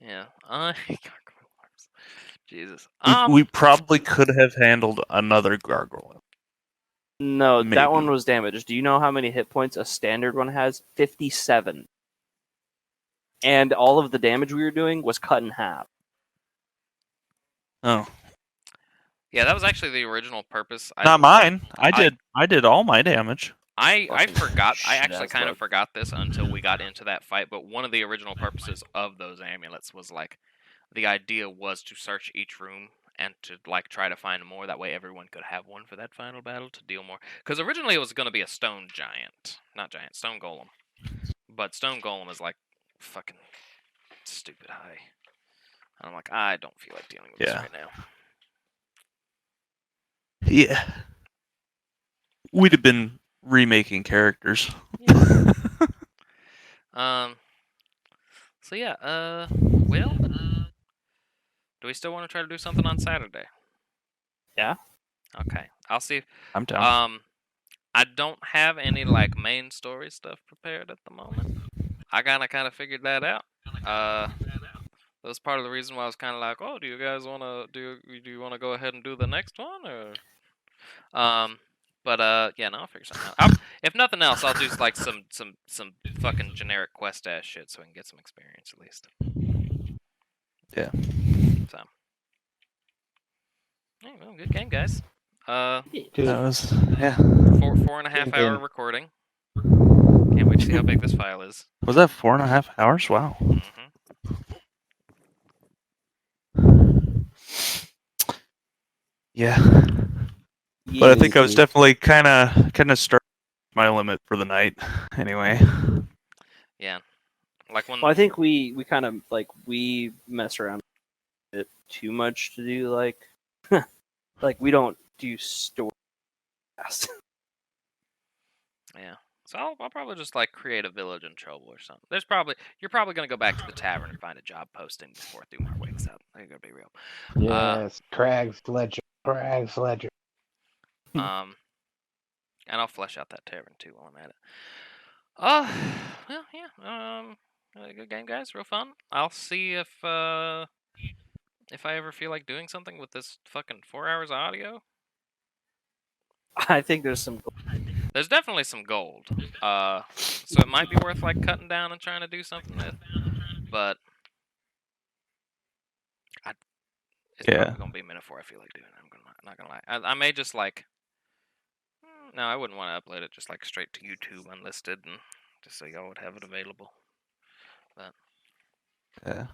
Yeah. Jesus. We probably could have handled another gargoyle. No, Maybe. that one was damaged. Do you know how many hit points a standard one has? 57. And all of the damage we were doing was cut in half. Oh, Yeah, that was actually the original purpose. not mine. I did all my damage. I Fucking forgot. I shit actually ass kind of bug. forgot this until we got into that fight. But one of the original purposes of those amulets was like the idea was to search each room and to like try to find more. That way, everyone could have one for that final battle to deal more. Because originally it was going to be a stone giant, not giant, stone golem. But stone golem is like fucking stupid high. And I'm like, I don't feel like dealing with this Yeah. right now. Yeah. We'd have been remaking characters. So yeah, well, do we still want to try to do something on Saturday? Yeah. Okay, I'll see. I'm down. I don't have any like main story stuff prepared at the moment. I kind of figured that out. That was part of the reason why I was kind of like, oh, do you guys want to do you want to go ahead and do the next one or yeah, no, I'll figure something out. If nothing else, I'll do like some fucking generic quest ass shit so I can get some experience at least. Yeah. So, hey, well, good game, guys. That was 4.5 hour recording. Can't wait to see how big this file is. Was that 4.5 hours? Wow. Yeah. But I think I was definitely kind of starting my limit for the night. Anyway. Yeah. Like when. Well, I think we kind of like we mess around a bit too much to do like like we don't do story fast. Yeah. So I'll probably just like create a village in trouble or something. You're probably gonna go back to the tavern and find a job posting before Thumar wakes up. I gotta be real. Yes, Crag's Ledger. Crag's Ledger. And I'll flesh out that tavern too while I'm at it. Well, yeah. Good game, guys. Real fun. I'll see if I ever feel like doing something with this fucking 4 hours of audio. I think there's some. There's definitely some gold. So it might be worth like cutting down and trying to do something with. But it's probably gonna be a minute before I feel like doing it. I'm not gonna lie. I may just like. No, I wouldn't want to upload it just like straight to YouTube unlisted and just so y'all would have it available. But yeah.